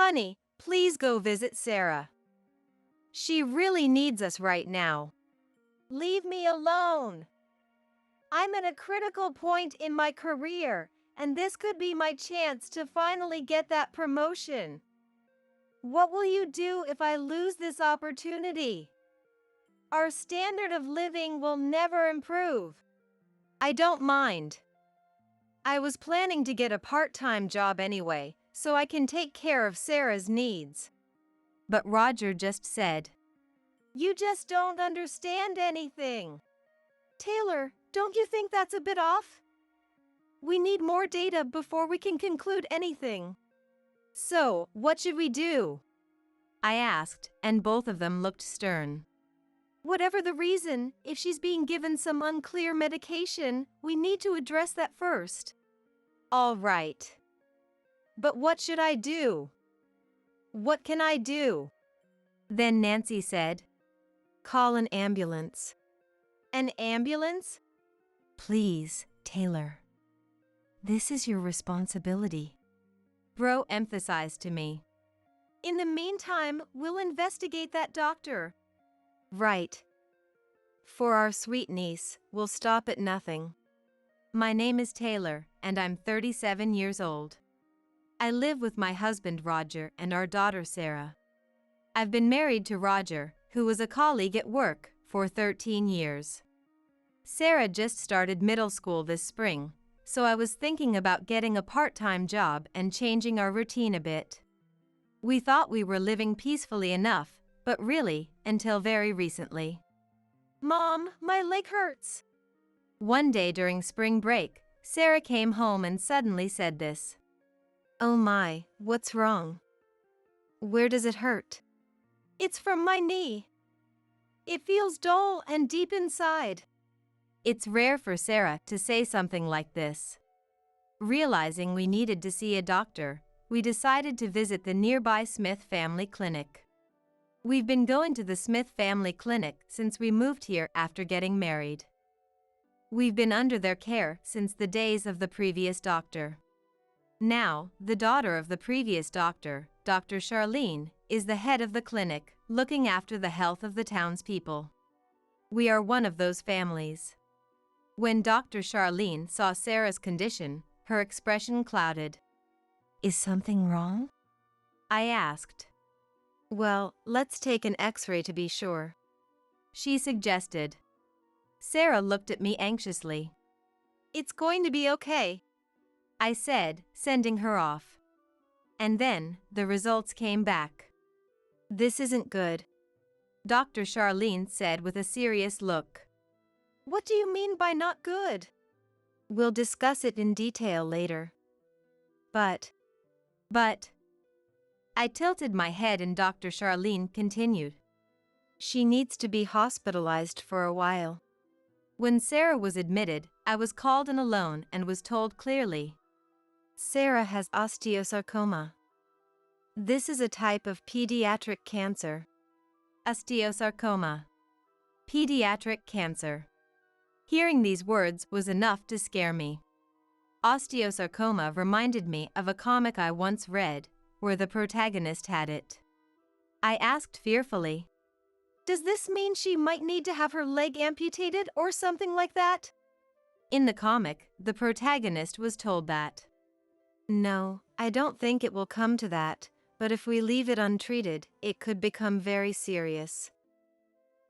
Honey, please go visit Sarah. She really needs us right now. Leave me alone. I'm at a critical point in my career, and this could be my chance to finally get that promotion. What will you do if I lose this opportunity? Our standard of living will never improve. I don't mind. I was planning to get a part-time job anyway, so I can take care of Sarah's needs. But Roger just said, "You just don't understand anything." Taylor, don't you think that's a bit off? We need more data before we can conclude anything. So, what should we do? I asked, and both of them looked stern. Whatever the reason, if she's being given some unclear medication, we need to address that first. All right. But what should I do? What can I do? Then Nancy said, "Call an ambulance." An ambulance? Please, Taylor. This is your responsibility. Bro emphasized to me. In the meantime, we'll investigate that doctor. Right. For our sweet niece, we'll stop at nothing. My name is Taylor, and I'm 37 years old. I live with my husband Roger and our daughter Sarah. I've been married to Roger, who was a colleague at work, for 13 years. Sarah just started middle school this spring, so I was thinking about getting a part-time job and changing our routine a bit. We thought we were living peacefully enough, but really, until very recently. Mom, my leg hurts. One day during spring break, Sarah came home and suddenly said this. Oh my, what's wrong? Where does it hurt? It's from my knee. It feels dull and deep inside. It's rare for Sarah to say something like this. Realizing we needed to see a doctor, we decided to visit the nearby Smith Family Clinic. We've been going to the Smith Family Clinic since we moved here after getting married. We've been under their care since the days of the previous doctor. Now, the daughter of the previous doctor, Dr. Charlene, is the head of the clinic, looking after the health of the townspeople. We are one of those families. When Dr. Charlene saw Sarah's condition, her expression clouded. Is something wrong? I asked. Well, let's take an X-ray to be sure. She suggested. Sarah looked at me anxiously. It's going to be okay, I said, sending her off. And then, the results came back. This isn't good, Dr. Charlene said with a serious look. What do you mean by not good? We'll discuss it in detail later. But, I tilted my head and Dr. Charlene continued. She needs to be hospitalized for a while. When Sarah was admitted, I was called in alone and was told clearly. Sarah has osteosarcoma. This is a type of pediatric cancer. Osteosarcoma. Pediatric cancer. Hearing these words was enough to scare me. Osteosarcoma reminded me of a comic I once read, where the protagonist had it. I asked fearfully, does this mean she might need to have her leg amputated or something like that? In the comic, the protagonist was told that. No, I don't think it will come to that, but if we leave it untreated, it could become very serious.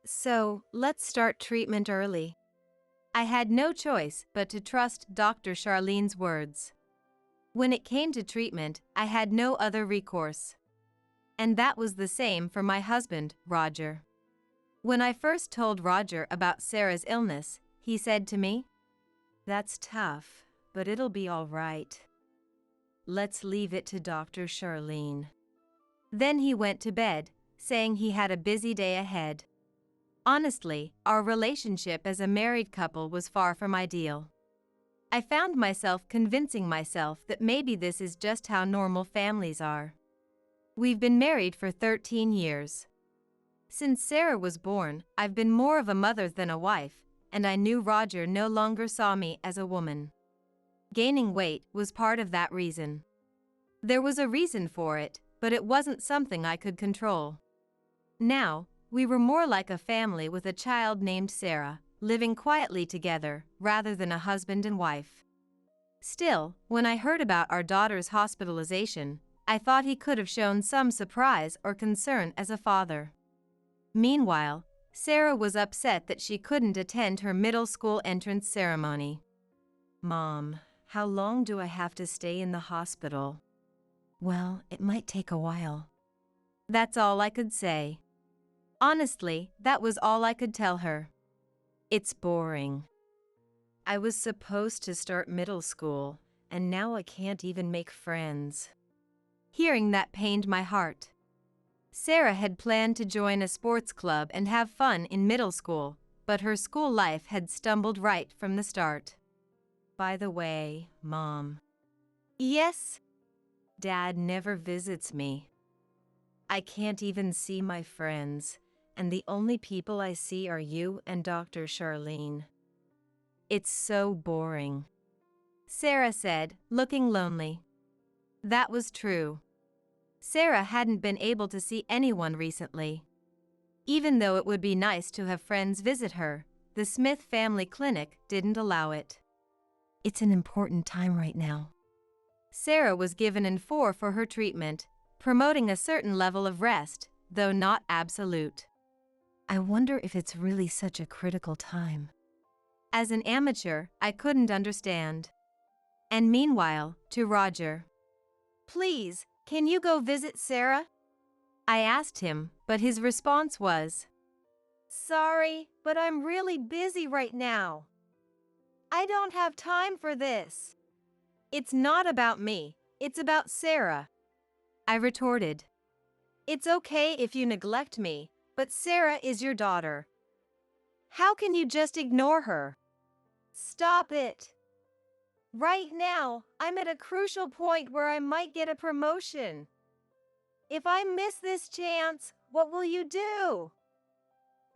So, let's start treatment early. I had no choice but to trust Dr. Charlene's words. When it came to treatment, I had no other recourse. And that was the same for my husband, Roger. When I first told Roger about Sarah's illness, he said to me, That's tough, but it'll be all right. Let's leave it to Dr. Charlene. Then he went to bed, saying he had a busy day ahead. Honestly, our relationship as a married couple was far from ideal. I found myself convincing myself that maybe this is just how normal families are. We've been married for 13 years. Since Sarah was born, I've been more of a mother than a wife, and I knew Roger no longer saw me as a woman. Gaining weight was part of that reason. There was a reason for it, but it wasn't something I could control. Now, we were more like a family with a child named Sarah, living quietly together rather than a husband and wife. Still, when I heard about our daughter's hospitalization, I thought he could have shown some surprise or concern as a father. Meanwhile, Sarah was upset that she couldn't attend her middle school entrance ceremony. "Mom, how long do I have to stay in the hospital?" "Well, it might take a while." That's all I could say. Honestly, that was all I could tell her. It's boring. I was supposed to start middle school, and now I can't even make friends. Hearing that pained my heart. Sarah had planned to join a sports club and have fun in middle school, but her school life had stumbled right from the start. "By the way, Mom." "Yes?" "Dad never visits me. I can't even see my friends, and the only people I see are you and Dr. Charlene. It's so boring," Sarah said, looking lonely. That was true. Sarah hadn't been able to see anyone recently. Even though it would be nice to have friends visit her, the Smith family clinic didn't allow it. "It's an important time right now." Sarah was given an 4 for her treatment, promoting a certain level of rest, though not absolute. "I wonder if it's really such a critical time." As an amateur, I couldn't understand. And meanwhile, to Roger. "Please, can you go visit Sarah?" I asked him, but his response was, "Sorry, but I'm really busy right now. I don't have time for this." "It's not about me, it's about Sarah," I retorted. "It's okay if you neglect me, but Sarah is your daughter. How can you just ignore her?" "Stop it. Right now, I'm at a crucial point where I might get a promotion. If I miss this chance, what will you do?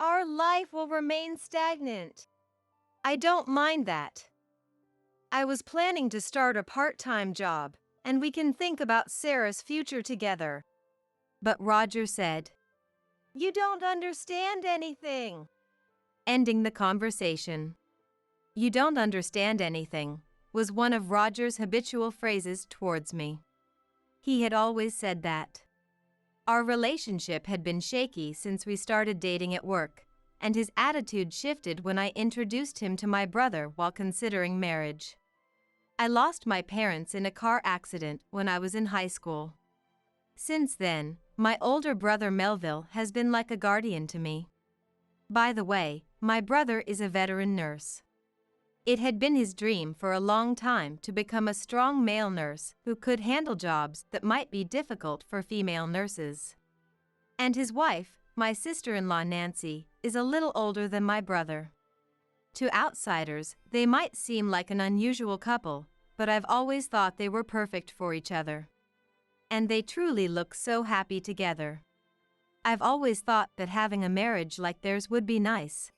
Our life will remain stagnant." "I don't mind that. I was planning to start a part-time job, and we can think about Sarah's future together." But Roger said, "You don't understand anything." Ending the conversation. "You don't understand anything," was one of Roger's habitual phrases towards me. He had always said that. Our relationship had been shaky since we started dating at work, and his attitude shifted when I introduced him to my brother while considering marriage. I lost my parents in a car accident when I was in high school. Since then, my older brother Melville has been like a guardian to me. By the way, my brother is a veteran nurse. It had been his dream for a long time to become a strong male nurse who could handle jobs that might be difficult for female nurses. And his wife, my sister-in-law Nancy, is a little older than my brother. To outsiders, they might seem like an unusual couple, but I've always thought they were perfect for each other. And they truly look so happy together. I've always thought that having a marriage like theirs would be nice.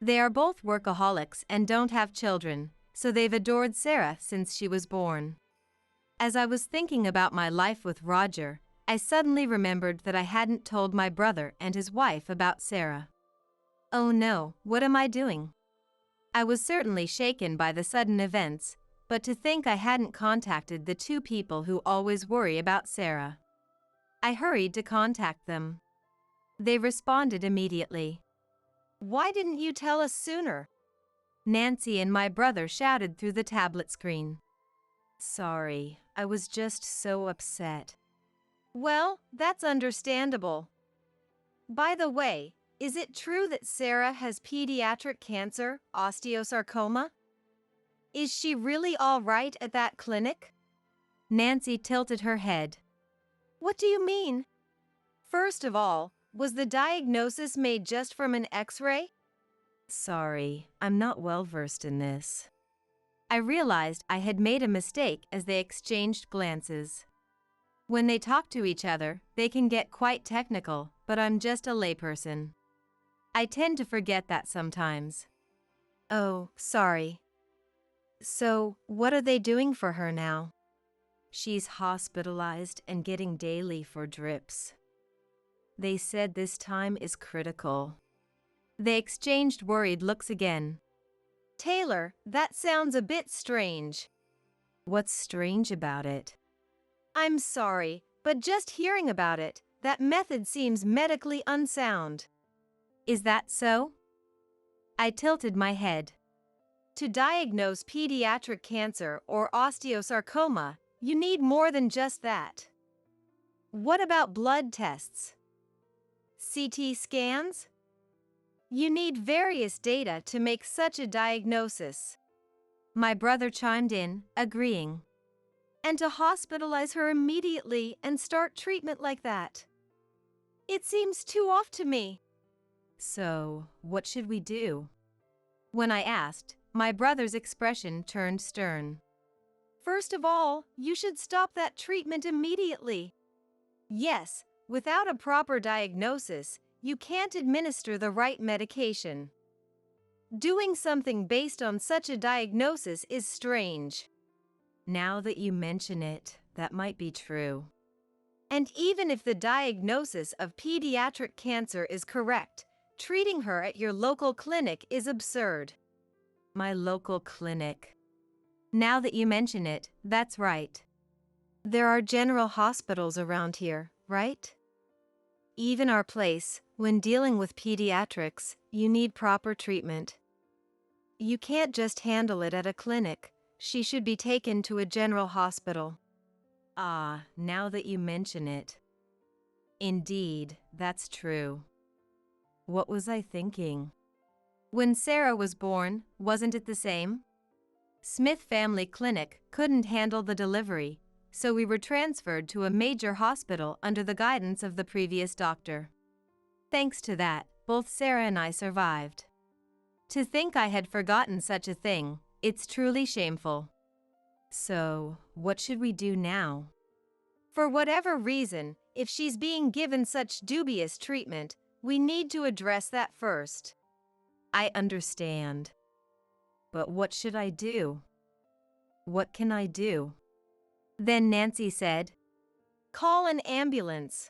They are both workaholics and don't have children, so they've adored Sarah since she was born. As I was thinking about my life with Roger, I suddenly remembered that I hadn't told my brother and his wife about Sarah. Oh no, what am I doing? I was certainly shaken by the sudden events, but to think I hadn't contacted the two people who always worry about Sarah. I hurried to contact them. They responded immediately. "Why didn't you tell us sooner?" Nancy and my brother shouted through the tablet screen. "Sorry, I was just so upset." "Well, that's understandable. By the way, is it true that Sarah has pediatric cancer, osteosarcoma? Is she really all right at that clinic?" Nancy tilted her head. "What do you mean? First of all, was the diagnosis made just from an X-ray?" "Sorry, I'm not well versed in this." I realized I had made a mistake as they exchanged glances. When they talk to each other, they can get quite technical, but I'm just a layperson. I tend to forget that sometimes. "Oh, sorry. So, what are they doing for her now?" She's hospitalized and getting daily for drips. They said this time is critical. They exchanged worried looks again. Taylor, that sounds a bit strange. What's strange about it? I'm sorry, but just hearing about it, that method seems medically unsound. Is that so? I tilted my head. To diagnose pediatric cancer or osteosarcoma, you need more than just that. What about blood tests? CT scans? You need various data to make such a diagnosis. My brother chimed in, agreeing. And to hospitalize her immediately and start treatment like that. It seems too off to me. So, what should we do? When I asked, my brother's expression turned stern. First of all, you should stop that treatment immediately. Yes, without a proper diagnosis, you can't administer the right medication. Doing something based on such a diagnosis is strange. Now that you mention it, that might be true. And even if the diagnosis of pediatric cancer is correct, treating her at your local clinic is absurd. My local clinic. Now that you mention it, that's right. There are general hospitals around here, right? Even our place, when dealing with pediatrics, you need proper treatment. You can't just handle it at a clinic. She should be taken to a general hospital. Ah, now that you mention it. Indeed, that's true. What was I thinking? When Sarah was born, wasn't it the same? Smith Family Clinic couldn't handle the delivery, so we were transferred to a major hospital under the guidance of the previous doctor. Thanks to that, both Sarah and I survived. To think I had forgotten such a thing, it's truly shameful. So, what should we do now? For whatever reason, if she's being given such dubious treatment, we need to address that first. I understand. But what should I do? What can I do? Then Nancy said, call an ambulance.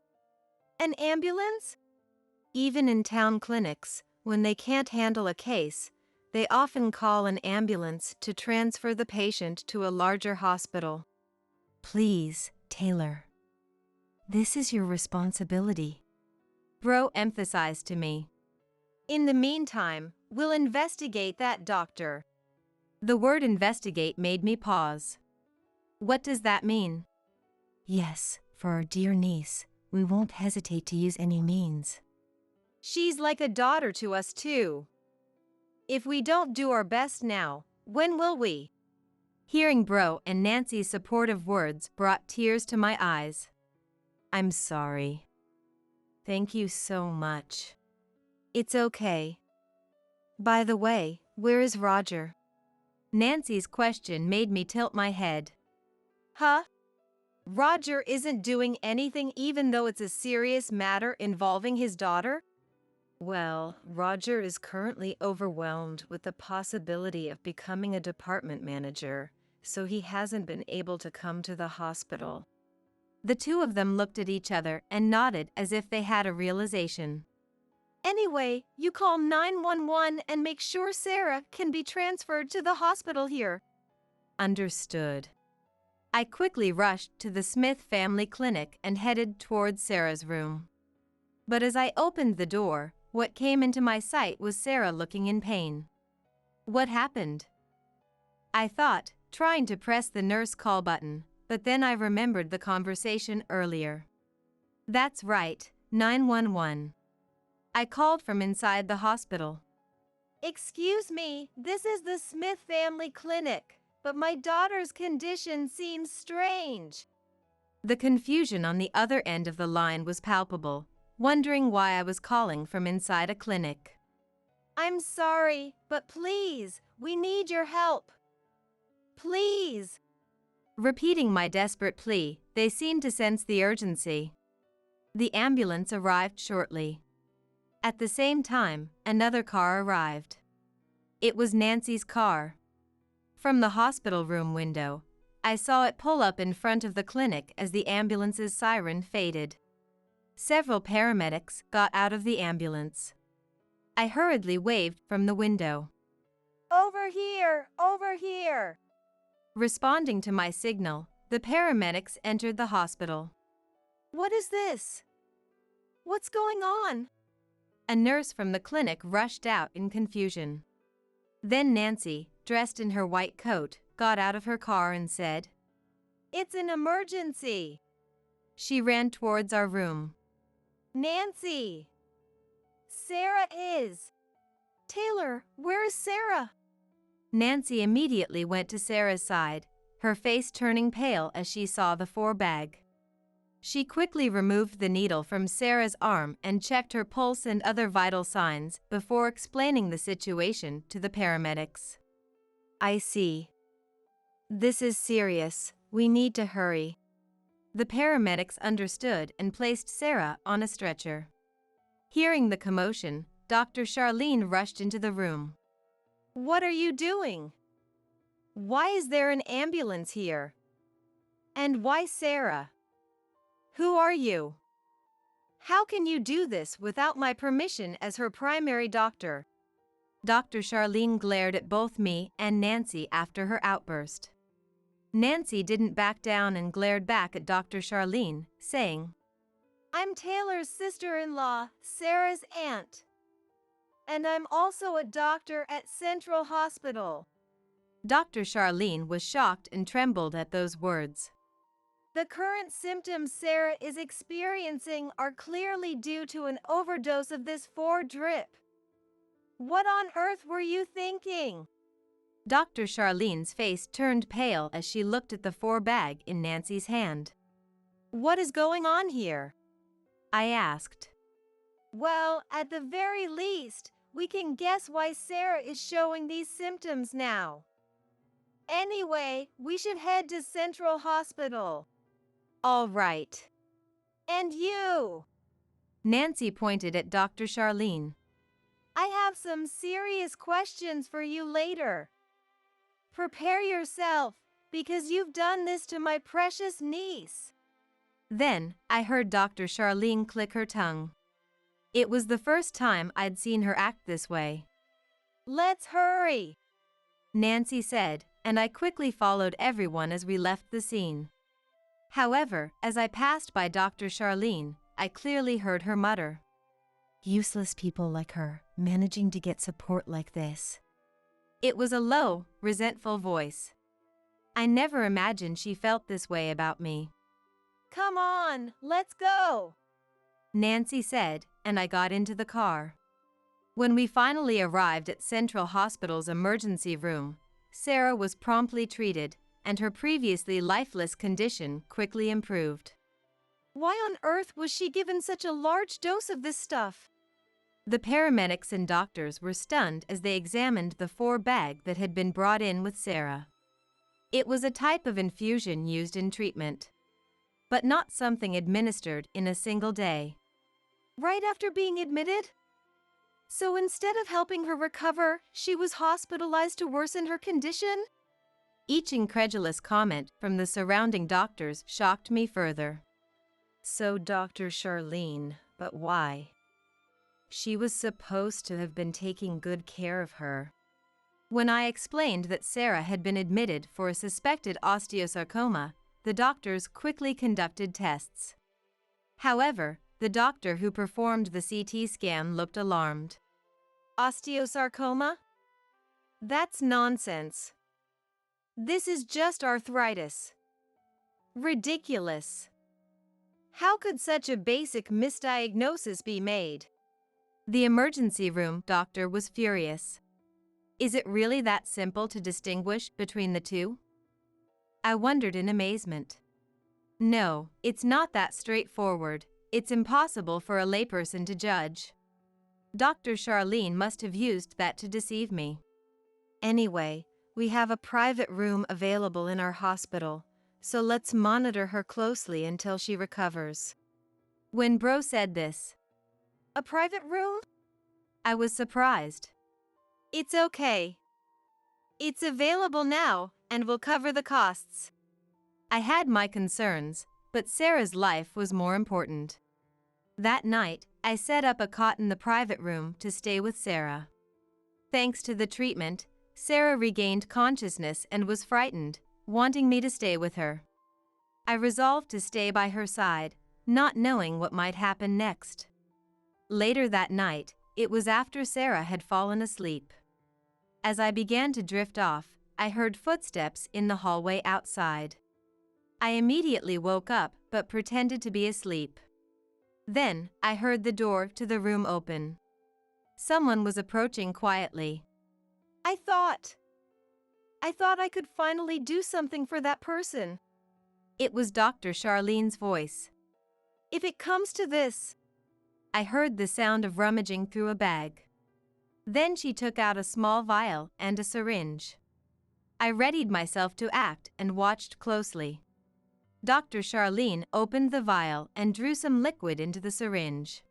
An ambulance? Even in town clinics, when they can't handle a case, they often call an ambulance to transfer the patient to a larger hospital. Please, Taylor. This is your responsibility. Bro emphasized to me. In the meantime, we'll investigate that doctor. The word investigate made me pause. What does that mean? Yes, for our dear niece, we won't hesitate to use any means. She's like a daughter to us too. If we don't do our best now, when will we? Hearing Bro and Nancy's supportive words brought tears to my eyes. I'm sorry. Thank you so much. It's okay. By the way, where is Roger? Nancy's question made me tilt my head. Huh? Roger isn't doing anything even though it's a serious matter involving his daughter? Well, Roger is currently overwhelmed with the possibility of becoming a department manager, so he hasn't been able to come to the hospital. The two of them looked at each other and nodded as if they had a realization. Anyway, you call 911 and make sure Sarah can be transferred to the hospital here. Understood. I quickly rushed to the Smith Family Clinic and headed towards Sarah's room. But as I opened the door, what came into my sight was Sarah looking in pain. What happened? I thought, trying to press the nurse call button, but then I remembered the conversation earlier. That's right, 911. I called from inside the hospital. Excuse me, this is the Smith Family Clinic, but my daughter's condition seems strange. The confusion on the other end of the line was palpable, wondering why I was calling from inside a clinic. I'm sorry, but please, we need your help. Please. Repeating my desperate plea, they seemed to sense the urgency. The ambulance arrived shortly. At the same time, another car arrived. It was Nancy's car. From the hospital room window, I saw it pull up in front of the clinic as the ambulance's siren faded. Several paramedics got out of the ambulance. I hurriedly waved from the window. "Over here! Over here!" Responding to my signal, the paramedics entered the hospital. "What is this? What's going on?" A nurse from the clinic rushed out in confusion. Then Nancy, dressed in her white coat, got out of her car and said, "It's an emergency." She ran towards our room. "Nancy! Sarah is..." "Taylor, where is Sarah?" Nancy immediately went to Sarah's side, her face turning pale as she saw the 4-bag. She quickly removed the needle from Sarah's arm and checked her pulse and other vital signs before explaining the situation to the paramedics. "I see. This is serious. We need to hurry." The paramedics understood and placed Sarah on a stretcher. Hearing the commotion, Dr. Charlene rushed into the room. "What are you doing? Why is there an ambulance here? And why Sarah? Who are you? How can you do this without my permission as her primary doctor?" Dr. Charlene glared at both me and Nancy after her outburst. Nancy didn't back down and glared back at Dr. Charlene, saying, "I'm Taylor's sister-in-law, Sarah's aunt. And I'm also a doctor at Central Hospital." Dr. Charlene was shocked and trembled at those words. "The current symptoms Sarah is experiencing are clearly due to an overdose of this 4-drip. What on earth were you thinking?" Dr. Charlene's face turned pale as she looked at the 4-bag in Nancy's hand. "What is going on here?" I asked. "Well, at the very least, we can guess why Sarah is showing these symptoms now. Anyway, we should head to Central Hospital." "All right." "And you?" Nancy pointed at Dr. Charlene. "I have some serious questions for you later. Prepare yourself, because you've done this to my precious niece." Then, I heard Dr. Charlene click her tongue. It was the first time I'd seen her act this way. "Let's hurry," Nancy said, and I quickly followed everyone as we left the scene. However, as I passed by Dr. Charlene, I clearly heard her mutter, "Useless people like her, managing to get support like this." It was a low, resentful voice. I never imagined she felt this way about me. "Come on, let's go," Nancy said, and I got into the car. When we finally arrived at Central Hospital's emergency room, Sarah was promptly treated, and her previously lifeless condition quickly improved. "Why on earth was she given such a large dose of this stuff?" The paramedics and doctors were stunned as they examined the 4-bag that had been brought in with Sarah. It was a type of infusion used in treatment, but not something administered in a single day. "Right after being admitted? So instead of helping her recover, she was hospitalized to worsen her condition?" Each incredulous comment from the surrounding doctors shocked me further. "So Dr. Charlene, but why? She was supposed to have been taking good care of her." When I explained that Sarah had been admitted for a suspected osteosarcoma, the doctors quickly conducted tests. However, the doctor who performed the CT scan looked alarmed. "Osteosarcoma? That's nonsense. This is just arthritis. Ridiculous. How could such a basic misdiagnosis be made?" The emergency room doctor was furious. "Is it really that simple to distinguish between the two?" I wondered in amazement. "No, it's not that straightforward. It's impossible for a layperson to judge." Dr. Charlene must have used that to deceive me. "Anyway, we have a private room available in our hospital, so let's monitor her closely until she recovers." When Bro said this, "A private room?" I was surprised. "It's okay. It's available now, and will cover the costs." I had my concerns, but Sarah's life was more important. That night, I set up a cot in the private room to stay with Sarah. Thanks to the treatment, Sarah regained consciousness and was frightened, wanting me to stay with her. I resolved to stay by her side, not knowing what might happen next. Later that night, it was after Sarah had fallen asleep. As I began to drift off, I heard footsteps in the hallway outside. I immediately woke up but pretended to be asleep. Then, I heard the door to the room open. Someone was approaching quietly. I thought I could finally do something for that person. It was Dr. Charlene's voice. If it comes to this. I heard the sound of rummaging through a bag. Then she took out a small vial and a syringe. I readied myself to act and watched closely. Dr. Charlene opened the vial and drew some liquid into the syringe.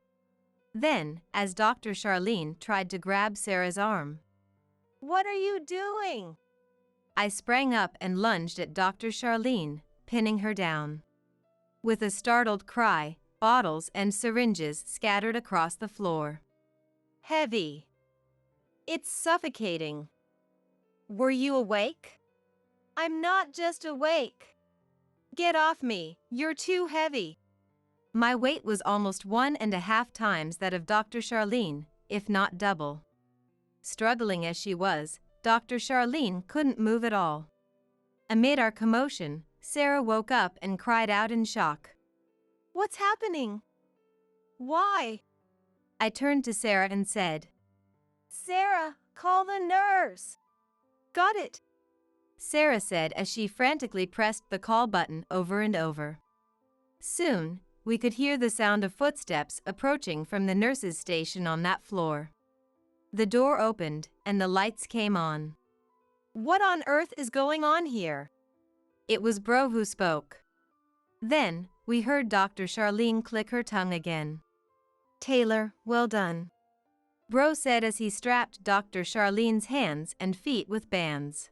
Then, as Dr. Charlene tried to grab Sarah's arm. What are you doing? I sprang up and lunged at Dr. Charlene, pinning her down. With a startled cry, bottles and syringes scattered across the floor. Heavy. It's suffocating. Were you awake? I'm not just awake. Get off me, you're too heavy. My weight was almost 1.5 times that of Dr. Charlene, if not double. Struggling as she was, Dr. Charlene couldn't move at all. Amid our commotion, Sarah woke up and cried out in shock. What's happening? Why? I turned to Sarah and said, Sarah, call the nurse. Got it, Sarah said as she frantically pressed the call button over and over. Soon, we could hear the sound of footsteps approaching from the nurses' station on that floor. The door opened, and the lights came on. What on earth is going on here? It was Bro who spoke. Then, we heard Dr. Charlene click her tongue again. Taylor, well done, Bro said as he strapped Dr. Charlene's hands and feet with bands.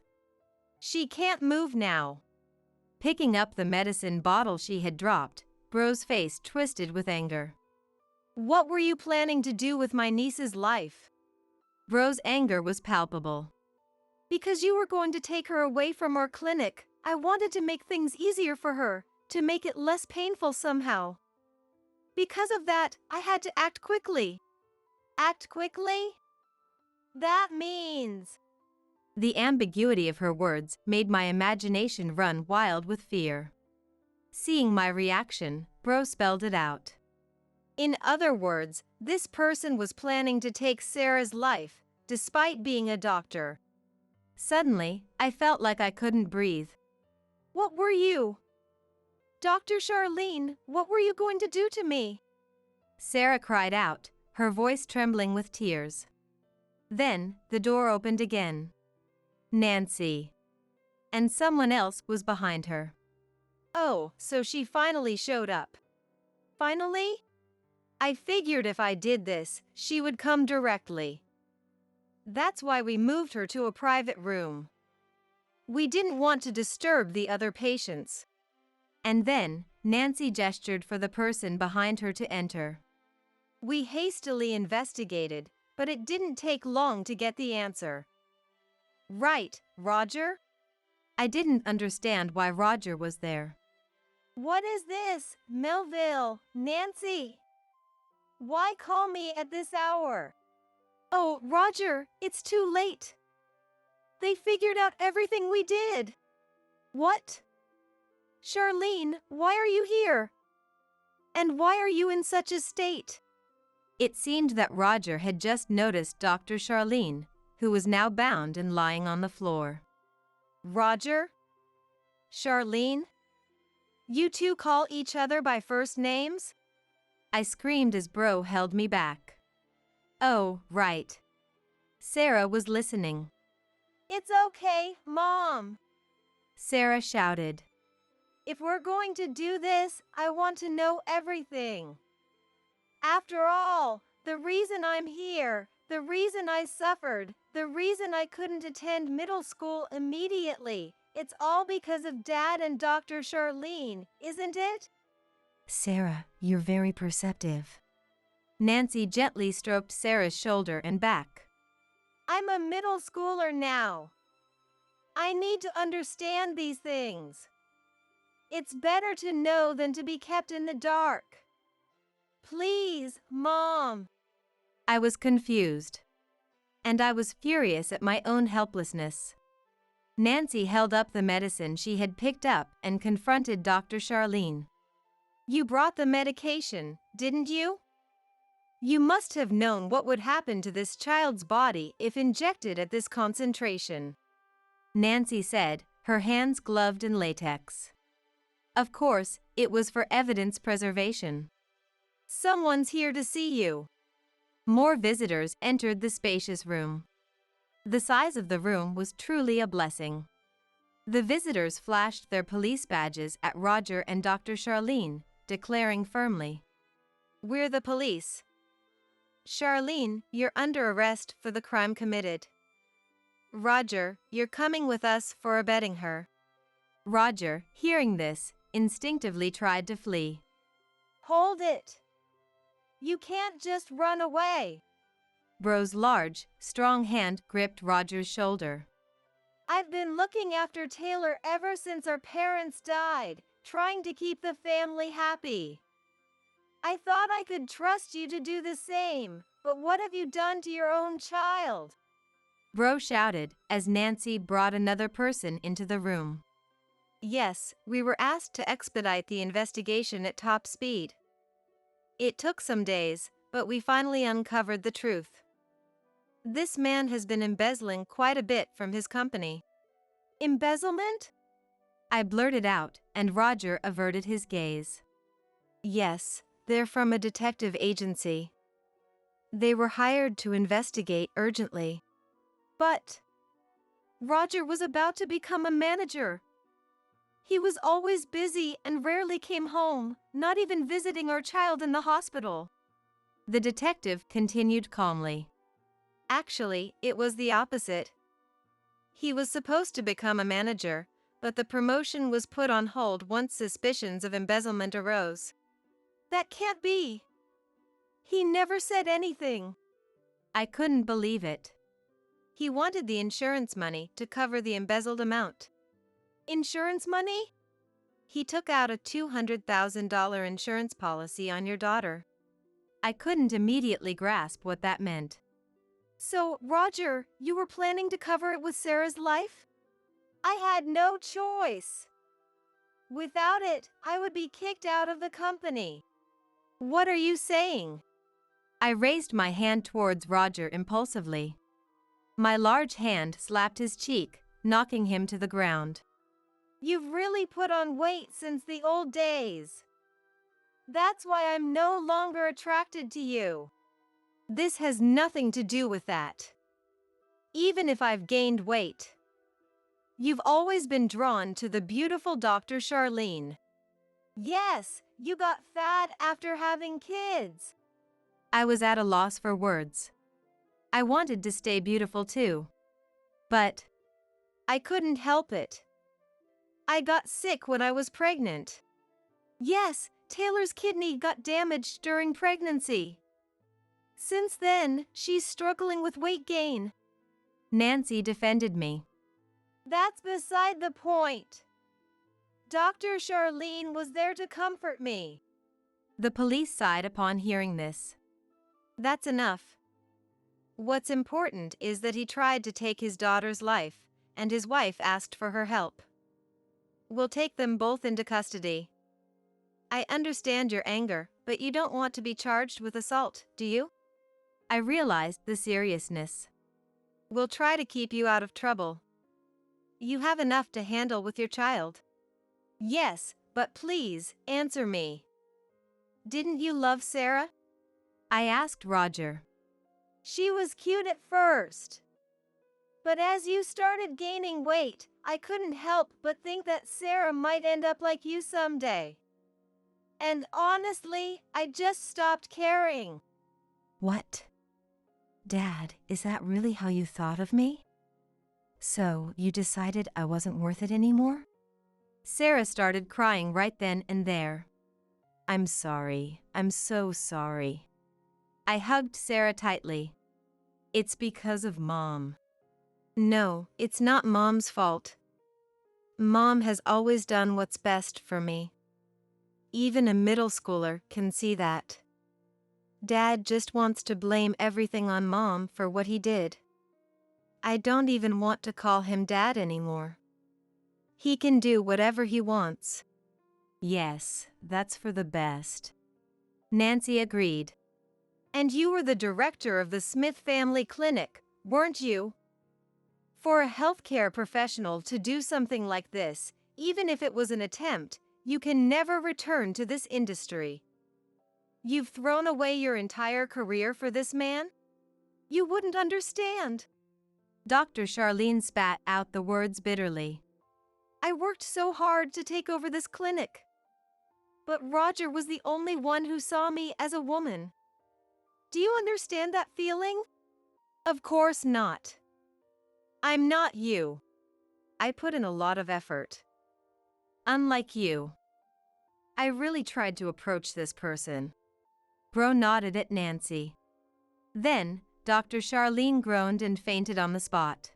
She can't move now. Picking up the medicine bottle she had dropped, Bro's face twisted with anger. What were you planning to do with my niece's life? Bro's anger was palpable. Because you were going to take her away from our clinic, I wanted to make things easier for her, to make it less painful somehow. Because of that, I had to act quickly. Act quickly? That means... The ambiguity of her words made my imagination run wild with fear. Seeing my reaction, Bro spelled it out. In other words, this person was planning to take Sarah's life, despite being a doctor. Suddenly, I felt like I couldn't breathe. What were you? Dr. Charlene, what were you going to do to me? Sarah cried out, her voice trembling with tears. Then, the door opened again. Nancy. And someone else was behind her. Oh, so she finally showed up. Finally? I figured if I did this, she would come directly. That's why we moved her to a private room. We didn't want to disturb the other patients. And then, Nancy gestured for the person behind her to enter. We hastily investigated, but it didn't take long to get the answer. Right, Roger? I didn't understand why Roger was there. What is this, Melville, Nancy? Why call me at this hour? Oh, Roger, it's too late. They figured out everything we did. What? Charlene, why are you here? And why are you in such a state? It seemed that Roger had just noticed Dr. Charlene, who was now bound and lying on the floor. Roger? Charlene? You two call each other by first names? I screamed as Bro held me back. Oh, right. Sarah was listening. It's okay, Mom, Sarah shouted. If we're going to do this, I want to know everything. After all, the reason I'm here, the reason I suffered, the reason I couldn't attend middle school immediately, It's all because of Dad and Dr. Charlene, isn't it? Sarah, you're very perceptive. Nancy gently stroked Sarah's shoulder and back. I'm a middle schooler now. I need to understand these things. It's better to know than to be kept in the dark. Please, Mom. I was confused. And I was furious at my own helplessness. Nancy held up the medicine she had picked up and confronted Dr. Charlene. You brought the medication, didn't you? You must have known what would happen to this child's body if injected at this concentration, Nancy said, her hands gloved in latex. Of course, it was for evidence preservation. Someone's here to see you. More visitors entered the spacious room. The size of the room was truly a blessing. The visitors flashed their police badges at Roger and Dr. Charlene, declaring firmly, "We're the police. Charlene, you're under arrest for the crime committed. Roger, you're coming with us for abetting her." Roger, hearing this, instinctively tried to flee. "Hold it! You can't just run away." Bro's large, strong hand gripped Roger's shoulder. "I've been looking after Taylor ever since our parents died, trying to keep the family happy. I thought I could trust you to do the same, but what have you done to your own child?" Bro shouted as Nancy brought another person into the room. "Yes, we were asked to expedite the investigation at top speed. It took some days, but we finally uncovered the truth. This man has been embezzling quite a bit from his company." "Embezzlement?" I blurted out, and Roger averted his gaze. "Yes, they're from a detective agency. They were hired to investigate urgently. But Roger was about to become a manager. He was always busy and rarely came home, not even visiting our child in the hospital." The detective continued calmly. "Actually, it was the opposite. He was supposed to become a manager, but the promotion was put on hold once suspicions of embezzlement arose." "That can't be. He never said anything." I couldn't believe it. "He wanted the insurance money to cover the embezzled amount." "Insurance money?" "He took out a $200,000 insurance policy on your daughter." I couldn't immediately grasp what that meant. "So, Roger, you were planning to cover it with Sarah's life?" "I had no choice. Without it, I would be kicked out of the company." "What are you saying?" I raised my hand towards Roger impulsively. My large hand slapped his cheek, knocking him to the ground. "You've really put on weight since the old days. That's why I'm no longer attracted to you." "This has nothing to do with that. Even if I've gained weight, you've always been drawn to the beautiful Dr. Charlene." "Yes, you got fat after having kids." I was at a loss for words. I wanted to stay beautiful too. But "I couldn't help it. I got sick when I was pregnant." "Yes, Taylor's kidney got damaged during pregnancy. Since then, she's struggling with weight gain." Nancy defended me. "That's beside the point. Dr. Charlene was there to comfort me." The police sighed upon hearing this. "That's enough. What's important is that he tried to take his daughter's life, and his wife asked for her help. We'll take them both into custody. I understand your anger, but you don't want to be charged with assault, do you?" I realized the seriousness. "We'll try to keep you out of trouble. You have enough to handle with your child." "Yes, but please, answer me. Didn't you love Sarah?" I asked Roger. "She was cute at first. But as you started gaining weight, I couldn't help but think that Sarah might end up like you someday. And honestly, I just stopped caring." What? Dad, is that really how you thought of me? So, you decided I wasn't worth it anymore? Sarah started crying right then and there. I'm sorry. I'm so sorry. I hugged Sarah tightly. It's because of Mom. No, it's not Mom's fault. Mom has always done what's best for me. Even a middle schooler can see that. Dad just wants to blame everything on Mom for what he did. I don't even want to call him Dad anymore. He can do whatever he wants. Yes, that's for the best. Nancy agreed. And you were the director of the Smith Family Clinic, weren't you? For a healthcare professional to do something like this, even if it was an attempt, you can never return to this industry. You've thrown away your entire career for this man? You wouldn't understand. Dr. Charlene spat out the words bitterly. I worked so hard to take over this clinic. But Roger was the only one who saw me as a woman. Do you understand that feeling? Of course not. I'm not you. I put in a lot of effort. Unlike you. I really tried to approach this person. Bro nodded at Nancy. Then, Dr. Charlene groaned and fainted on the spot.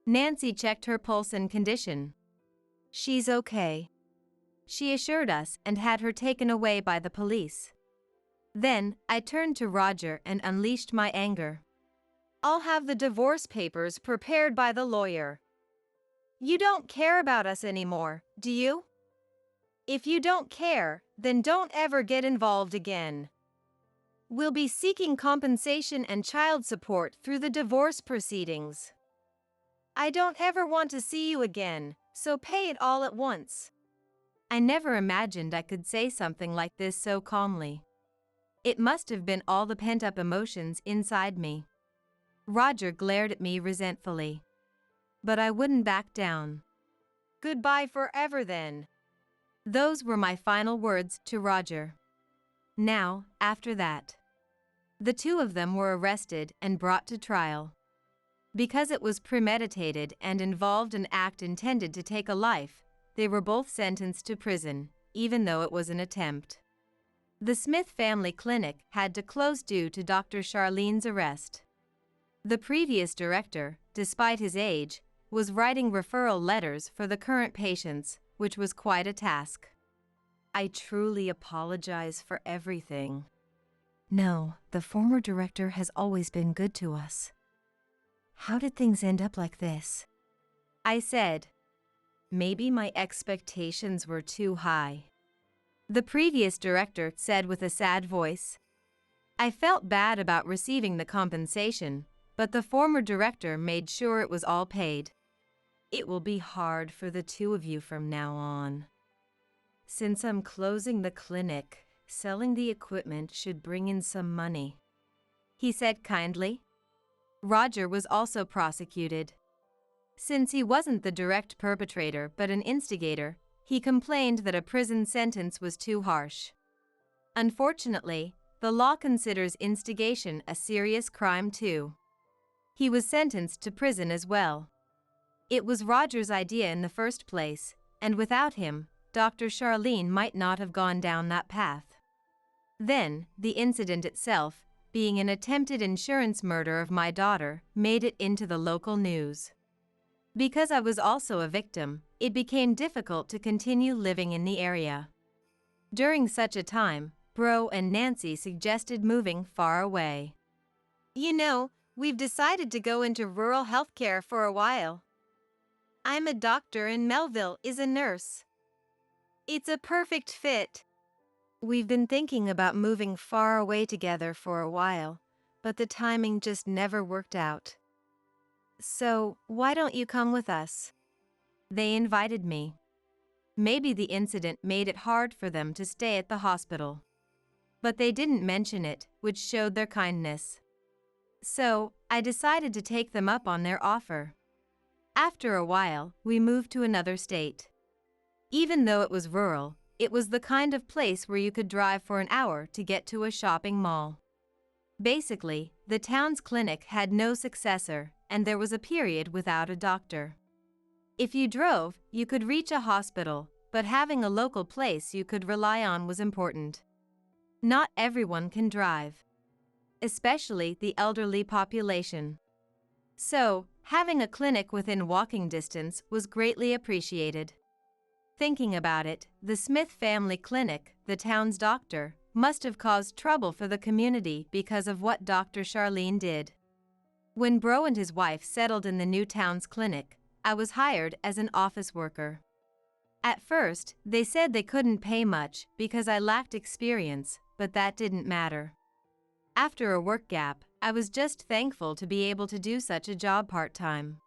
Nancy checked her pulse and condition. She's okay, she assured us, and had her taken away by the police. Then, I turned to Roger and unleashed my anger. I'll have the divorce papers prepared by the lawyer. You don't care about us anymore, do you? If you don't care, then don't ever get involved again. We'll be seeking compensation and child support through the divorce proceedings. I don't ever want to see you again, so pay it all at once. I never imagined I could say something like this so calmly. It must have been all the pent-up emotions inside me. Roger glared at me resentfully. But I wouldn't back down. Goodbye forever then. Those were my final words to Roger. Now, after that, the two of them were arrested and brought to trial. Because it was premeditated and involved an act intended to take a life, they were both sentenced to prison, even though it was an attempt. The Smith Family Clinic had to close due to Dr. Charlene's arrest. The previous director, despite his age, was writing referral letters for the current patients, which was quite a task. I truly apologize for everything. No, the former director has always been good to us. How did things end up like this? I said. Maybe my expectations were too high. The previous director said with a sad voice. I felt bad about receiving the compensation, but the former director made sure it was all paid. It will be hard for the two of you from now on. Since I'm closing the clinic, selling the equipment should bring in some money, he said kindly. Roger was also prosecuted. Since he wasn't the direct perpetrator but an instigator, he complained that a prison sentence was too harsh. Unfortunately, the law considers instigation a serious crime too. He was sentenced to prison as well. It was Roger's idea in the first place, and without him, Dr. Charlene might not have gone down that path. Then, the incident itself, being an attempted insurance murder of my daughter, made it into the local news. Because I was also a victim, it became difficult to continue living in the area. During such a time, Bro and Nancy suggested moving far away. You know, we've decided to go into rural healthcare for a while. I'm a doctor and Melville is a nurse. It's a perfect fit. We've been thinking about moving far away together for a while, but the timing just never worked out. So, why don't you come with us? They invited me. Maybe the incident made it hard for them to stay at the hospital. But they didn't mention it, which showed their kindness. So, I decided to take them up on their offer. After a while, we moved to another state. Even though it was rural, it was the kind of place where you could drive for an hour to get to a shopping mall. Basically, the town's clinic had no successor, and there was a period without a doctor. If you drove, you could reach a hospital, but having a local place you could rely on was important. Not everyone can drive, especially the elderly population. So, having a clinic within walking distance was greatly appreciated. Thinking about it, the Smith family clinic, the town's doctor, must have caused trouble for the community because of what Dr. Charlene did. When Bro and his wife settled in the new town's clinic, I was hired as an office worker. At first, they said they couldn't pay much because I lacked experience, but that didn't matter. After a work gap, I was just thankful to be able to do such a job part-time.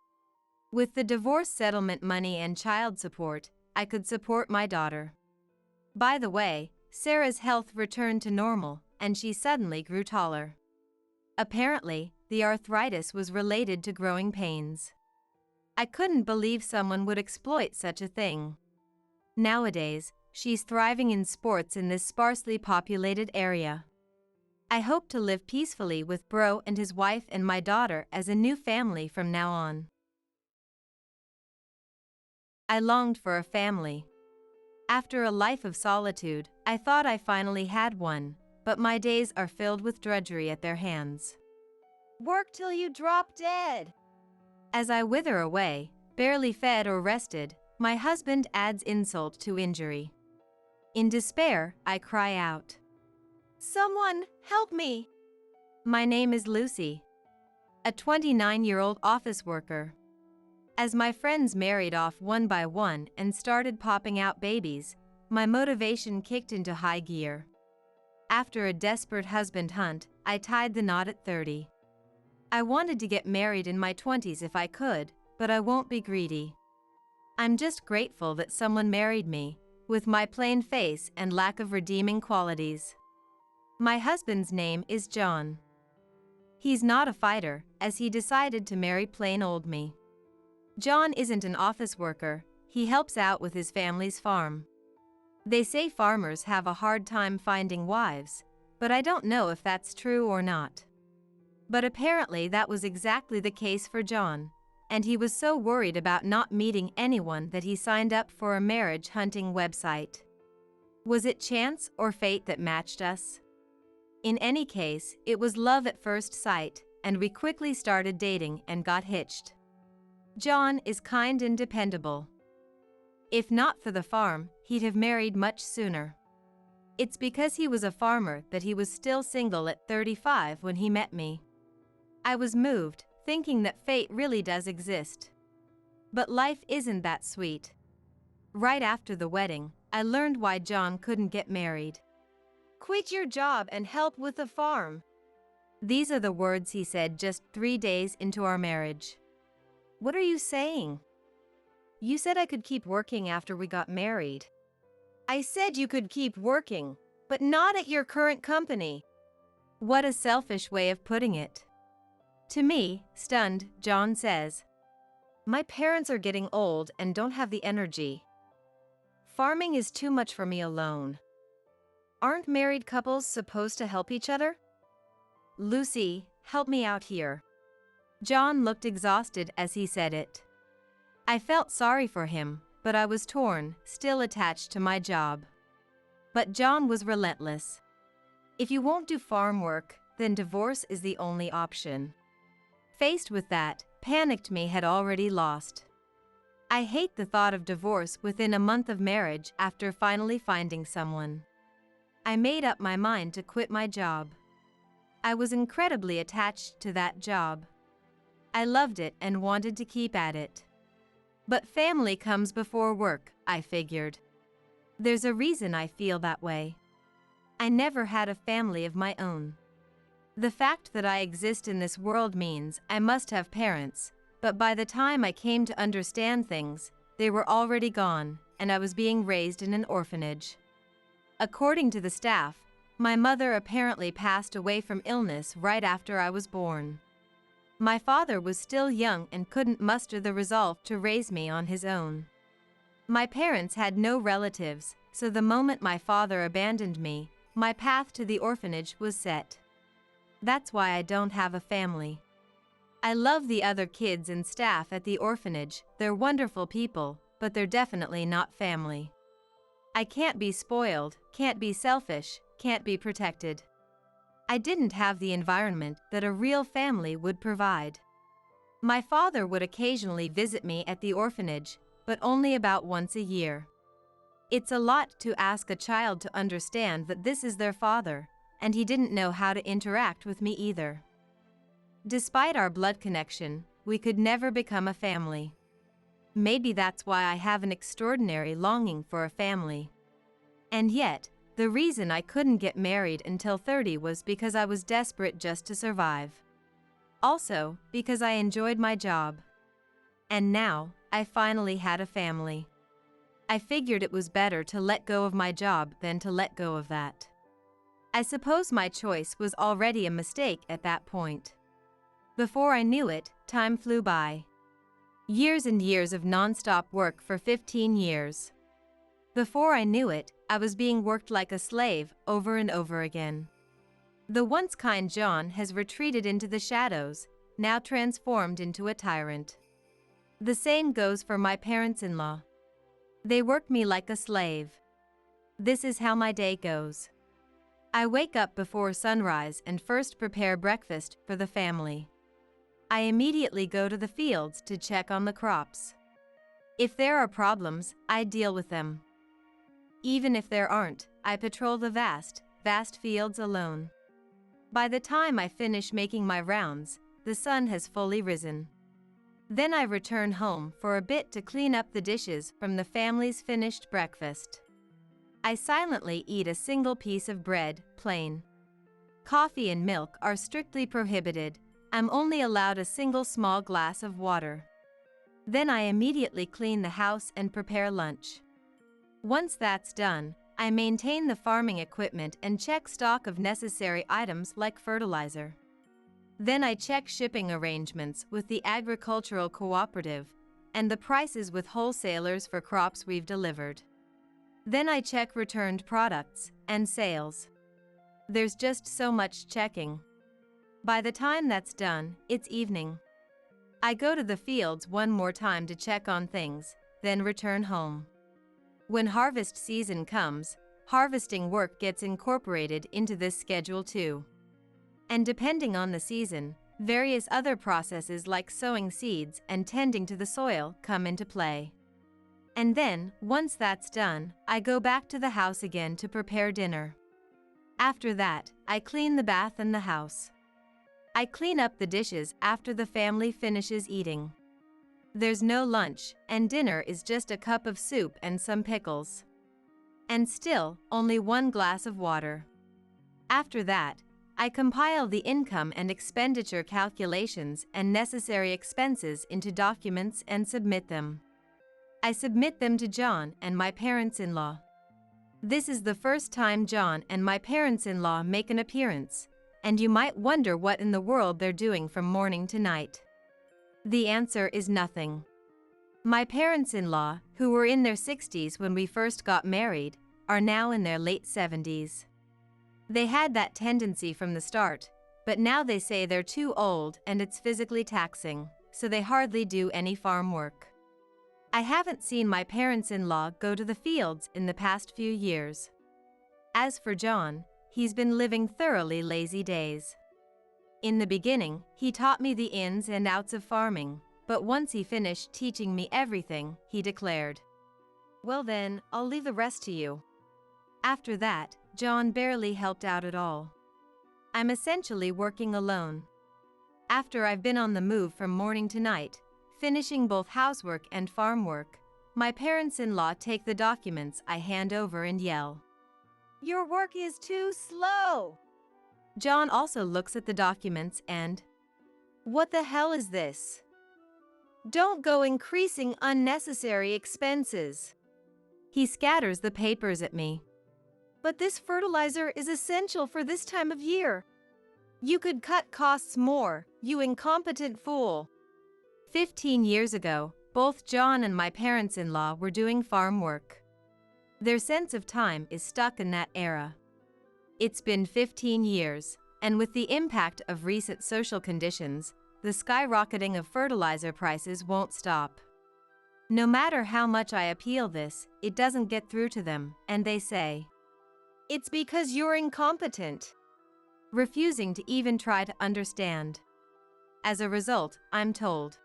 With the divorce settlement money and child support, I could support my daughter. By the way, Sarah's health returned to normal, and she suddenly grew taller. Apparently, the arthritis was related to growing pains. I couldn't believe someone would exploit such a thing. Nowadays, she's thriving in sports in this sparsely populated area. I hope to live peacefully with Bro and his wife and my daughter as a new family from now on. I longed for a family. After a life of solitude, I thought I finally had one, but my days are filled with drudgery at their hands. Work till you drop dead. As I wither away, barely fed or rested, my husband adds insult to injury. In despair, I cry out, Someone, help me! My name is Lucy, a 29-year-old office worker. As my friends married off one by one and started popping out babies, my motivation kicked into high gear. After a desperate husband hunt, I tied the knot at 30. I wanted to get married in my 20s if I could, but I won't be greedy. I'm just grateful that someone married me, with my plain face and lack of redeeming qualities. My husband's name is John. He's not a fighter, as he decided to marry plain old me. John isn't an office worker, he helps out with his family's farm. They say farmers have a hard time finding wives, but I don't know if that's true or not. But apparently that was exactly the case for John, and he was so worried about not meeting anyone that he signed up for a marriage hunting website. Was it chance or fate that matched us? In any case, it was love at first sight, and we quickly started dating and got hitched. John is kind and dependable. If not for the farm, he'd have married much sooner. It's because he was a farmer that he was still single at 35 when he met me. I was moved, thinking that fate really does exist. But life isn't that sweet. Right after the wedding, I learned why John couldn't get married. Quit your job and help with the farm. These are the words he said just 3 days into our marriage. What are you saying? You said I could keep working after we got married. I said you could keep working, but not at your current company. What a selfish way of putting it. To me, stunned, John says, My parents are getting old and don't have the energy. Farming is too much for me alone. Aren't married couples supposed to help each other? Lucy, help me out here. John looked exhausted as he said it. I felt sorry for him, but I was torn, still attached to my job. But John was relentless. If you won't do farm work, then divorce is the only option. Faced with that, panicked me had already lost. I hate the thought of divorce within a month of marriage after finally finding someone. I made up my mind to quit my job. I was incredibly attached to that job. I loved it and wanted to keep at it. But family comes before work, I figured. There's a reason I feel that way. I never had a family of my own. The fact that I exist in this world means I must have parents, but by the time I came to understand things, they were already gone, and I was being raised in an orphanage. According to the staff, my mother apparently passed away from illness right after I was born. My father was still young and couldn't muster the resolve to raise me on his own. My parents had no relatives, so the moment my father abandoned me, my path to the orphanage was set. That's why I don't have a family. I love the other kids and staff at the orphanage, they're wonderful people, but they're definitely not family. I can't be spoiled, can't be selfish, can't be protected. I didn't have the environment that a real family would provide. My father would occasionally visit me at the orphanage, but only about once a year. It's a lot to ask a child to understand that this is their father, and he didn't know how to interact with me either. Despite our blood connection, we could never become a family. Maybe that's why I have an extraordinary longing for a family. And yet, the reason I couldn't get married until 30 was because I was desperate just to survive. Also, because I enjoyed my job. And now, I finally had a family. I figured it was better to let go of my job than to let go of that. I suppose my choice was already a mistake at that point. Before I knew it, time flew by. Years and years of non-stop work for 15 years. Before I knew it, I was being worked like a slave over and over again. The once kind John has retreated into the shadows, now transformed into a tyrant. The same goes for my parents-in-law. They work me like a slave. This is how my day goes. I wake up before sunrise and first prepare breakfast for the family. I immediately go to the fields to check on the crops. If there are problems, I deal with them. Even if there aren't, I patrol the vast fields alone. By the time I finish making my rounds, the sun has fully risen. Then I return home for a bit to clean up the dishes from the family's finished breakfast. I silently eat a single piece of bread, plain. Coffee and milk are strictly prohibited. I'm only allowed a single small glass of water. Then I immediately clean the house and prepare lunch. Once that's done, I maintain the farming equipment and check stock of necessary items like fertilizer. Then I check shipping arrangements with the agricultural cooperative and the prices with wholesalers for crops we've delivered. Then I check returned products and sales. There's just so much checking. By the time that's done, it's evening. I go to the fields one more time to check on things, then return home. When harvest season comes, harvesting work gets incorporated into this schedule too. And depending on the season, various other processes like sowing seeds and tending to the soil come into play. And then, once that's done, I go back to the house again to prepare dinner. After that, I clean the bath and the house. I clean up the dishes after the family finishes eating. There's no lunch, and dinner is just a cup of soup and some pickles. And still, only one glass of water. After that, I compile the income and expenditure calculations and necessary expenses into documents and submit them. I submit them to John and my parents-in-law. This is the first time John and my parents-in-law make an appearance, and you might wonder what in the world they're doing from morning to night. The answer is nothing. My parents-in-law, who were in their 60s when we first got married, are now in their late 70s. They had that tendency from the start, but now they say they're too old and it's physically taxing, so they hardly do any farm work. I haven't seen my parents-in-law go to the fields in the past few years. As for John, he's been living thoroughly lazy days. In the beginning, he taught me the ins and outs of farming, but once he finished teaching me everything, he declared, "Well then, I'll leave the rest to you." After that, John barely helped out at all. I'm essentially working alone. After I've been on the move from morning to night, finishing both housework and farm work, my parents-in-law take the documents I hand over and yell, "Your work is too slow." John also looks at the documents and, "What the hell is this? Don't go increasing unnecessary expenses." He scatters the papers at me. "But this fertilizer is essential for this time of year. You could cut costs more, you incompetent fool." 15 years ago, both John and my parents-in-law were doing farm work. Their sense of time is stuck in that era. It's been 15 years, and with the impact of recent social conditions, the skyrocketing of fertilizer prices won't stop. No matter how much I appeal this, it doesn't get through to them, and they say, "It's because you're incompetent," refusing to even try to understand. As a result, I'm told,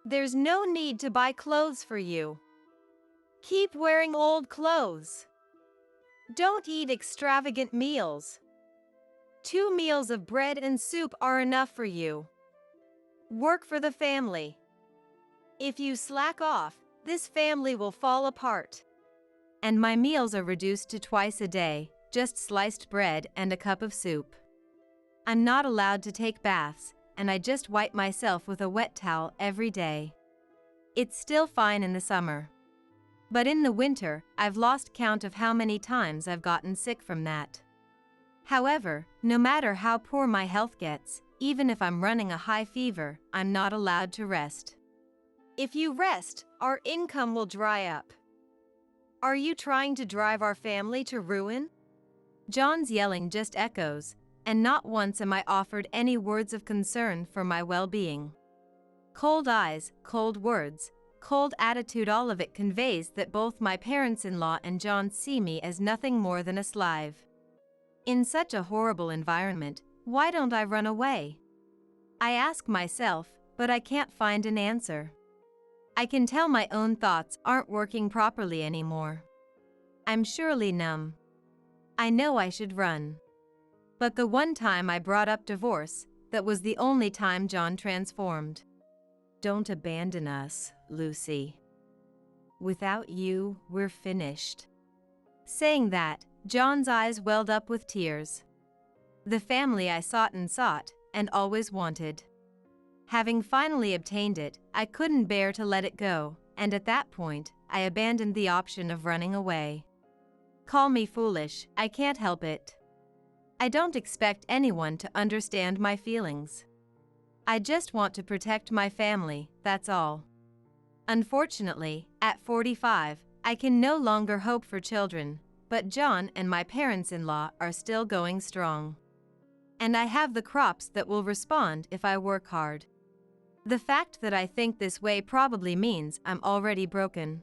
"There's no need to buy clothes for you. Keep wearing old clothes. Don't eat extravagant meals. 2 meals of bread and soup are enough for you. Work for the family. If you slack off, this family will fall apart." and my meals are reduced to twice a day, just sliced bread and a cup of soup. I'm not allowed to take baths, and I just wipe myself with a wet towel every day. It's still fine in the summer. But in the winter, I've lost count of how many times I've gotten sick from that. However, no matter how poor my health gets, even if I'm running a high fever, I'm not allowed to rest. If you rest, our income will dry up. Are you trying to drive our family to ruin? John's yelling just echoes, and not once am I offered any words of concern for my well-being. Cold eyes, cold words, cold attitude, all of it conveys that both my parents-in-law and John see me as nothing more than a slave. In such a horrible environment, why don't I run away? I ask myself, but I can't find an answer. I can tell my own thoughts aren't working properly anymore. I'm surely numb. I know I should run. But the one time I brought up divorce, that was the only time John transformed. "Don't abandon us, Lucy. Without you, we're finished." Saying that, John's eyes welled up with tears. The family I sought and always wanted. Having finally obtained it, I couldn't bear to let it go, and at that point, I abandoned the option of running away. Call me foolish, I can't help it. I don't expect anyone to understand my feelings. I just want to protect my family, that's all. Unfortunately, at 45, I can no longer hope for children, but John and my parents-in-law are still going strong. And I have the crops that will respond if I work hard. The fact that I think this way probably means I'm already broken.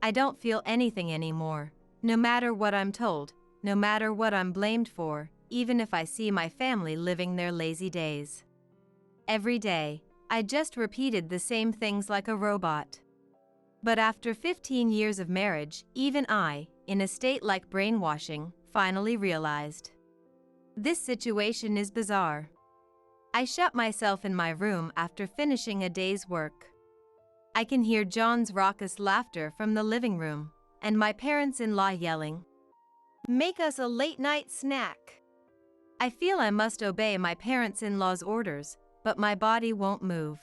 I don't feel anything anymore, no matter what I'm told, no matter what I'm blamed for, even if I see my family living their lazy days. Every day, I just repeated the same things like a robot. But after 15 years of marriage, even I, in a state like brainwashing, finally realized. This situation is bizarre. I shut myself in my room after finishing a day's work. I can hear John's raucous laughter from the living room, and my parents-in-law yelling, "Make us a late-night snack." I feel I must obey my parents-in-law's orders, but my body won't move.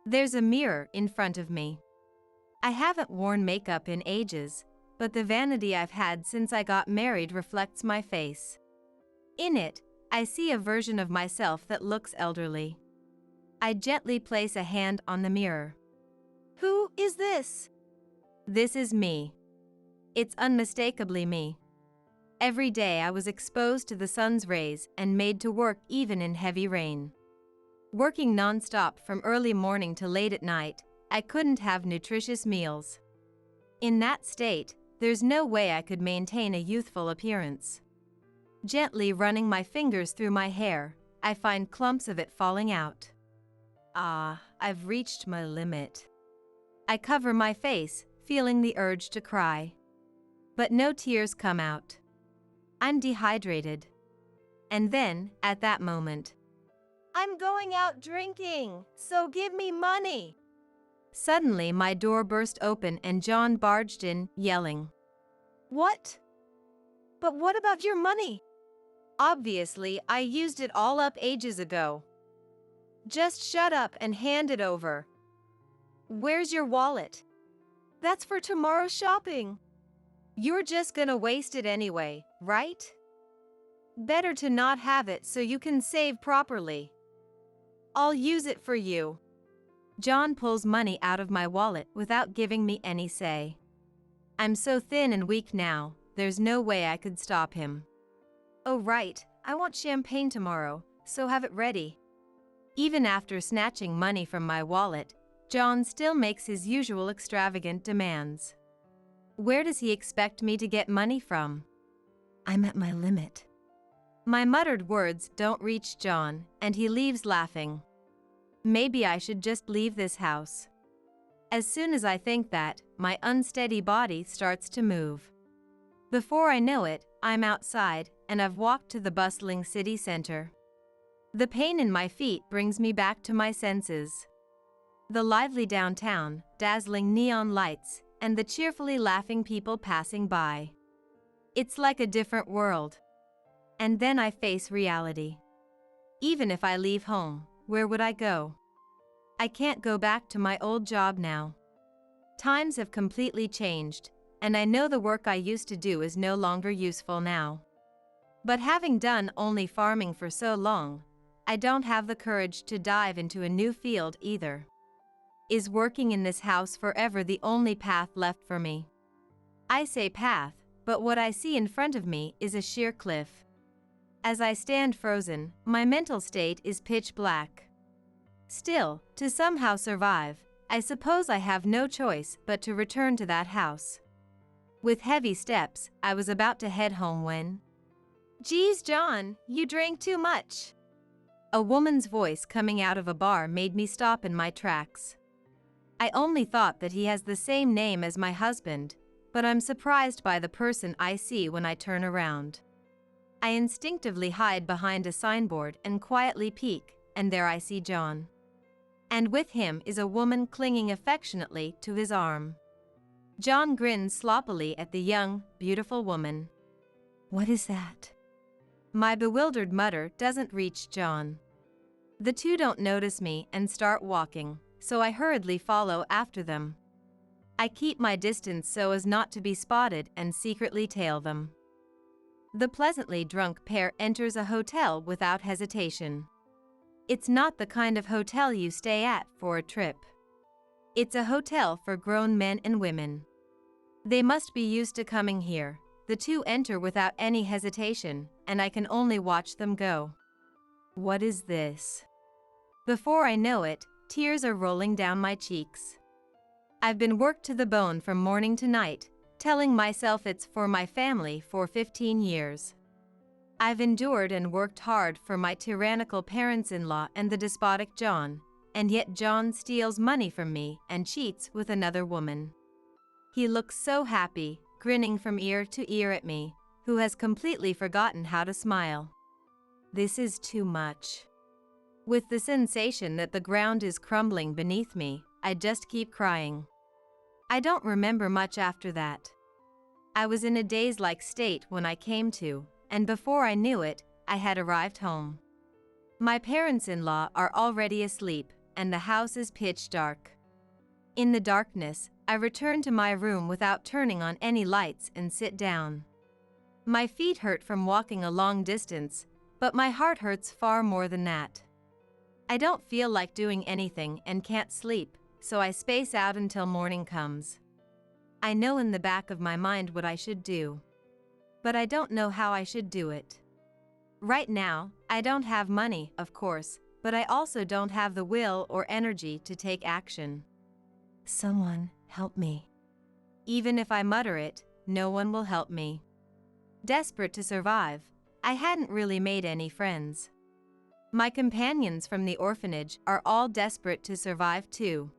There's a mirror in front of me. I haven't worn makeup in ages, but the vanity I've had since I got married reflects my face. In it, I see a version of myself that looks elderly. I gently place a hand on the mirror. "Who is this?" This is me. It's unmistakably me. Every day I was exposed to the sun's rays and made to work even in heavy rain. Working non-stop from early morning to late at night, I couldn't have nutritious meals. In that state, there's no way I could maintain a youthful appearance. Gently running my fingers through my hair, I find clumps of it falling out. I've reached my limit. I cover my face, feeling the urge to cry. But no tears come out. I'm dehydrated. And then, at that moment, "I'm going out drinking, so give me money." suddenly my door burst open and John barged in, yelling, "What? But what about your money?" "Obviously, I used it all up ages ago. Just shut up and hand it over." "Where's your wallet?" "That's for tomorrow's shopping." "You're just gonna waste it anyway, right? Better to not have it so you can save properly." "I'll use it for you." John pulls money out of my wallet without giving me any say. I'm so thin and weak now, there's no way I could stop him. "Oh right, I want champagne tomorrow, so have it ready." Even after snatching money from my wallet, John still makes his usual extravagant demands. Where does he expect me to get money from? I'm at my limit. My muttered words don't reach John, and he leaves laughing. Maybe I should just leave this house. As soon as I think that, my unsteady body starts to move. Before I know it, I'm outside, and I've walked to the bustling city center. The pain in my feet brings me back to my senses. The lively downtown, dazzling neon lights, and the cheerfully laughing people passing by. It's like a different world. And then I face reality. Even if I leave home, where would I go? I can't go back to my old job now. Times have completely changed, and I know the work I used to do is no longer useful now. But having done only farming for so long, I don't have the courage to dive into a new field either. Is working in this house forever the only path left for me? I say path, but what I see in front of me is a sheer cliff. As I stand frozen, my mental state is pitch black. Still, to somehow survive, I suppose I have no choice but to return to that house. With heavy steps, I was about to head home when... Geez, John, you drank too much. A woman's voice coming out of a bar made me stop in my tracks. I only thought that he has the same name as my husband, but I'm surprised by the person I see when I turn around. I instinctively hide behind a signboard and quietly peek, and there I see John. And with him is a woman clinging affectionately to his arm. John grins sloppily at the young, beautiful woman. What is that? My bewildered mutter doesn't reach John. The two don't notice me and start walking, so I hurriedly follow after them. I keep my distance so as not to be spotted and secretly tail them. The pleasantly drunk pair enters a hotel without hesitation. It's not the kind of hotel you stay at for a trip. It's a hotel for grown men and women. They must be used to coming here. The two enter without any hesitation, and I can only watch them go. What is this? Before I know it, tears are rolling down my cheeks. I've been worked to the bone from morning to night, telling myself it's for my family for 15 years. I've endured and worked hard for my tyrannical parents-in-law and the despotic John, and yet John steals money from me and cheats with another woman. He looks so happy, grinning from ear to ear at me, who has completely forgotten how to smile. This is too much. With the sensation that the ground is crumbling beneath me, I just keep crying. I don't remember much after that. I was in a daze-like state when I came to, and before I knew it, I had arrived home. My parents-in-law are already asleep, and the house is pitch dark. In the darkness, I return to my room without turning on any lights and sit down. My feet hurt from walking a long distance, but my heart hurts far more than that. I don't feel like doing anything and can't sleep, so I space out until morning comes. I know in the back of my mind what I should do. But I don't know how I should do it. Right now, I don't have money, of course, but I also don't have the will or energy to take action. Someone, help me. Even if I mutter it, no one will help me. Desperate to survive, I hadn't really made any friends. My companions from the orphanage are all desperate to survive too.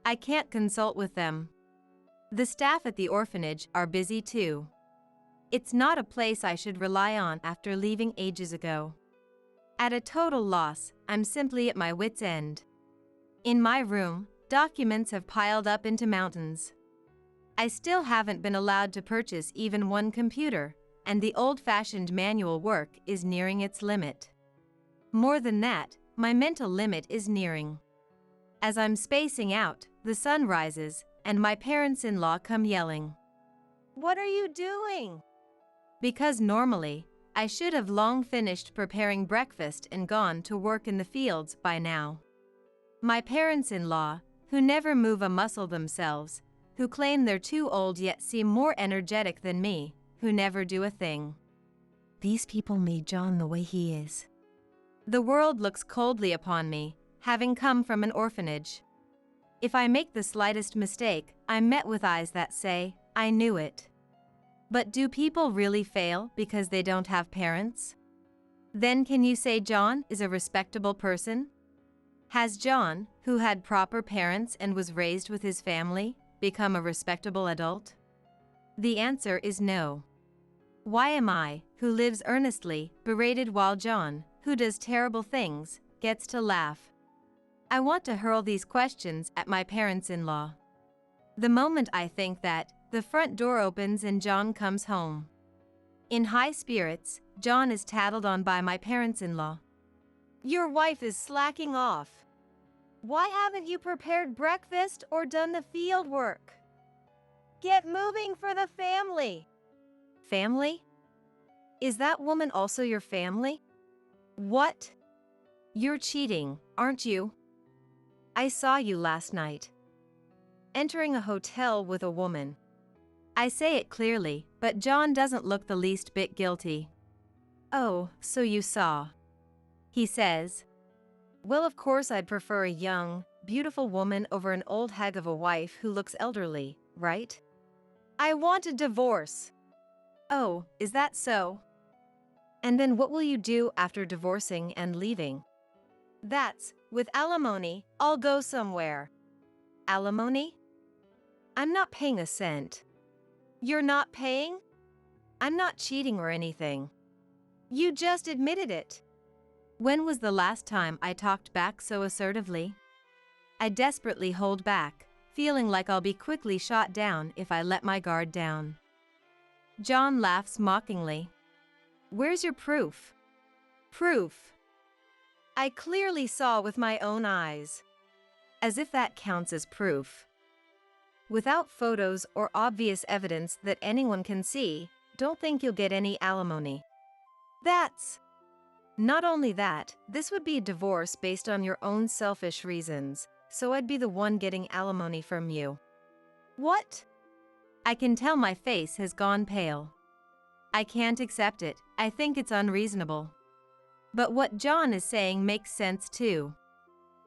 I can't consult with them. The staff at the orphanage are busy too. It's not a place I should rely on after leaving ages ago. At a total loss, I'm simply at my wit's end. In my room, documents have piled up into mountains. I still haven't been allowed to purchase even one computer, and the old-fashioned manual work is nearing its limit. More than that, my mental limit is nearing. As I'm spacing out, the sun rises, and my parents-in-law come yelling. What are you doing? Because normally, I should have long finished preparing breakfast and gone to work in the fields by now. My parents-in-law, who never move a muscle themselves, who claim they're too old yet seem more energetic than me, who never do a thing. These people made John the way he is. The world looks coldly upon me, having come from an orphanage. If I make the slightest mistake, I'm met with eyes that say, "I knew it." But do people really fail because they don't have parents? Then can you say John is a respectable person? Has John, who had proper parents and was raised with his family, become a respectable adult? The answer is no. Why am I, who lives earnestly, berated while John, who does terrible things, gets to laugh? I want to hurl these questions at my parents-in-law. The moment I think that, the front door opens and John comes home. In high spirits, John is tattled on by my parents-in-law. Your wife is slacking off. Why haven't you prepared breakfast or done the field work? Get moving for the family. Family? Is that woman also your family? What? You're cheating, aren't you? I saw you last night entering a hotel with a woman. I say it clearly, but John doesn't look the least bit guilty. Oh, so you saw. He says. Well, of course I'd prefer a young, beautiful woman over an old hag of a wife who looks elderly, right? I want a divorce. Oh, is that so? And then what will you do after divorcing and leaving? That's, with alimony, I'll go somewhere. Alimony? I'm not paying a cent. You're not paying? I'm not cheating or anything. You just admitted it. When was the last time I talked back so assertively? I desperately hold back, feeling like I'll be quickly shot down if I let my guard down. John laughs mockingly. Where's your proof? Proof? I clearly saw with my own eyes. As if that counts as proof. Without photos or obvious evidence that anyone can see, don't think you'll get any alimony. That's... Not only that, this would be a divorce based on your own selfish reasons, so I'd be the one getting alimony from you. What? I can tell my face has gone pale. I can't accept it, I think it's unreasonable. But what John is saying makes sense too.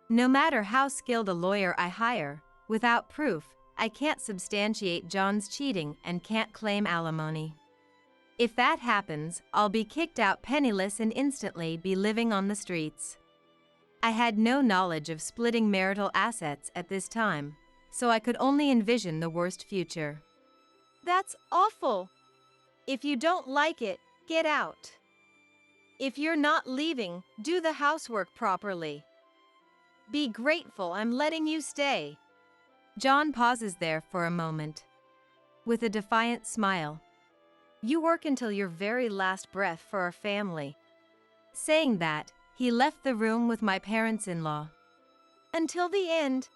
No matter how skilled a lawyer I hire, without proof, I can't substantiate John's cheating and can't claim alimony. If that happens, I'll be kicked out penniless and instantly be living on the streets. I had no knowledge of splitting marital assets at this time, so I could only envision the worst future. That's awful. If you don't like it, get out. If you're not leaving, do the housework properly. Be grateful I'm letting you stay. John pauses there for a moment. With a defiant smile. You work until your very last breath for our family. Saying that, he left the room with my parents-in-law. Until the end.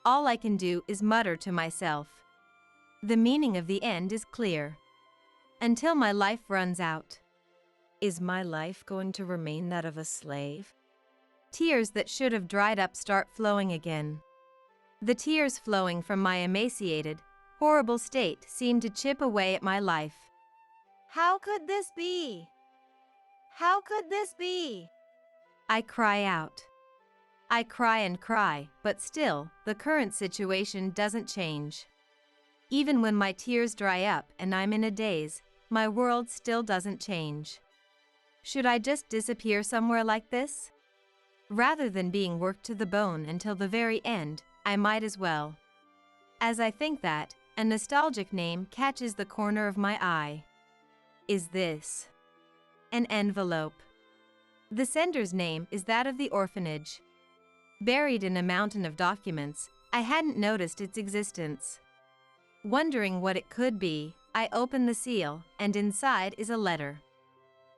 All I can do is mutter to myself. The meaning of the end is clear. Until my life runs out. Is my life going to remain that of a slave? Tears that should have dried up start flowing again. The tears flowing from my emaciated, horrible state seem to chip away at my life. How could this be? How could this be? I cry out. I cry and cry, but still, the current situation doesn't change. Even when my tears dry up and I'm in a daze, my world still doesn't change. Should I just disappear somewhere like this? Rather than being worked to the bone until the very end, I might as well. As I think that, a nostalgic name catches the corner of my eye. Is this an envelope? The sender's name is that of the orphanage. Buried in a mountain of documents, I hadn't noticed its existence. Wondering what it could be, I open the seal, and inside is a letter.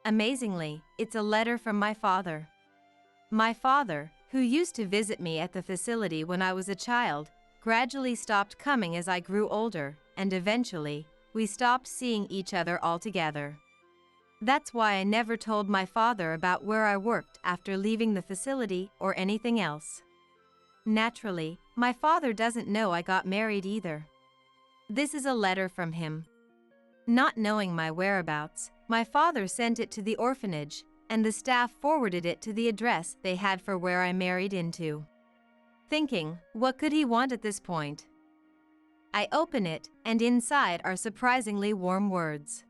Amazingly, it's a letter from my father. My father, who used to visit me at the facility when I was a child, gradually stopped coming as I grew older, and eventually, we stopped seeing each other altogether. That's why I never told my father about where I worked after leaving the facility or anything else. Naturally, my father doesn't know I got married either. This is a letter from him. Not knowing my whereabouts, my father sent it to the orphanage, and the staff forwarded it to the address they had for where I married into. Thinking, what could he want at this point? I open it, and inside are surprisingly warm words.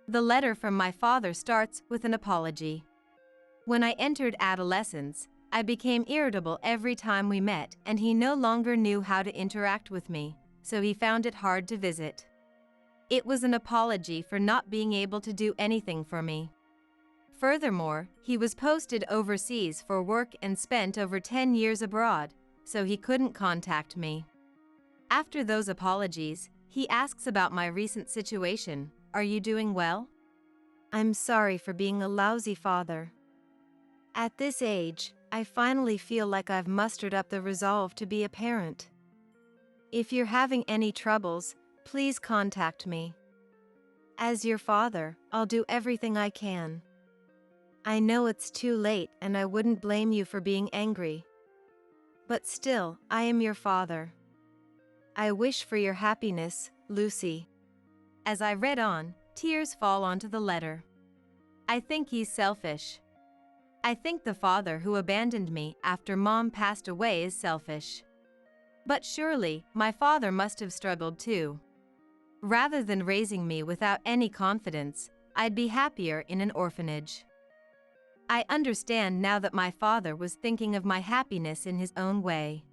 The letter from my father starts with an apology. When I entered adolescence, I became irritable every time we met, and he no longer knew how to interact with me, so he found it hard to visit. It was an apology for not being able to do anything for me. Furthermore, he was posted overseas for work and spent over 10 years abroad, so he couldn't contact me. After those apologies, he asks about my recent situation. Are you doing well? I'm sorry for being a lousy father. At this age, I finally feel like I've mustered up the resolve to be a parent. If you're having any troubles, please contact me. As your father, I'll do everything I can. I know it's too late and I wouldn't blame you for being angry. But still, I am your father. I wish for your happiness, Lucy. As I read on, tears fall onto the letter. I think he's selfish. I think the father who abandoned me after Mom passed away is selfish. But surely, my father must have struggled too. Rather than raising me without any confidence, I'd be happier in an orphanage. I understand now that my father was thinking of my happiness in his own way.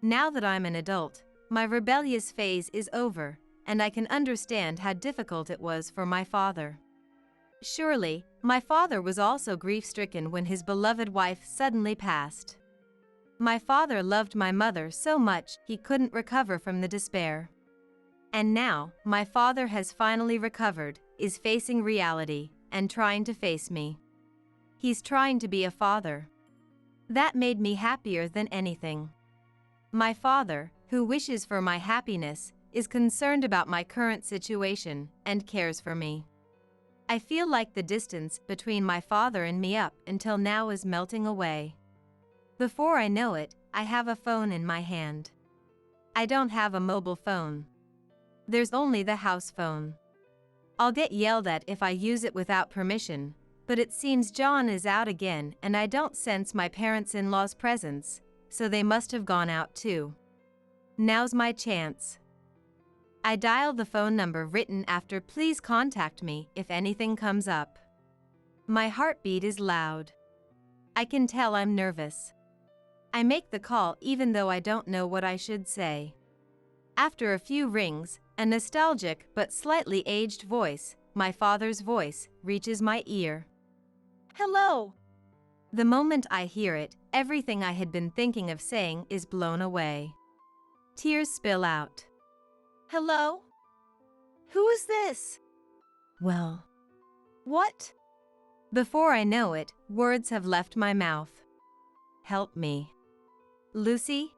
Now that I'm an adult, my rebellious phase is over, and I can understand how difficult it was for my father. Surely, my father was also grief-stricken when his beloved wife suddenly passed. My father loved my mother so much he couldn't recover from the despair. And now, my father has finally recovered, is facing reality, and trying to face me. He's trying to be a father. That made me happier than anything. My father, who wishes for my happiness, is concerned about my current situation and cares for me. I feel like the distance between my father and me up until now is melting away. Before I know it, I have a phone in my hand. I don't have a mobile phone. There's only the house phone. I'll get yelled at if I use it without permission, but it seems John is out again and I don't sense my parents-in-law's presence, so they must have gone out too. Now's my chance. I dial the phone number written after "Please contact me if anything comes up." My heartbeat is loud. I can tell I'm nervous. I make the call even though I don't know what I should say. After a few rings, a nostalgic but slightly aged voice, my father's voice, reaches my ear. Hello. The moment I hear it, everything I had been thinking of saying is blown away. Tears spill out. Hello? Who is this? Well. What? Before I know it, words have left my mouth. Help me. Lucy?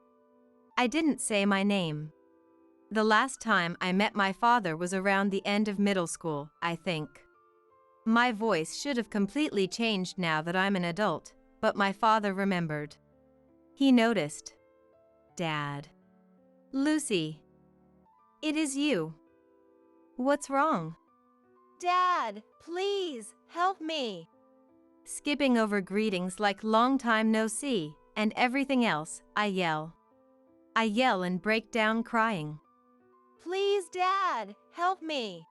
I didn't say my name. The last time I met my father was around the end of middle school, I think. My voice should have completely changed now that I'm an adult, but my father remembered. He noticed. Dad. Lucy. It is you. What's wrong? Dad, please, help me. Skipping over greetings like long time no see, and everything else, I yell. I yell and break down crying. Please, Dad, help me.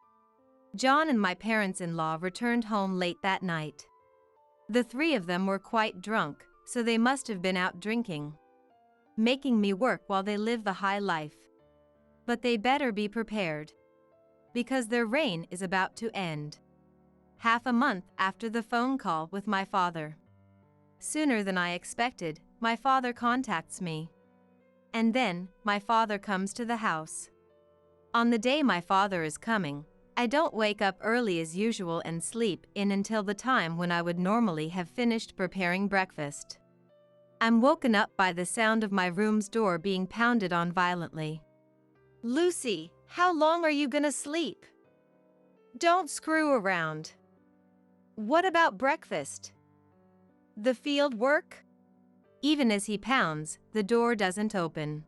John and my parents-in-law returned home late that night. The three of them were quite drunk, so they must have been out drinking, making me work while they live the high life. But they better be prepared, because their reign is about to end. Half a month after the phone call with my father. Sooner than I expected, my father contacts me. And then, my father comes to the house. On the day my father is coming, I don't wake up early as usual and sleep in until the time when I would normally have finished preparing breakfast. I'm woken up by the sound of my room's door being pounded on violently. Lucy, how long are you gonna sleep? Don't screw around. What about breakfast? The field work? Even as he pounds, the door doesn't open.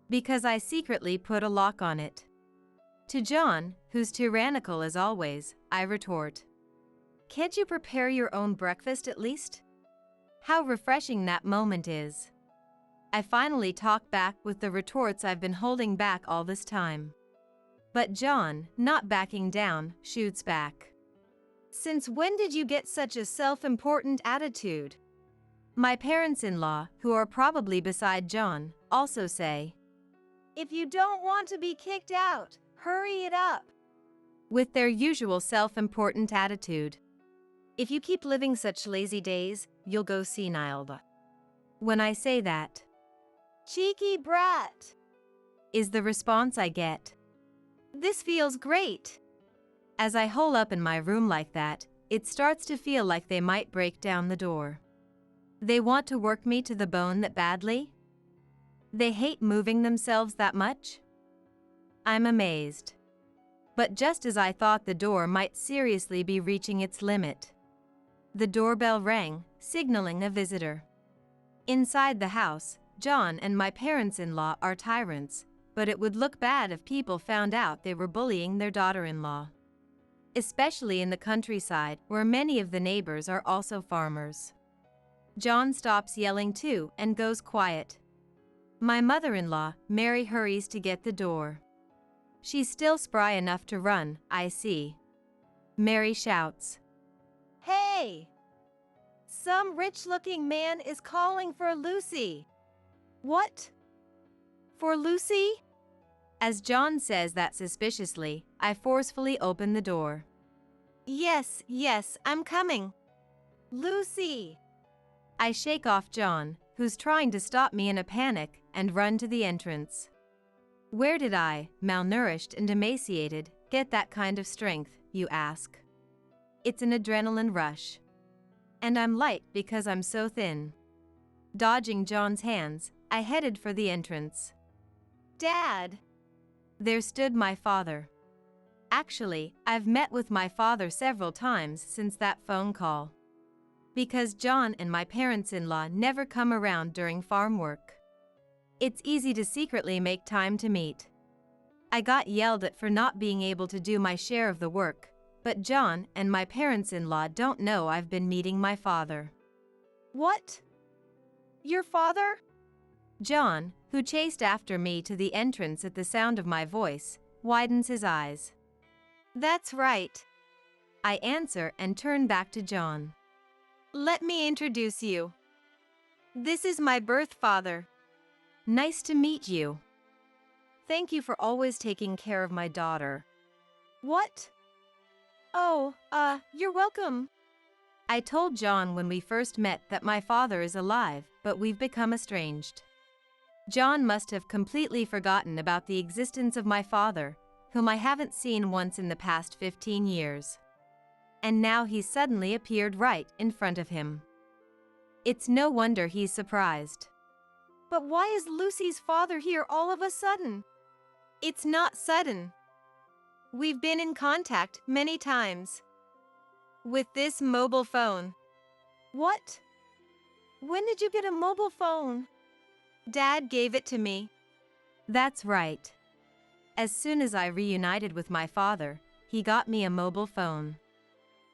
Because I secretly put a lock on it. To John, who's tyrannical as always, I retort. Can't you prepare your own breakfast at least? How refreshing that moment is. I finally talk back with the retorts I've been holding back all this time. But John, not backing down, shoots back. Since when did you get such a self-important attitude? My parents-in-law, who are probably beside John, also say, If you don't want to be kicked out, hurry it up. with their usual self-important attitude. If you keep living such lazy days, you'll go senile. When I say that, Cheeky brat. is the response I get. This feels great. As I hole up in my room like that, it starts to feel like they might break down the door. They want to work me to the bone that badly? They hate moving themselves that much? I'm amazed. But just as I thought the door might seriously be reaching its limit, the doorbell rang, signaling a visitor. Inside the house, John and my parents-in-law are tyrants, but it would look bad if people found out they were bullying their daughter-in-law. Especially in the countryside, where many of the neighbors are also farmers. John stops yelling too and goes quiet. My mother-in-law, Mary, hurries to get the door. She's still spry enough to run, I see. Mary shouts, Hey! Some rich-looking man is calling for Lucy. What? For Lucy? As John says that suspiciously, I forcefully open the door. Yes, I'm coming. Lucy! I shake off John, who's trying to stop me in a panic, and run to the entrance. Where did I, malnourished and emaciated, get that kind of strength, you ask? It's an adrenaline rush. And I'm light because I'm so thin. Dodging John's hands, I headed for the entrance. Dad! There stood my father. Actually, I've met with my father several times since that phone call. Because John and my parents-in-law never come around during farm work. It's easy to secretly make time to meet. I got yelled at for not being able to do my share of the work, but John and my parents-in-law don't know I've been meeting my father. What? Your father? John, who chased after me to the entrance at the sound of my voice, widens his eyes. That's right. I answer and turn back to John. Let me introduce you. This is my birth father. Nice to meet you. Thank you for always taking care of my daughter. What? Oh, you're welcome. I told John when we first met that my father is alive, but we've become estranged. John must have completely forgotten about the existence of my father, whom I haven't seen once in the past 15 years. And now he's suddenly appeared right in front of him. It's no wonder he's surprised. But why is Lucy's father here all of a sudden? It's not sudden. We've been in contact many times. With this mobile phone. What? When did you get a mobile phone? Dad gave it to me. That's right. As soon as I reunited with my father, he got me a mobile phone.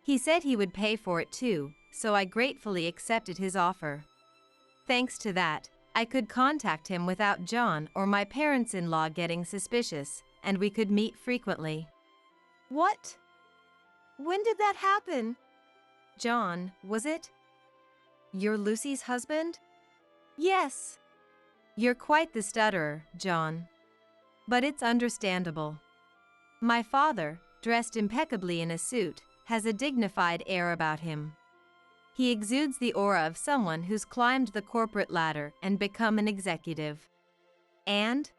He said he would pay for it too, so I gratefully accepted his offer. Thanks to that, I could contact him without John or my parents-in-law getting suspicious, and we could meet frequently. What? When did that happen? John, was it? You're Lucy's husband? Yes. You're quite the stutterer, John. But it's understandable. My father, dressed impeccably in a suit, has a dignified air about him. He exudes the aura of someone who's climbed the corporate ladder and become an executive. And?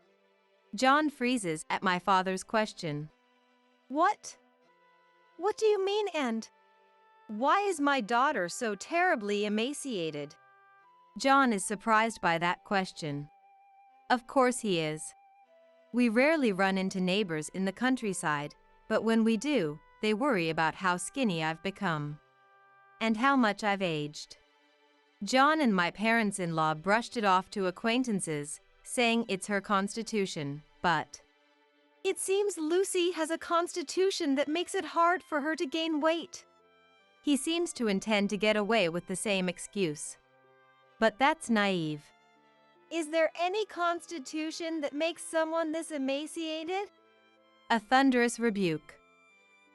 John freezes at my father's question. What? What do you mean, and? Why is my daughter so terribly emaciated? John is surprised by that question. Of course he is. We rarely run into neighbors in the countryside, but when we do, they worry about how skinny I've become. And how much I've aged. John and my parents-in-law brushed it off to acquaintances, saying it's her constitution, but... It seems Lucy has a constitution that makes it hard for her to gain weight. He seems to intend to get away with the same excuse. But that's naive. Is there any constitution that makes someone this emaciated? A thunderous rebuke.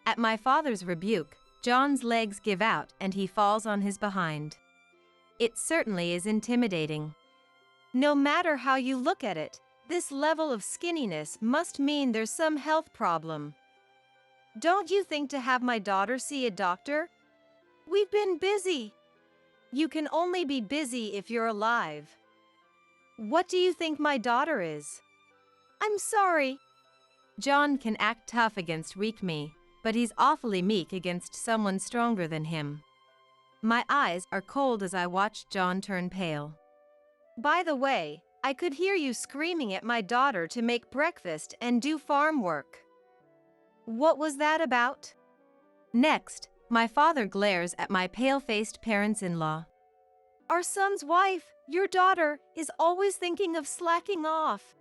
At my father's rebuke, John's legs give out and he falls on his behind. It certainly is intimidating. No matter how you look at it, this level of skinniness must mean there's some health problem. Don't you think to have my daughter see a doctor? We've been busy. You can only be busy if you're alive. What do you think my daughter is? I'm sorry. John can act tough against weak me, but he's awfully meek against someone stronger than him. My eyes are cold as I watch John turn pale. By the way, I could hear you screaming at my daughter to make breakfast and do farm work. What was that about? Next, my father glares at my pale-faced parents-in-law. Our son's wife, your daughter, is always thinking of slacking off.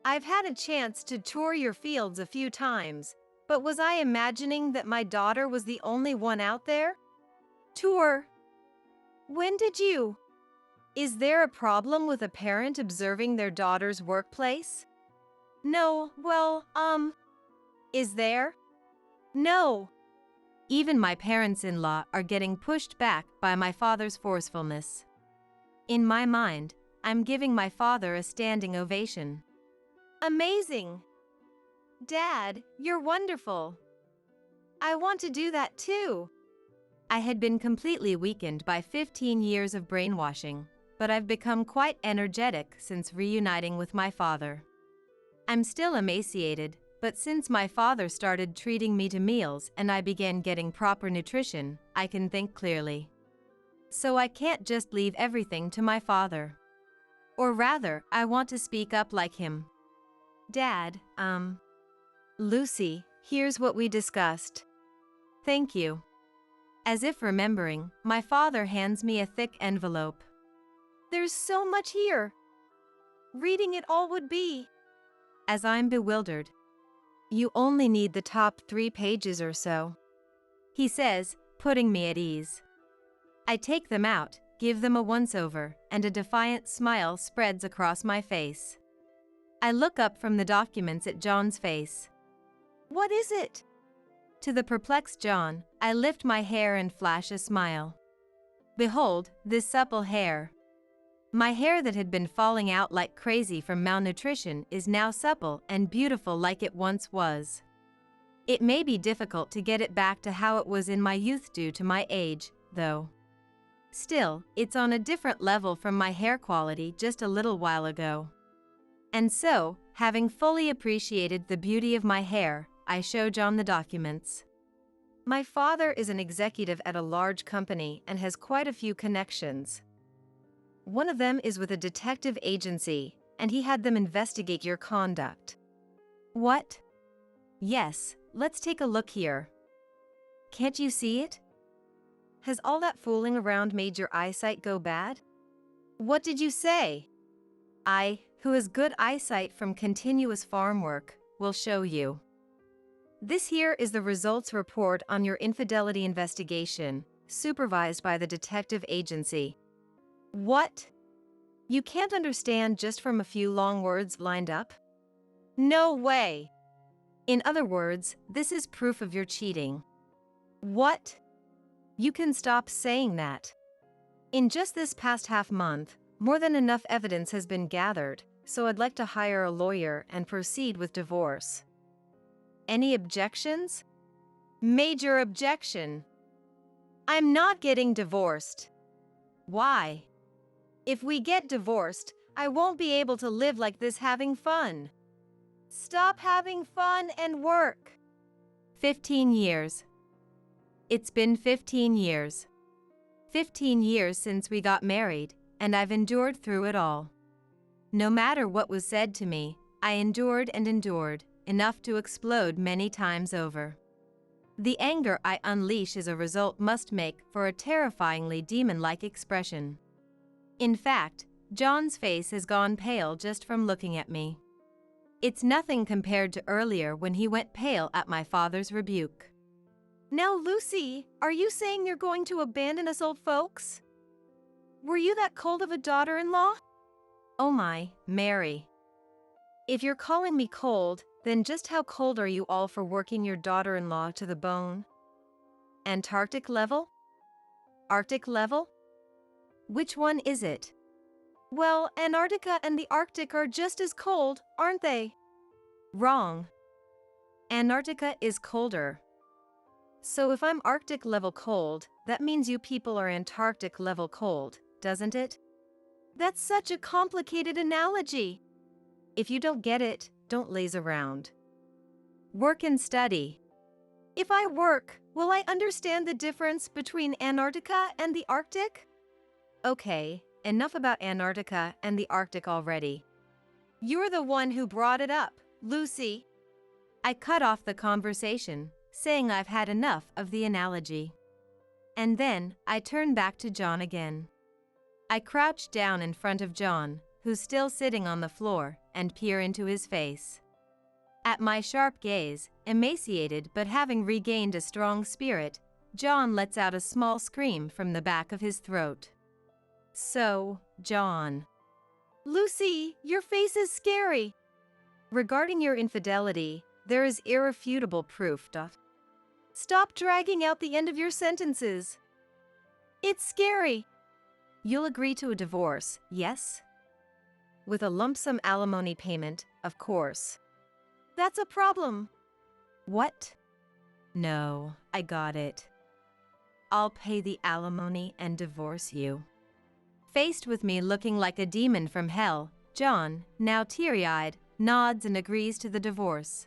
I've had a chance to tour your fields a few times, but was I imagining that my daughter was the only one out there? Tour? When did you? Is there a problem with a parent observing their daughter's workplace? No, well, is there? No. Even my parents-in-law are getting pushed back by my father's forcefulness. In my mind, I'm giving my father a standing ovation. Amazing. Dad, you're wonderful. I want to do that too. I had been completely weakened by 15 years of brainwashing, but I've become quite energetic since reuniting with my father. I'm still emaciated, but since my father started treating me to meals and I began getting proper nutrition, I can think clearly. So I can't just leave everything to my father. Or rather, I want to speak up like him. Dad, Lucy, here's what we discussed. Thank you. As if remembering, my father hands me a thick envelope. There's so much here. Reading it all would be. As I'm bewildered. You only need the top 3 pages or so, he says, putting me at ease. I take them out, give them a once-over, and a defiant smile spreads across my face. I look up from the documents at John's face. What is it? To the perplexed John, I lift my hair and flash a smile. Behold, this supple hair. My hair that had been falling out like crazy from malnutrition is now supple and beautiful like it once was. It may be difficult to get it back to how it was in my youth due to my age, though. Still, it's on a different level from my hair quality just a little while ago. And so, having fully appreciated the beauty of my hair, I show John the documents. My father is an executive at a large company and has quite a few connections. One of them is with a detective agency, and he had them investigate your conduct. What? Yes, let's take a look here. Can't you see it? Has all that fooling around made your eyesight go bad? What did you say? I, who has good eyesight from continuous farm work, will show you. This here is the results report on your infidelity investigation, supervised by the detective agency. What? You can't understand just from a few long words lined up? No way. In other words, this is proof of your cheating. What? You can stop saying that. In just this past half month, more than enough evidence has been gathered, so I'd like to hire a lawyer and proceed with divorce. Any objections? Major objection. I'm not getting divorced. Why? If we get divorced, I won't be able to live like this having fun. Stop having fun and work. 15 years. It's been 15 years. 15 years since we got married, and I've endured through it all. No matter what was said to me, I endured and endured, enough to explode many times over. The anger I unleash as a result must make for a terrifyingly demon-like expression. In fact, John's face has gone pale just from looking at me. It's nothing compared to earlier when he went pale at my father's rebuke. Now, Lucy, are you saying you're going to abandon us old folks? Were you that cold of a daughter-in-law? Oh my, Mary. If you're calling me cold, then just how cold are you all for working your daughter-in-law to the bone? Antarctic level? Arctic level? Which one is it? Well, Antarctica and the Arctic are just as cold, aren't they? Wrong. Antarctica is colder. So if I'm Arctic level cold, that means you people are Antarctic level cold, doesn't it? That's such a complicated analogy. If you don't get it, don't laze around. Work and study. If I work, will I understand the difference between Antarctica and the Arctic? Okay, enough about Antarctica and the Arctic already. You're the one who brought it up, Lucy. I cut off the conversation, saying I've had enough of the analogy. And then, I turned back to John again. I crouched down in front of John, who's still sitting on the floor, and peer into his face. At my sharp gaze, emaciated but having regained a strong spirit, John lets out a small scream from the back of his throat. So, John. Lucy, your face is scary. Regarding your infidelity, there is irrefutable proof. Stop dragging out the end of your sentences. It's scary. You'll agree to a divorce, yes? With a lump sum alimony payment, of course. That's a problem. What? No, I got it. I'll pay the alimony and divorce you. Faced with me looking like a demon from hell, John, now teary-eyed, nods and agrees to the divorce.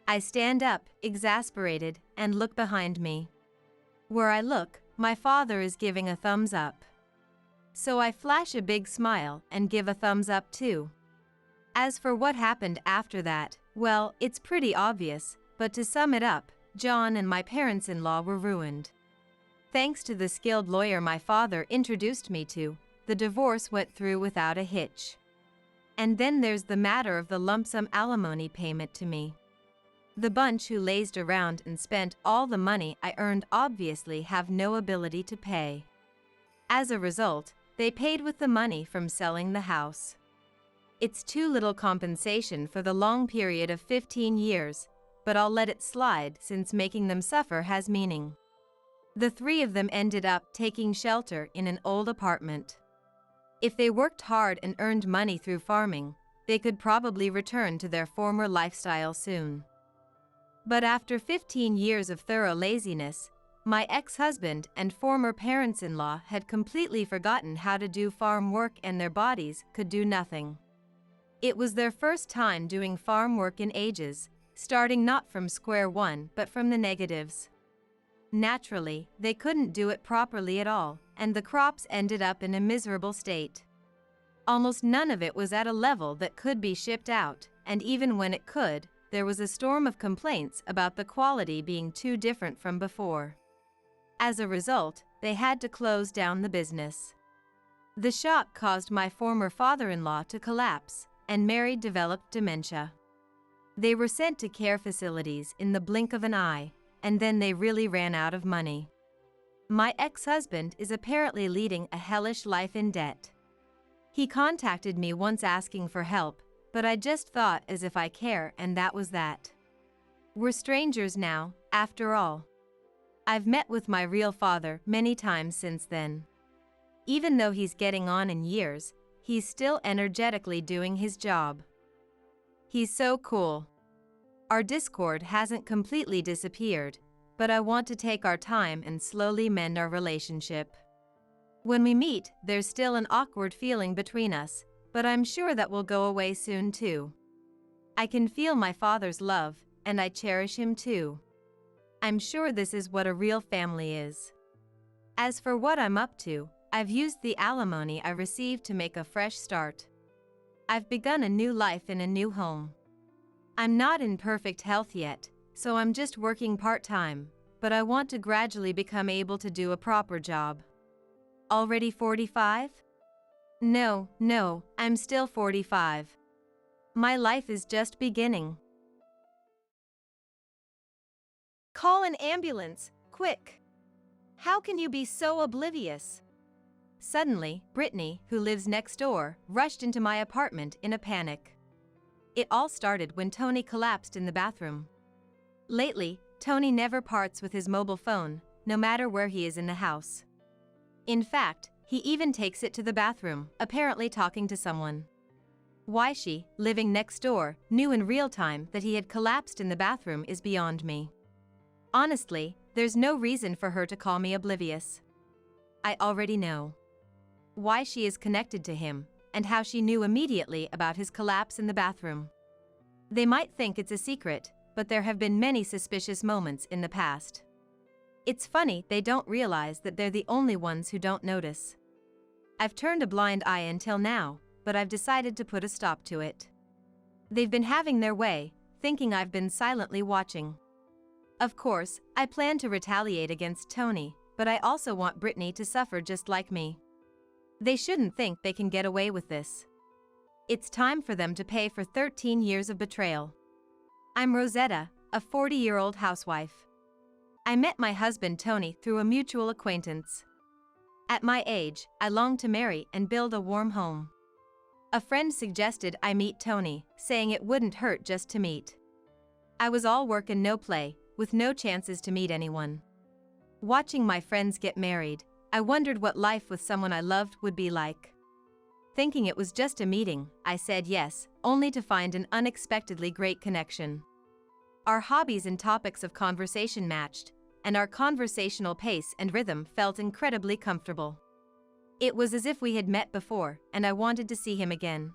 I stand up, exasperated, and look behind me. Where I look, my father is giving a thumbs up. So I flash a big smile and give a thumbs up too. As for what happened after that, well, it's pretty obvious, but to sum it up, John and my parents-in-law were ruined. Thanks to the skilled lawyer my father introduced me to, the divorce went through without a hitch. And then there's the matter of the lump sum alimony payment to me. The bunch who lazed around and spent all the money I earned obviously have no ability to pay. As a result, they paid with the money from selling the house. It's too little compensation for the long period of 15 years, but I'll let it slide since making them suffer has meaning. The three of them ended up taking shelter in an old apartment. If they worked hard and earned money through farming, they could probably return to their former lifestyle soon. But after 15 years of thorough laziness, my ex-husband and former parents-in-law had completely forgotten how to do farm work and their bodies could do nothing. It was their first time doing farm work in ages, starting not from square one but from the negatives. Naturally, they couldn't do it properly at all, and the crops ended up in a miserable state. Almost none of it was at a level that could be shipped out, and even when it could, there was a storm of complaints about the quality being too different from before. As a result, they had to close down the business. The shock caused my former father-in-law to collapse, and Mary developed dementia. They were sent to care facilities in the blink of an eye, and then they really ran out of money. My ex-husband is apparently leading a hellish life in debt. He contacted me once asking for help, but I just thought as if I care and that was that. We're strangers now, after all. I've met with my real father many times since then. Even though he's getting on in years, he's still energetically doing his job. He's so cool. Our discord hasn't completely disappeared, but I want to take our time and slowly mend our relationship. When we meet, there's still an awkward feeling between us, but I'm sure that will go away soon too. I can feel my father's love, and I cherish him too. I'm sure this is what a real family is. As for what I'm up to, I've used the alimony I received to make a fresh start. I've begun a new life in a new home. I'm not in perfect health yet, so I'm just working part-time, but I want to gradually become able to do a proper job. Already 45? No, I'm still 45. My life is just beginning. Call an ambulance, quick. How can you be so oblivious? Suddenly, Brittany, who lives next door, rushed into my apartment in a panic. It all started when Tony collapsed in the bathroom. Lately, Tony never parts with his mobile phone, no matter where he is in the house. In fact, he even takes it to the bathroom, apparently talking to someone. Why she, living next door, knew in real time that he had collapsed in the bathroom is beyond me. Honestly, there's no reason for her to call me oblivious. I already know why she is connected to him, and how she knew immediately about his collapse in the bathroom. They might think it's a secret, but there have been many suspicious moments in the past. It's funny they don't realize that they're the only ones who don't notice. I've turned a blind eye until now, but I've decided to put a stop to it. They've been having their way, thinking I've been silently watching. Of course, I plan to retaliate against Tony, but I also want Brittany to suffer just like me. They shouldn't think they can get away with this. It's time for them to pay for 13 years of betrayal. I'm Rosetta, a 40-year-old housewife. I met my husband Tony through a mutual acquaintance. At my age, I long to marry and build a warm home. A friend suggested I meet Tony, saying it wouldn't hurt just to meet. I was all work and no play, with no chances to meet anyone. Watching my friends get married, I wondered what life with someone I loved would be like. Thinking it was just a meeting, I said yes, only to find an unexpectedly great connection. Our hobbies and topics of conversation matched, and our conversational pace and rhythm felt incredibly comfortable. It was as if we had met before, and I wanted to see him again.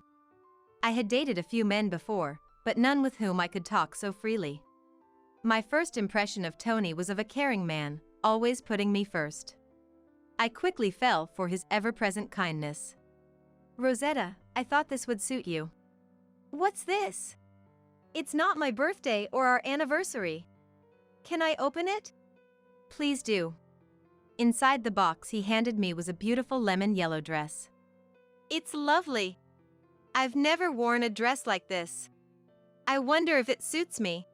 I had dated a few men before, but none with whom I could talk so freely. My first impression of Tony was of a caring man, always putting me first. I quickly fell for his ever-present kindness. Rosetta, I thought this would suit you. What's this? It's not my birthday or our anniversary. Can I open it? Please do. Inside the box he handed me was a beautiful lemon yellow dress. It's lovely. I've never worn a dress like this. I wonder if it suits me.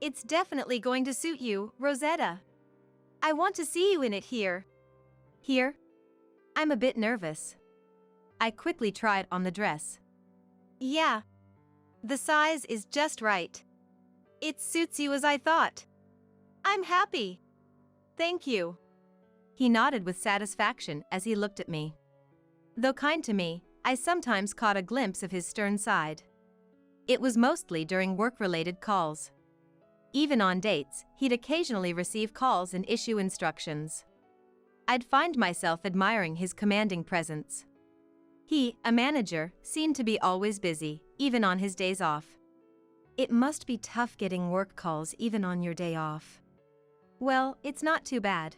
It's definitely going to suit you, Rosetta. I want to see you in it here. Here? I'm a bit nervous. I quickly tried on the dress. Yeah. The size is just right. It suits you as I thought. I'm happy. Thank you. He nodded with satisfaction as he looked at me. Though kind to me, I sometimes caught a glimpse of his stern side. It was mostly during work-related calls. Even on dates, he'd occasionally receive calls and issue instructions. I'd find myself admiring his commanding presence. He, a manager, seemed to be always busy, even on his days off. It must be tough getting work calls even on your day off. Well, it's not too bad.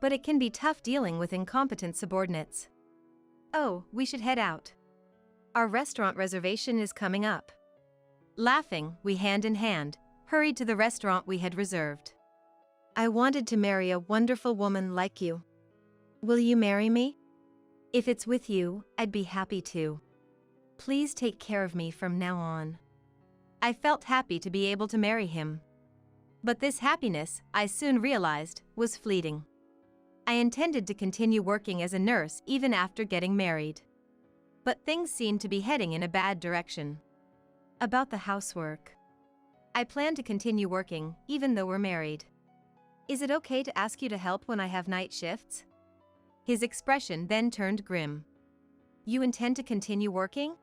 But it can be tough dealing with incompetent subordinates. Oh, we should head out. Our restaurant reservation is coming up. Laughing, we hand in hand, hurried to the restaurant we had reserved. I wanted to marry a wonderful woman like you. Will you marry me? If it's with you, I'd be happy to. Please take care of me from now on. I felt happy to be able to marry him. But this happiness, I soon realized, was fleeting. I intended to continue working as a nurse even after getting married. But things seemed to be heading in a bad direction. About the housework. I plan to continue working, even though we're married. Is it okay to ask you to help when I have night shifts? His expression then turned grim. You intend to continue working?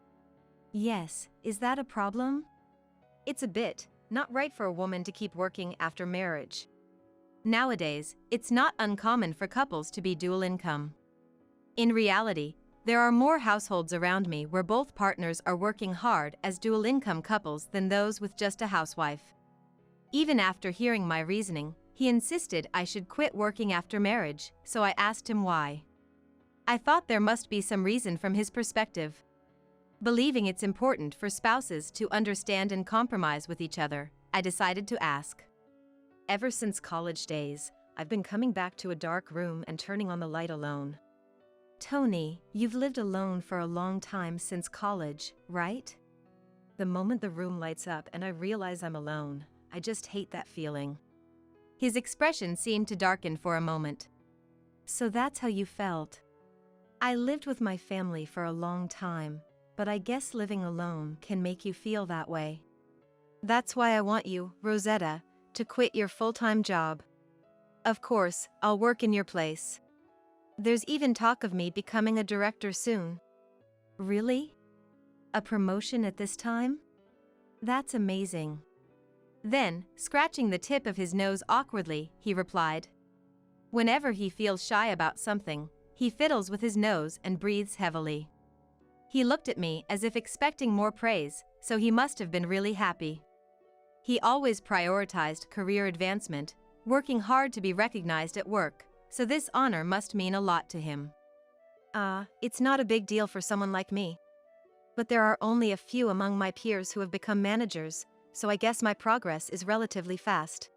Yes, is that a problem? It's a bit, not right for a woman to keep working after marriage. Nowadays, it's not uncommon for couples to be dual income. In reality, there are more households around me where both partners are working hard as dual income couples than those with just a housewife. Even after hearing my reasoning, he insisted I should quit working after marriage, so I asked him why. I thought there must be some reason from his perspective. Believing it's important for spouses to understand and compromise with each other, I decided to ask. Ever since college days, I've been coming back to a dark room and turning on the light alone. Tony, you've lived alone for a long time since college, right? The moment the room lights up and I realize I'm alone, I just hate that feeling. His expression seemed to darken for a moment. So that's how you felt. I lived with my family for a long time, but I guess living alone can make you feel that way. That's why I want you, Rosetta, to quit your full-time job. Of course, I'll work in your place. There's even talk of me becoming a director soon. Really? A promotion at this time? That's amazing. Then, scratching the tip of his nose awkwardly, he replied. Whenever he feels shy about something, he fiddles with his nose and breathes heavily. He looked at me as if expecting more praise, so he must have been really happy. He always prioritized career advancement, working hard to be recognized at work, so this honor must mean a lot to him. It's not a big deal for someone like me. But there are only a few among my peers who have become managers, so I guess my progress is relatively fast.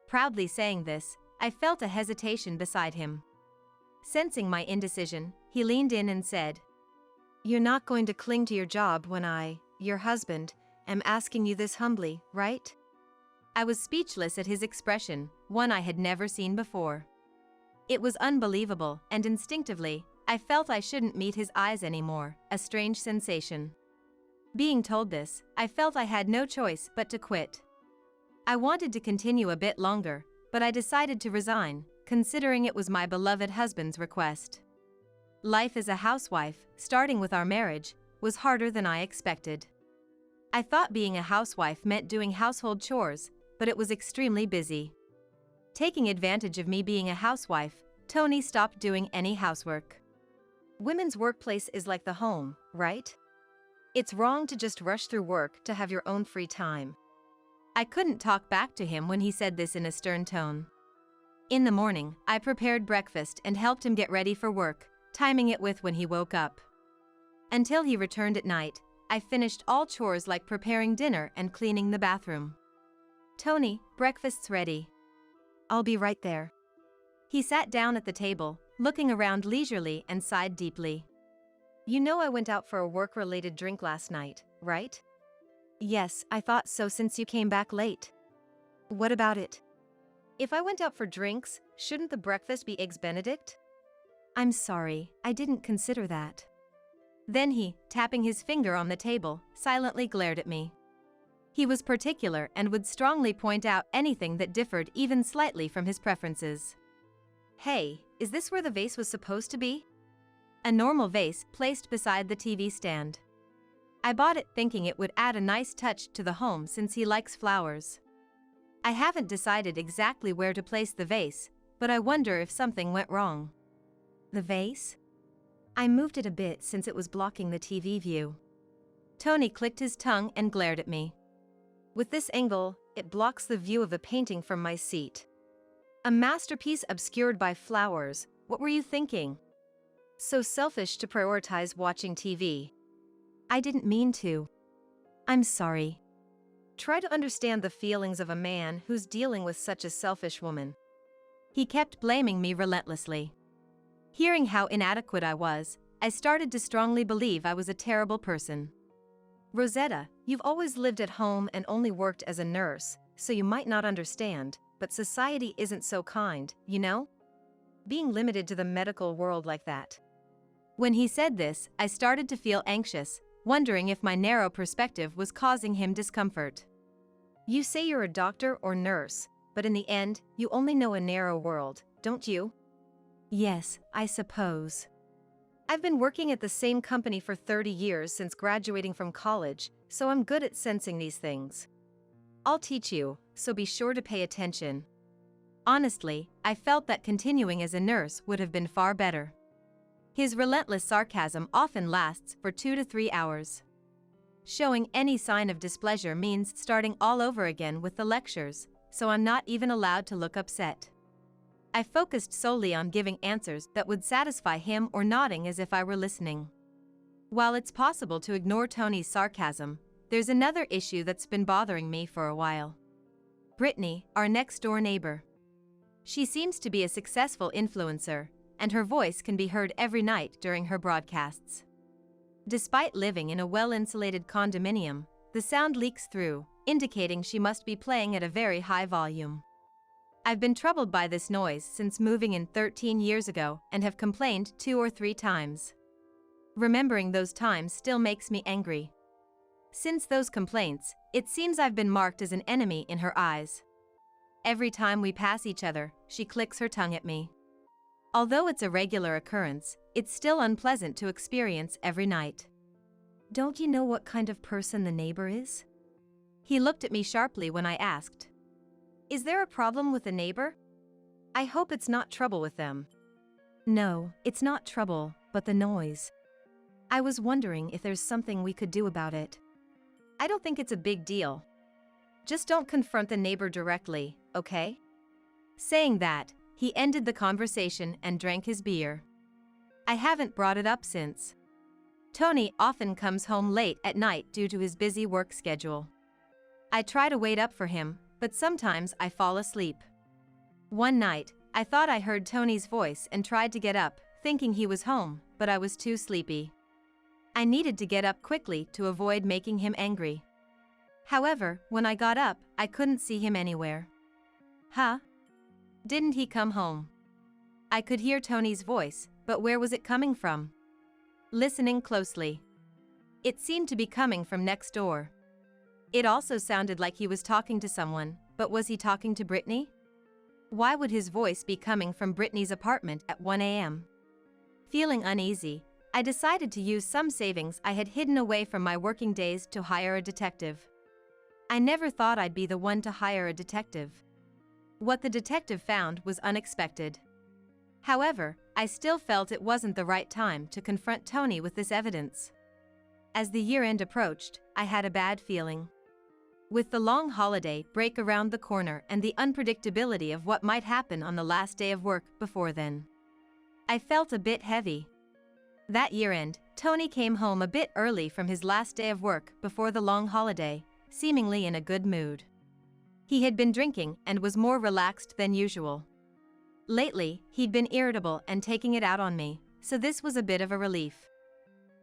Proudly saying this, I felt a hesitation beside him. Sensing my indecision, he leaned in and said, You're not going to cling to your job when I, your husband, am asking you this humbly, right? I was speechless at his expression, one I had never seen before. It was unbelievable, and instinctively, I felt I shouldn't meet his eyes anymore, a strange sensation. Being told this, I felt I had no choice but to quit. I wanted to continue a bit longer, but I decided to resign, considering it was my beloved husband's request. Life as a housewife, starting with our marriage, was harder than I expected. I thought being a housewife meant doing household chores, but it was extremely busy. Taking advantage of me being a housewife, Tony stopped doing any housework. Women's workplace is like the home, right? It's wrong to just rush through work to have your own free time. I couldn't talk back to him when he said this in a stern tone. In the morning, I prepared breakfast and helped him get ready for work, timing it with when he woke up. Until he returned at night, I finished all chores like preparing dinner and cleaning the bathroom. Tony, breakfast's ready. I'll be right there. He sat down at the table, looking around leisurely and sighed deeply. You know I went out for a work-related drink last night, right? Yes, I thought so since you came back late. What about it? If I went out for drinks, shouldn't the breakfast be Eggs Benedict? I'm sorry, I didn't consider that. Then he, tapping his finger on the table, silently glared at me. He was particular and would strongly point out anything that differed even slightly from his preferences. Hey, is this where the vase was supposed to be? A normal vase placed beside the TV stand. I bought it thinking it would add a nice touch to the home since he likes flowers. I haven't decided exactly where to place the vase, but I wonder if something went wrong. The vase? I moved it a bit since it was blocking the TV view. Tony clicked his tongue and glared at me. With this angle, it blocks the view of the painting from my seat. A masterpiece obscured by flowers. What were you thinking? So selfish to prioritize watching TV. I didn't mean to. I'm sorry. Try to understand the feelings of a man who's dealing with such a selfish woman. He kept blaming me relentlessly. Hearing how inadequate I was, I started to strongly believe I was a terrible person. Rosetta, you've always lived at home and only worked as a nurse, so you might not understand, but society isn't so kind, you know? Being limited to the medical world like that. When he said this, I started to feel anxious, wondering if my narrow perspective was causing him discomfort. You say you're a doctor or nurse, but in the end, you only know a narrow world, don't you? Yes, I suppose. I've been working at the same company for 30 years since graduating from college, so I'm good at sensing these things. I'll teach you, so be sure to pay attention. Honestly, I felt that continuing as a nurse would have been far better. His relentless sarcasm often lasts for 2 to 3 hours. Showing any sign of displeasure means starting all over again with the lectures, so I'm not even allowed to look upset. I focused solely on giving answers that would satisfy him or nodding as if I were listening. While it's possible to ignore Tony's sarcasm, there's another issue that's been bothering me for a while. Brittany, our next-door neighbor. She seems to be a successful influencer, and her voice can be heard every night during her broadcasts. Despite living in a well-insulated condominium, the sound leaks through, indicating she must be playing at a very high volume. I've been troubled by this noise since moving in 13 years ago and have complained 2 or 3 times. Remembering those times still makes me angry. Since those complaints, it seems I've been marked as an enemy in her eyes. Every time we pass each other, she clicks her tongue at me. Although it's a regular occurrence, it's still unpleasant to experience every night. Don't you know what kind of person the neighbor is? He looked at me sharply when I asked. Is there a problem with the neighbor? I hope it's not trouble with them. No, it's not trouble, but the noise. I was wondering if there's something we could do about it. I don't think it's a big deal. Just don't confront the neighbor directly, okay? Saying that, he ended the conversation and drank his beer. I haven't brought it up since. Tony often comes home late at night due to his busy work schedule. I try to wait up for him, but sometimes I fall asleep. One night, I thought I heard Tony's voice and tried to get up, thinking he was home, but I was too sleepy. I needed to get up quickly to avoid making him angry. However, when I got up, I couldn't see him anywhere. Huh? Didn't he come home? I could hear Tony's voice, but where was it coming from? Listening closely. It seemed to be coming from next door. It also sounded like he was talking to someone, but was he talking to Brittany? Why would his voice be coming from Brittany's apartment at 1 a.m.? Feeling uneasy, I decided to use some savings I had hidden away from my working days to hire a detective. I never thought I'd be the one to hire a detective. What the detective found was unexpected. However, I still felt it wasn't the right time to confront Tony with this evidence. As the year-end approached, I had a bad feeling. With the long holiday break around the corner and the unpredictability of what might happen on the last day of work before then, I felt a bit heavy. That year-end, Tony came home a bit early from his last day of work before the long holiday, seemingly in a good mood. He had been drinking and was more relaxed than usual. Lately, he'd been irritable and taking it out on me, so this was a bit of a relief.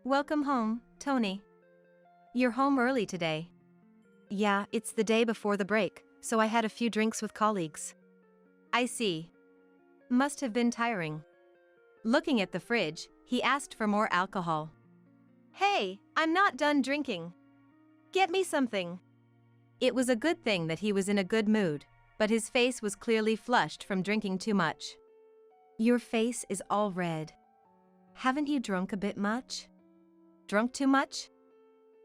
Welcome home, Tony. You're home early today. Yeah, it's the day before the break, so I had a few drinks with colleagues. I see. Must have been tiring. Looking at the fridge, he asked for more alcohol. Hey, I'm not done drinking. Get me something. It was a good thing that he was in a good mood, but his face was clearly flushed from drinking too much. Your face is all red. Haven't you drunk a bit much? Drunk too much?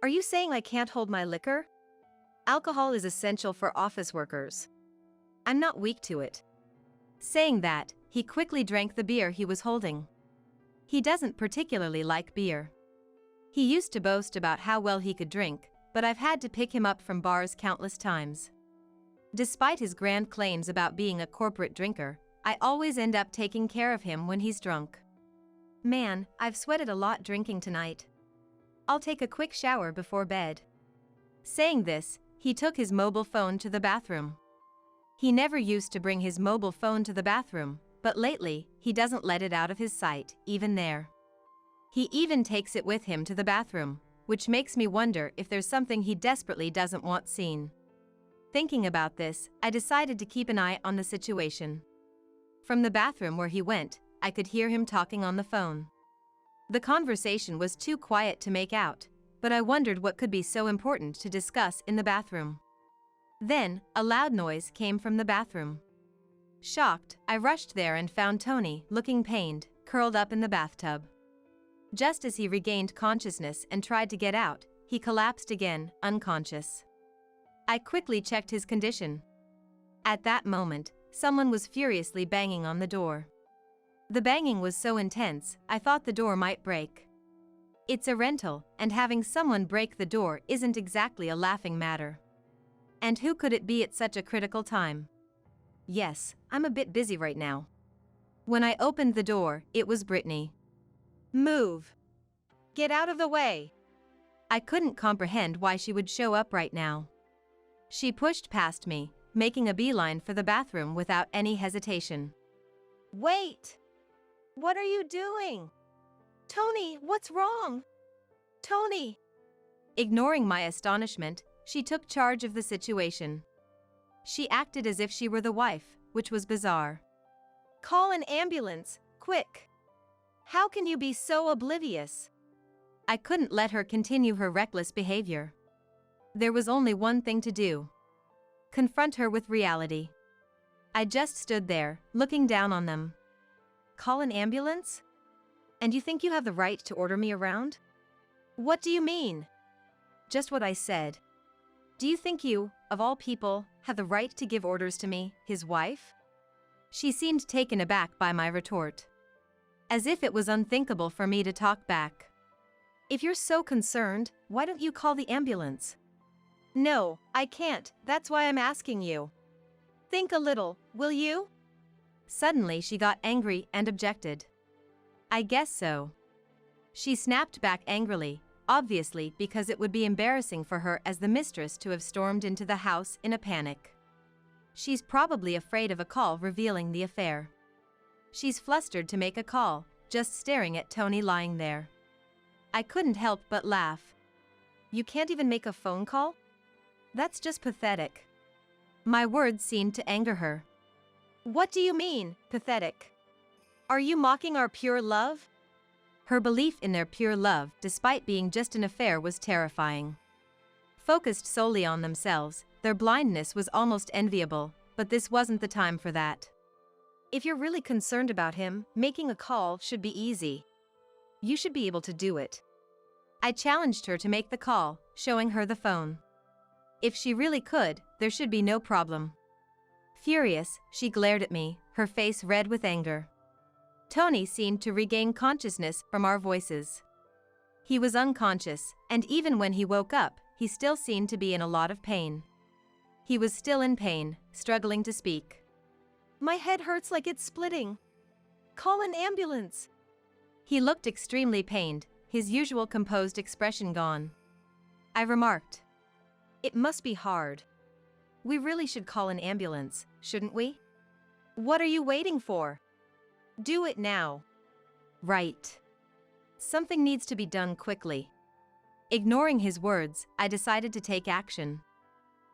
Are you saying I can't hold my liquor? Alcohol is essential for office workers. I'm not weak to it. Saying that, he quickly drank the beer he was holding. He doesn't particularly like beer. He used to boast about how well he could drink, but I've had to pick him up from bars countless times. Despite his grand claims about being a corporate drinker, I always end up taking care of him when he's drunk. Man, I've sweated a lot drinking tonight. I'll take a quick shower before bed. Saying this, he took his mobile phone to the bathroom. He never used to bring his mobile phone to the bathroom, but lately, he doesn't let it out of his sight, even there. He even takes it with him to the bathroom, which makes me wonder if there's something he desperately doesn't want seen. Thinking about this, I decided to keep an eye on the situation. From the bathroom where he went, I could hear him talking on the phone. The conversation was too quiet to make out, but I wondered what could be so important to discuss in the bathroom. Then, a loud noise came from the bathroom. Shocked, I rushed there and found Tony, looking pained, curled up in the bathtub. Just as he regained consciousness and tried to get out, he collapsed again, unconscious. I quickly checked his condition. At that moment, someone was furiously banging on the door. The banging was so intense, I thought the door might break. It's a rental, and having someone break the door isn't exactly a laughing matter. And who could it be at such a critical time? Yes, I'm a bit busy right now. When I opened the door, it was Brittany. Move! Get out of the way! I couldn't comprehend why she would show up right now. She pushed past me, making a beeline for the bathroom without any hesitation. Wait! What are you doing? Tony, what's wrong? Tony! Ignoring my astonishment, she took charge of the situation. She acted as if she were the wife, which was bizarre. Call an ambulance, quick. How can you be so oblivious? I couldn't let her continue her reckless behavior. There was only one thing to do: confront her with reality. I just stood there, looking down on them. Call an ambulance? And you think you have the right to order me around? What do you mean? Just what I said. Do you think you, of all people, have the right to give orders to me, his wife? She seemed taken aback by my retort. As if it was unthinkable for me to talk back. If you're so concerned, why don't you call the ambulance? No, I can't, that's why I'm asking you. Think a little, will you? Suddenly she got angry and objected. I guess so. She snapped back angrily, obviously because it would be embarrassing for her as the mistress to have stormed into the house in a panic. She's probably afraid of a call revealing the affair. She's flustered to make a call, just staring at Tony lying there. I couldn't help but laugh. You can't even make a phone call? That's just pathetic. My words seemed to anger her. What do you mean, pathetic? Are you mocking our pure love? Her belief in their pure love, despite being just an affair, was terrifying. Focused solely on themselves, their blindness was almost enviable, but this wasn't the time for that. If you're really concerned about him, making a call should be easy. You should be able to do it. I challenged her to make the call, showing her the phone. If she really could, there should be no problem. Furious, she glared at me, her face red with anger. Tony seemed to regain consciousness from our voices. He was unconscious, and even when he woke up, he still seemed to be in a lot of pain. He was still in pain, struggling to speak. My head hurts like it's splitting. Call an ambulance. He looked extremely pained, his usual composed expression gone. I remarked. It must be hard. We really should call an ambulance, shouldn't we? What are you waiting for? Do it now. Right. Something needs to be done quickly. Ignoring his words, I decided to take action.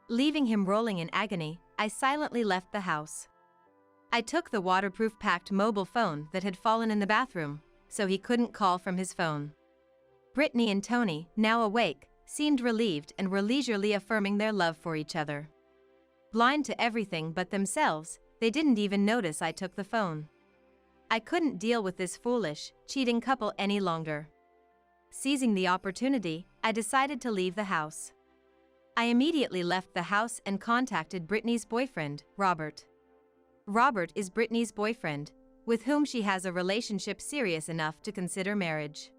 Leaving him rolling in agony, I silently left the house. I took the waterproof-packed mobile phone that had fallen in the bathroom, so he couldn't call from his phone. Brittany and Tony, now awake, seemed relieved and were leisurely affirming their love for each other. Blind to everything but themselves, they didn't even notice I took the phone. I couldn't deal with this foolish, cheating couple any longer. Seizing the opportunity, I decided to leave the house. I immediately left the house and contacted Brittany's boyfriend, Robert. Robert is Brittany's boyfriend, with whom she has a relationship serious enough to consider marriage.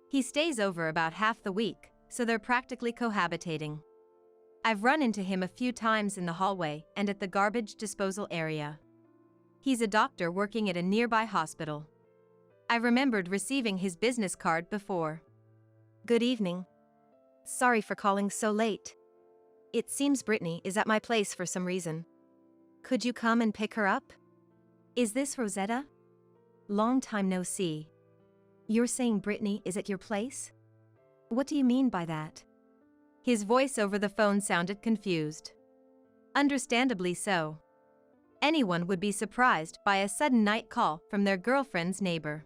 He stays over about half the week, so they're practically cohabitating. I've run into him a few times in the hallway and at the garbage disposal area. He's a doctor working at a nearby hospital. I remembered receiving his business card before. Good evening. Sorry for calling so late. It seems Brittany is at my place for some reason. Could you come and pick her up? Is this Rosetta? Long time no see. You're saying Brittany is at your place? What do you mean by that? His voice over the phone sounded confused. Understandably so. Anyone would be surprised by a sudden night call from their girlfriend's neighbor.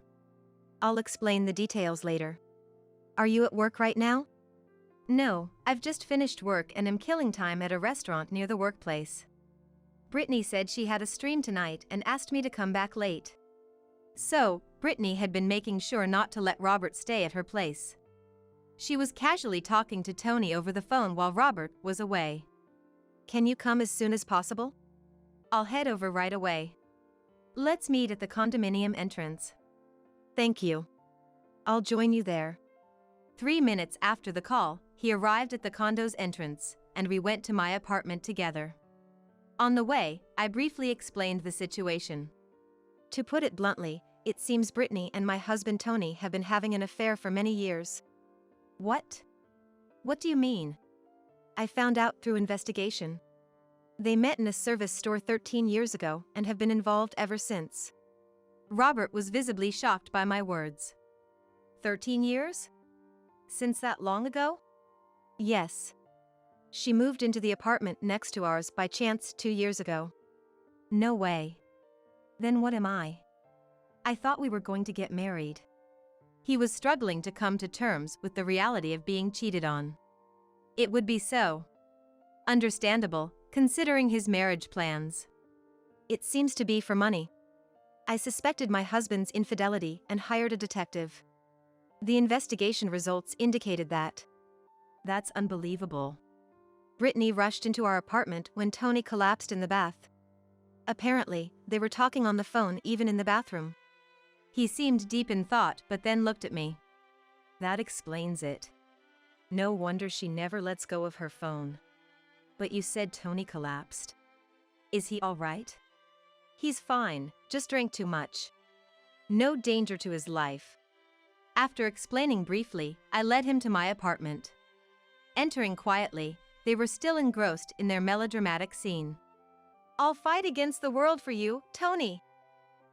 I'll explain the details later. Are you at work right now? No, I've just finished work and am killing time at a restaurant near the workplace. Brittany said she had a stream tonight and asked me to come back late. So, Brittany had been making sure not to let Robert stay at her place. She was casually talking to Tony over the phone while Robert was away. Can you come as soon as possible? I'll head over right away. Let's meet at the condominium entrance. Thank you. I'll join you there. 3 minutes after the call, he arrived at the condo's entrance, and we went to my apartment together. On the way, I briefly explained the situation. To put it bluntly, it seems Brittany and my husband Tony have been having an affair for many years. What? What do you mean? I found out through investigation. They met in a service store 13 years ago and have been involved ever since. Robert was visibly shocked by my words. 13 years? Since that long ago? Yes. She moved into the apartment next to ours by chance 2 years ago. No way. Then what am I? I thought we were going to get married. He was struggling to come to terms with the reality of being cheated on. It would be so understandable, considering his marriage plans. It seems to be for money. I suspected my husband's infidelity and hired a detective. The investigation results indicated that. That's unbelievable. Brittany rushed into our apartment when Tony collapsed in the bath. Apparently, they were talking on the phone even in the bathroom. He seemed deep in thought but then looked at me. That explains it. No wonder she never lets go of her phone. But you said Tony collapsed. Is he all right? He's fine, just drank too much. No danger to his life. After explaining briefly, I led him to my apartment. Entering quietly, they were still engrossed in their melodramatic scene. I'll fight against the world for you, Tony.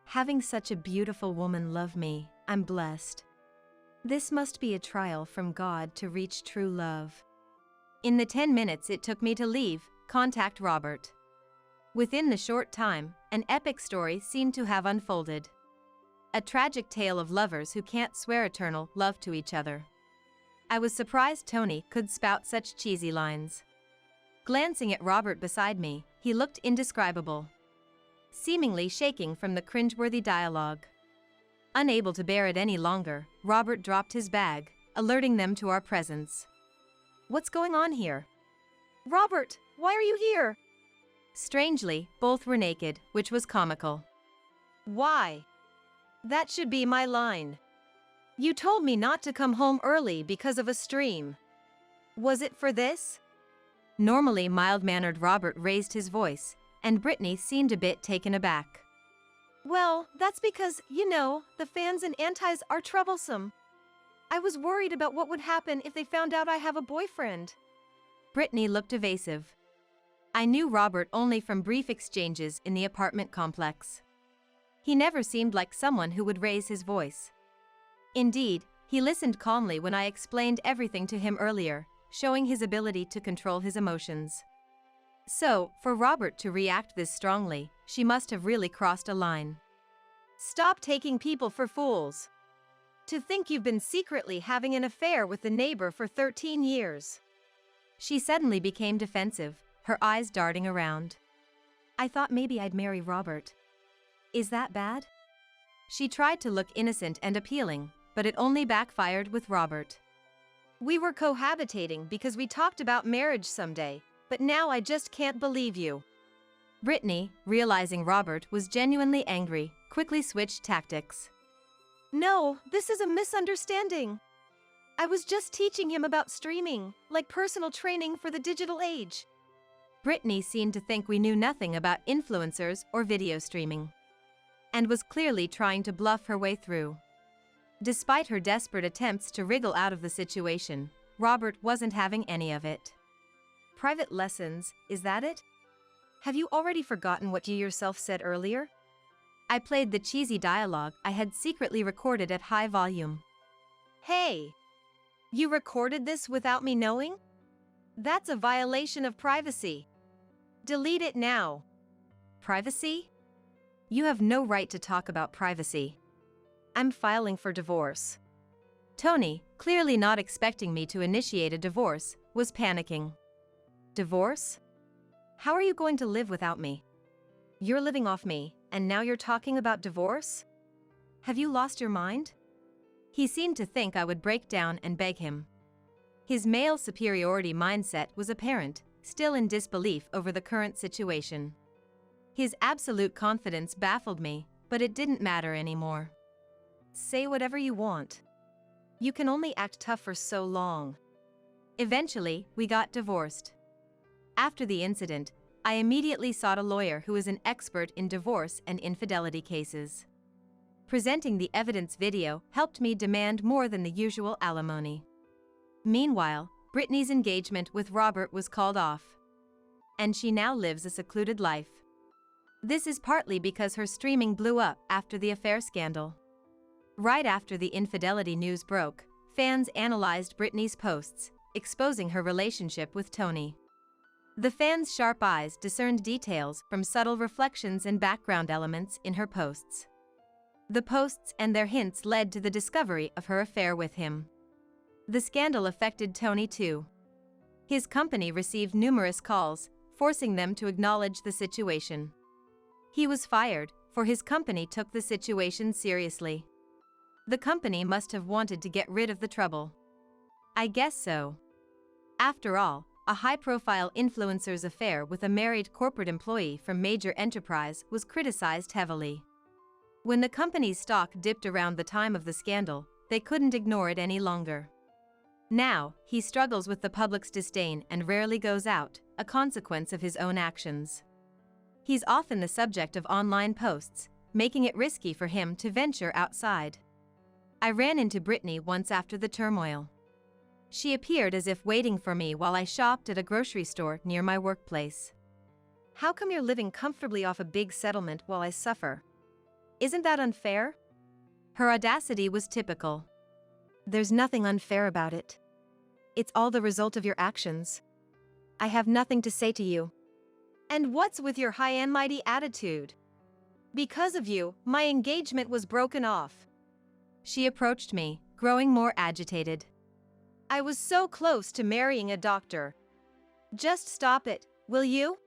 Having such a beautiful woman love me, I'm blessed. This must be a trial from God to reach true love. In the 10 minutes it took me to leave, contact Robert. Within the short time, an epic story seemed to have unfolded. A tragic tale of lovers who can't swear eternal love to each other. I was surprised Tony could spout such cheesy lines. Glancing at Robert beside me, he looked indescribable, seemingly shaking from the cringeworthy dialogue. Unable to bear it any longer, Robert dropped his bag, alerting them to our presence. What's going on here? Robert, why are you here? Strangely, both were naked, which was comical. Why? That should be my line. You told me not to come home early because of a stream. Was it for this? Normally mild-mannered Robert raised his voice, and Brittany seemed a bit taken aback. Well, that's because, the fans and antis are troublesome. I was worried about what would happen if they found out I have a boyfriend. Brittany looked evasive. I knew Robert only from brief exchanges in the apartment complex. He never seemed like someone who would raise his voice. Indeed, he listened calmly when I explained everything to him earlier, showing his ability to control his emotions. So, for Robert to react this strongly, she must have really crossed a line. Stop taking people for fools. To think you've been secretly having an affair with the neighbor for 13 years. She suddenly became defensive, her eyes darting around. I thought maybe I'd marry Robert. Is that bad? She tried to look innocent and appealing, but it only backfired with Robert. We were cohabitating because we talked about marriage someday, but now I just can't believe you. Brittany, realizing Robert was genuinely angry, quickly switched tactics. No, this is a misunderstanding. I was just teaching him about streaming, like personal training for the digital age. Brittany seemed to think we knew nothing about influencers or video streaming, and was clearly trying to bluff her way through. Despite her desperate attempts to wriggle out of the situation, Robert wasn't having any of it. Private lessons, is that it? Have you already forgotten what you yourself said earlier? I played the cheesy dialogue I had secretly recorded at high volume. Hey! You recorded this without me knowing? That's a violation of privacy. Delete it now. Privacy? You have no right to talk about privacy. I'm filing for divorce. Tony, clearly not expecting me to initiate a divorce, was panicking. Divorce? How are you going to live without me? You're living off me, and now you're talking about divorce? Have you lost your mind? He seemed to think I would break down and beg him. His male superiority mindset was apparent, still in disbelief over the current situation. His absolute confidence baffled me, but it didn't matter anymore. Say whatever you want. You can only act tough for so long. Eventually, we got divorced. After the incident, I immediately sought a lawyer who is an expert in divorce and infidelity cases. Presenting the evidence video helped me demand more than the usual alimony. Meanwhile, Brittany's engagement with Robert was called off, and she now lives a secluded life. This is partly because her streaming blew up after the affair scandal. Right after the infidelity news broke, fans analyzed Brittany's posts, exposing her relationship with Tony. The fan's sharp eyes discerned details from subtle reflections and background elements in her posts. The posts and their hints led to the discovery of her affair with him. The scandal affected Tony too. His company received numerous calls, forcing them to acknowledge the situation. He was fired, for his company took the situation seriously. The company must have wanted to get rid of the trouble. I guess so. After all, a high-profile influencer's affair with a married corporate employee from major enterprise was criticized heavily. When the company's stock dipped around the time of the scandal, they couldn't ignore it any longer. Now, he struggles with the public's disdain and rarely goes out, a consequence of his own actions. He's often the subject of online posts, making it risky for him to venture outside. I ran into Brittany once after the turmoil. She appeared as if waiting for me while I shopped at a grocery store near my workplace. How come you're living comfortably off a big settlement while I suffer? Isn't that unfair? Her audacity was typical. There's nothing unfair about it. It's all the result of your actions. I have nothing to say to you. And what's with your high and mighty attitude? Because of you, my engagement was broken off. She approached me, growing more agitated. I was so close to marrying a doctor. Just stop it, will you?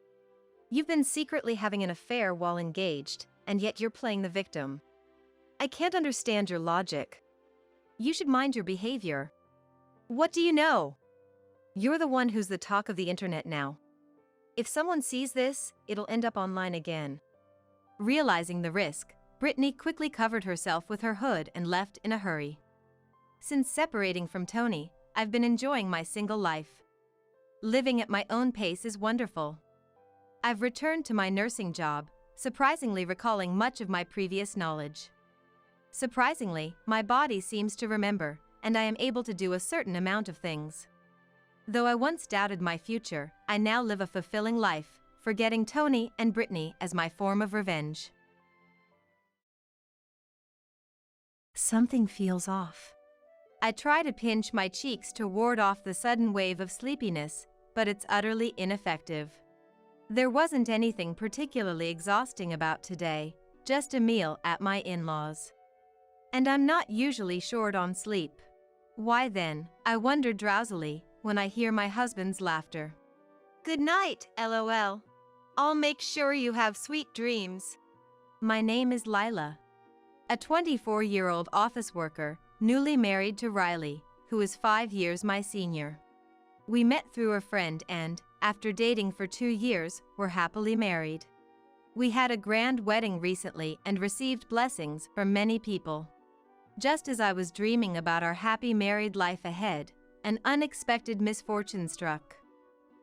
You've been secretly having an affair while engaged, and yet you're playing the victim. I can't understand your logic. You should mind your behavior. What do you know? You're the one who's the talk of the internet now. If someone sees this, it'll end up online again. Realizing the risk, Brittany quickly covered herself with her hood and left in a hurry. Since separating from Tony, I've been enjoying my single life. Living at my own pace is wonderful. I've returned to my nursing job, surprisingly recalling much of my previous knowledge. Surprisingly, my body seems to remember, and I am able to do a certain amount of things. Though I once doubted my future, I now live a fulfilling life, forgetting Tony and Brittany as my form of revenge. Something feels off. I try to pinch my cheeks to ward off the sudden wave of sleepiness, but it's utterly ineffective. There wasn't anything particularly exhausting about today, just a meal at my in-laws. And I'm not usually short on sleep. Why then, I wonder drowsily, when I hear my husband's laughter. Good night, LOL. I'll make sure you have sweet dreams. My name is Lila. A 24-year-old office worker, newly married to Riley, who is 5 years my senior. We met through a friend and, after dating for 2 years, were happily married. We had a grand wedding recently and received blessings from many people. Just as I was dreaming about our happy married life ahead, an unexpected misfortune struck.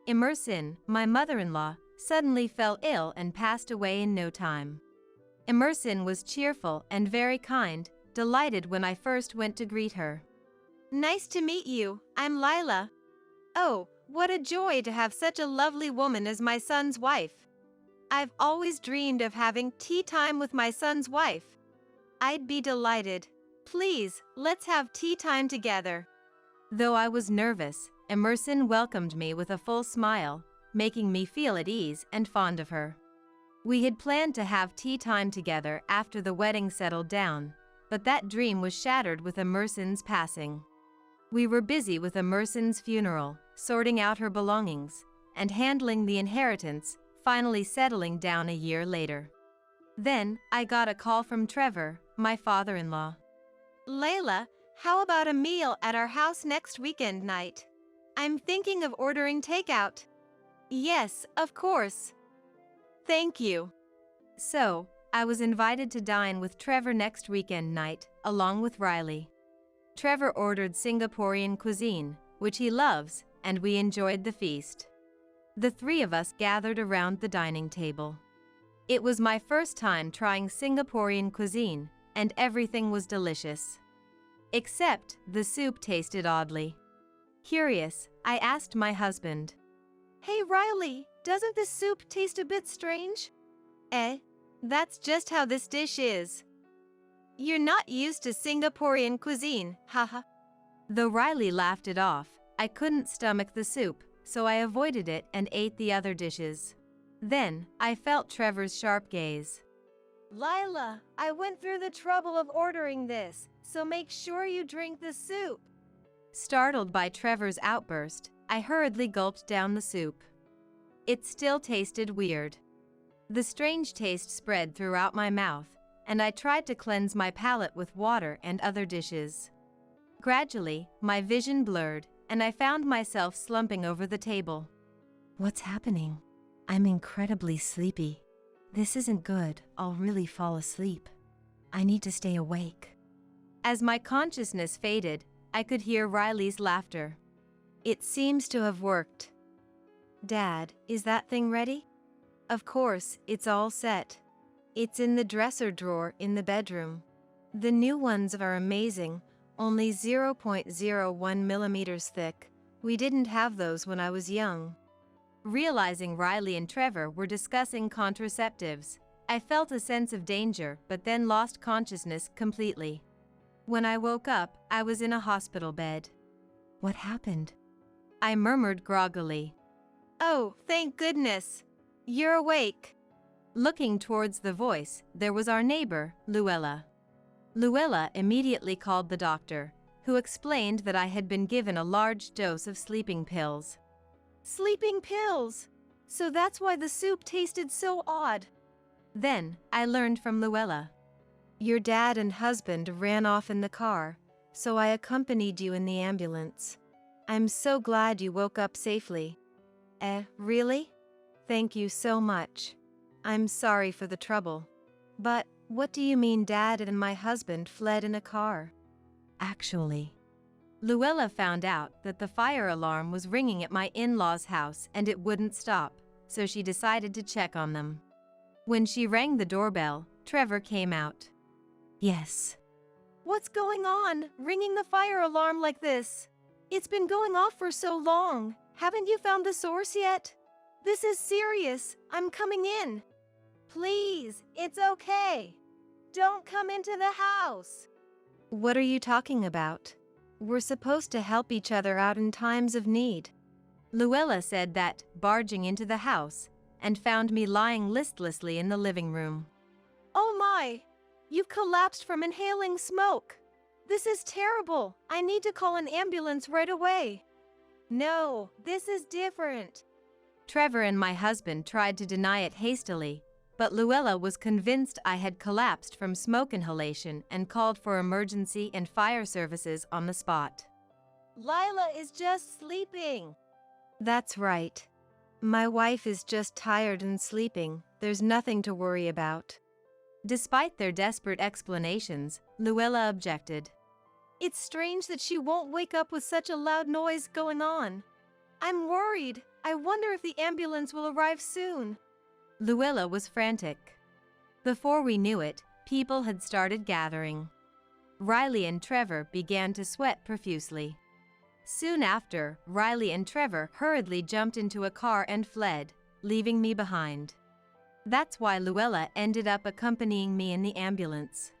Emerson, my mother-in-law, suddenly fell ill and passed away in no time. Emerson was cheerful and very kind, delighted when I first went to greet her. Nice to meet you, I'm Lila. Oh, what a joy to have such a lovely woman as my son's wife. I've always dreamed of having tea time with my son's wife. I'd be delighted. Please, let's have tea time together. Though I was nervous, Emerson welcomed me with a full smile, making me feel at ease and fond of her. We had planned to have tea time together after the wedding settled down, but that dream was shattered with Emerson's passing. We were busy with Emerson's funeral, sorting out her belongings, and handling the inheritance, finally settling down a year later. Then, I got a call from Trevor, my father-in-law. Layla, how about a meal at our house next weekend night? I'm thinking of ordering takeout. Yes, of course. Thank you. So, I was invited to dine with Trevor next weekend night, along with Riley. Trevor ordered Singaporean cuisine, which he loves, and we enjoyed the feast. The three of us gathered around the dining table. It was my first time trying Singaporean cuisine, and everything was delicious. Except, the soup tasted oddly. Curious, I asked my husband. Hey Riley, doesn't this soup taste a bit strange? That's just how this dish is. You're not used to Singaporean cuisine, haha. Though Riley laughed it off, I couldn't stomach the soup, so I avoided it and ate the other dishes. Then, I felt Trevor's sharp gaze. Lila, I went through the trouble of ordering this, so make sure you drink the soup. Startled by Trevor's outburst, I hurriedly gulped down the soup. It still tasted weird. The strange taste spread throughout my mouth, and I tried to cleanse my palate with water and other dishes. Gradually, my vision blurred, and I found myself slumping over the table. What's happening? I'm incredibly sleepy. This isn't good. I'll really fall asleep. I need to stay awake. As my consciousness faded, I could hear Riley's laughter. It seems to have worked. Dad, is that thing ready? Of course, it's all set. It's in the dresser drawer in the bedroom. The new ones are amazing, only 0.01 millimeters thick. We didn't have those when I was young. Realizing Riley and Trevor were discussing contraceptives, I felt a sense of danger but then lost consciousness completely. When I woke up, I was in a hospital bed. What happened? I murmured groggily. Oh, thank goodness. You're awake. Looking towards the voice, there was our neighbor, Luella. Luella immediately called the doctor, who explained that I had been given a large dose of sleeping pills. Sleeping pills! So that's why the soup tasted so odd. Then, I learned from Luella. Your dad and husband ran off in the car, so I accompanied you in the ambulance. I'm so glad you woke up safely. Really? Thank you so much. I'm sorry for the trouble. But what do you mean Dad and my husband fled in a car? Actually, Luella found out that the fire alarm was ringing at my in-laws' house and it wouldn't stop, so she decided to check on them. When she rang the doorbell, Trevor came out. Yes. What's going on, ringing the fire alarm like this? It's been going off for so long. Haven't you found the source yet? This is serious. I'm coming in. Please, it's okay. Don't come into the house. What are you talking about? We're supposed to help each other out in times of need. Luella said that, barging into the house, and found me lying listlessly in the living room. Oh my! You've collapsed from inhaling smoke. This is terrible. I need to call an ambulance right away. No, this is different. Trevor and my husband tried to deny it hastily, but Luella was convinced I had collapsed from smoke inhalation and called for emergency and fire services on the spot. Lila is just sleeping. That's right. My wife is just tired and sleeping. There's nothing to worry about. Despite their desperate explanations, Luella objected. It's strange that she won't wake up with such a loud noise going on. I'm worried. I wonder if the ambulance will arrive soon. Luella was frantic. Before we knew it, people had started gathering. Riley and Trevor began to sweat profusely. Soon after, Riley and Trevor hurriedly jumped into a car and fled, leaving me behind. That's why Luella ended up accompanying me in the ambulance.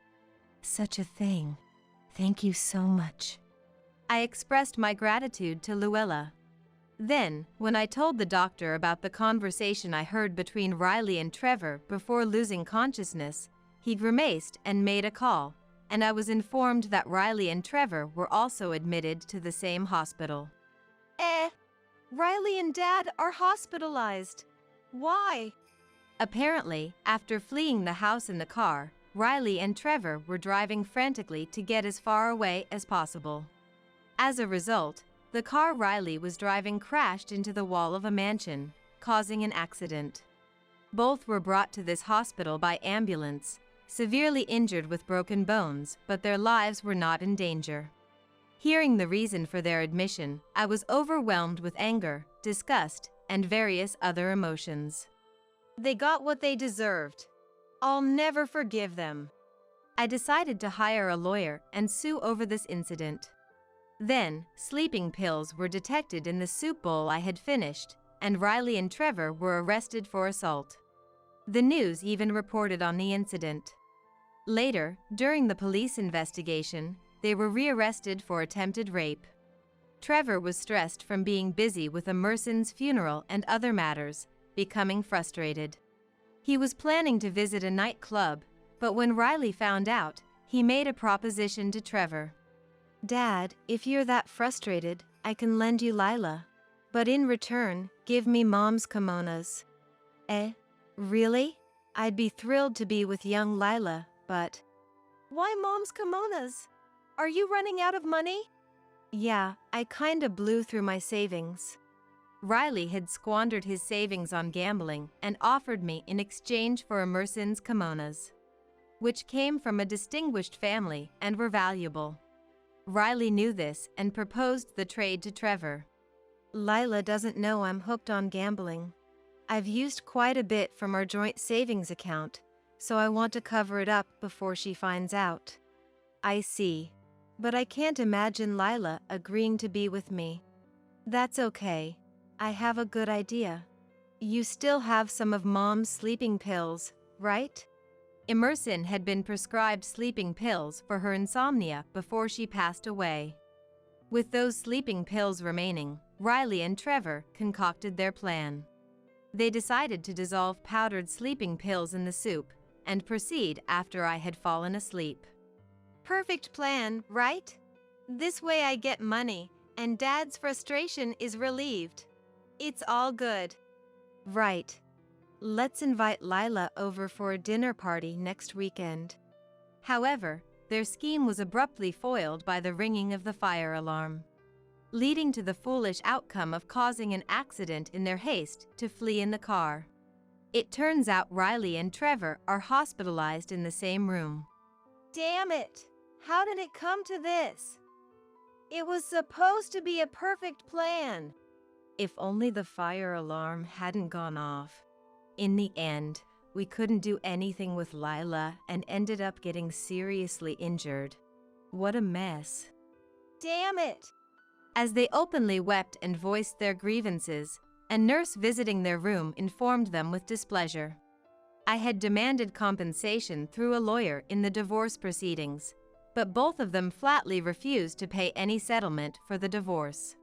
Such a thing. Thank you so much. I expressed my gratitude to Luella. Then, when I told the doctor about the conversation I heard between Riley and Trevor before losing consciousness, he grimaced and made a call, and I was informed that Riley and Trevor were also admitted to the same hospital. Riley and Dad are hospitalized. Why? Apparently, after fleeing the house in the car, Riley and Trevor were driving frantically to get as far away as possible. As a result, the car Riley was driving crashed into the wall of a mansion, causing an accident. Both were brought to this hospital by ambulance, severely injured with broken bones, but their lives were not in danger. Hearing the reason for their admission, I was overwhelmed with anger, disgust, and various other emotions. They got what they deserved. I'll never forgive them. I decided to hire a lawyer and sue over this incident. Then, sleeping pills were detected in the soup bowl I had finished, and Riley and Trevor were arrested for assault. The news even reported on the incident. Later, during the police investigation, they were rearrested for attempted rape. Trevor was stressed from being busy with Emerson's funeral and other matters, becoming frustrated. He was planning to visit a nightclub, but when Riley found out, he made a proposition to Trevor. Dad, if you're that frustrated, I can lend you Lila. But in return, give me Mom's kimonos. Eh? Really? I'd be thrilled to be with young Lila, but... Why Mom's kimonos? Are you running out of money? Yeah, I kinda blew through my savings. Riley had squandered his savings on gambling and offered me in exchange for Emerson's kimonos, which came from a distinguished family and were valuable. Riley knew this and proposed the trade to Trevor. Lila doesn't know I'm hooked on gambling. I've used quite a bit from our joint savings account, so I want to cover it up before she finds out. I see. But I can't imagine Lila agreeing to be with me. That's okay. I have a good idea. You still have some of Mom's sleeping pills, right? Emerson had been prescribed sleeping pills for her insomnia before she passed away. With those sleeping pills remaining, Riley and Trevor concocted their plan. They decided to dissolve powdered sleeping pills in the soup and proceed after I had fallen asleep. Perfect plan, right? This way I get money, and Dad's frustration is relieved. It's all good. Right. Let's invite Lila over for a dinner party next weekend. However, their scheme was abruptly foiled by the ringing of the fire alarm, leading to the foolish outcome of causing an accident in their haste to flee in the car. It turns out Riley and Trevor are hospitalized in the same room. Damn it! How did it come to this? It was supposed to be a perfect plan. If only the fire alarm hadn't gone off. In the end, we couldn't do anything with Lila and ended up getting seriously injured. What a mess. Damn it! As they openly wept and voiced their grievances, a nurse visiting their room informed them with displeasure. I had demanded compensation through a lawyer in the divorce proceedings, but both of them flatly refused to pay any settlement for the divorce.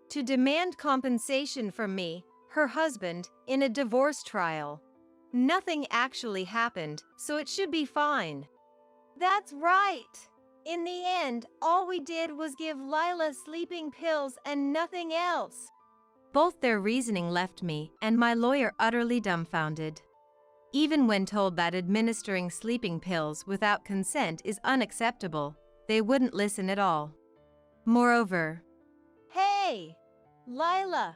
To demand compensation from me, her husband, in a divorce trial. Nothing actually happened, so it should be fine. That's right! In the end, all we did was give Lila sleeping pills and nothing else. Both their reasoning left me and my lawyer utterly dumbfounded. Even when told that administering sleeping pills without consent is unacceptable, they wouldn't listen at all. Moreover, Hey! Lila!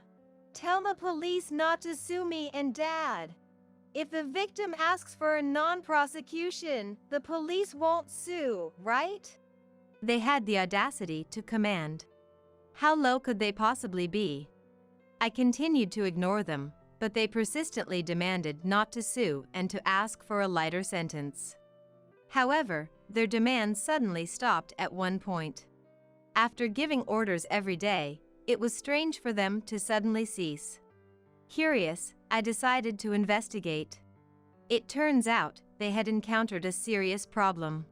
Tell the police not to sue me and Dad. If the victim asks for a non-prosecution, the police won't sue, right? They had the audacity to command. How low could they possibly be? I continued to ignore them, but they persistently demanded not to sue and to ask for a lighter sentence. However, their demands suddenly stopped at one point. After giving orders every day, it was strange for them to suddenly cease. Curious, I decided to investigate. It turns out they had encountered a serious problem.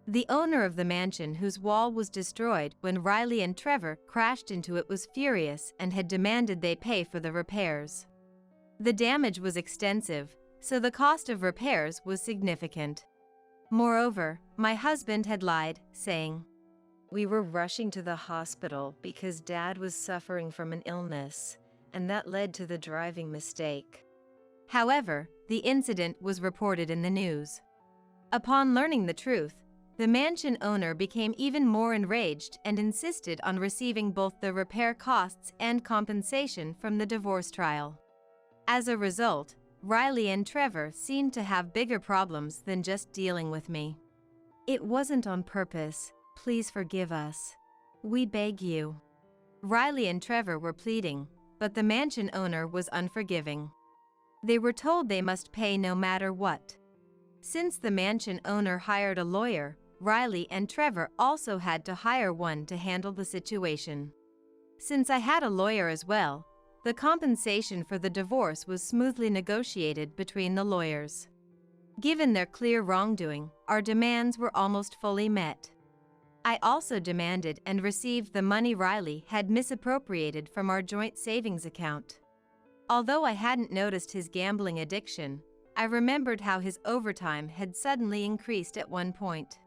The owner of the mansion whose wall was destroyed when Riley and Trevor crashed into it was furious and had demanded they pay for the repairs. The damage was extensive, so the cost of repairs was significant. Moreover, my husband had lied, saying, We were rushing to the hospital because Dad was suffering from an illness, and that led to the driving mistake. However, the incident was reported in the news. Upon learning the truth, the mansion owner became even more enraged and insisted on receiving both the repair costs and compensation from the divorce trial. As a result, Riley and Trevor seemed to have bigger problems than just dealing with me. It wasn't on purpose. Please forgive us. We beg you. Riley and Trevor were pleading, but the mansion owner was unforgiving. They were told they must pay no matter what. Since the mansion owner hired a lawyer, Riley and Trevor also had to hire one to handle the situation. Since I had a lawyer as well, the compensation for the divorce was smoothly negotiated between the lawyers. Given their clear wrongdoing, our demands were almost fully met. I also demanded and received the money Riley had misappropriated from our joint savings account. Although I hadn't noticed his gambling addiction, I remembered how his overtime had suddenly increased at one point.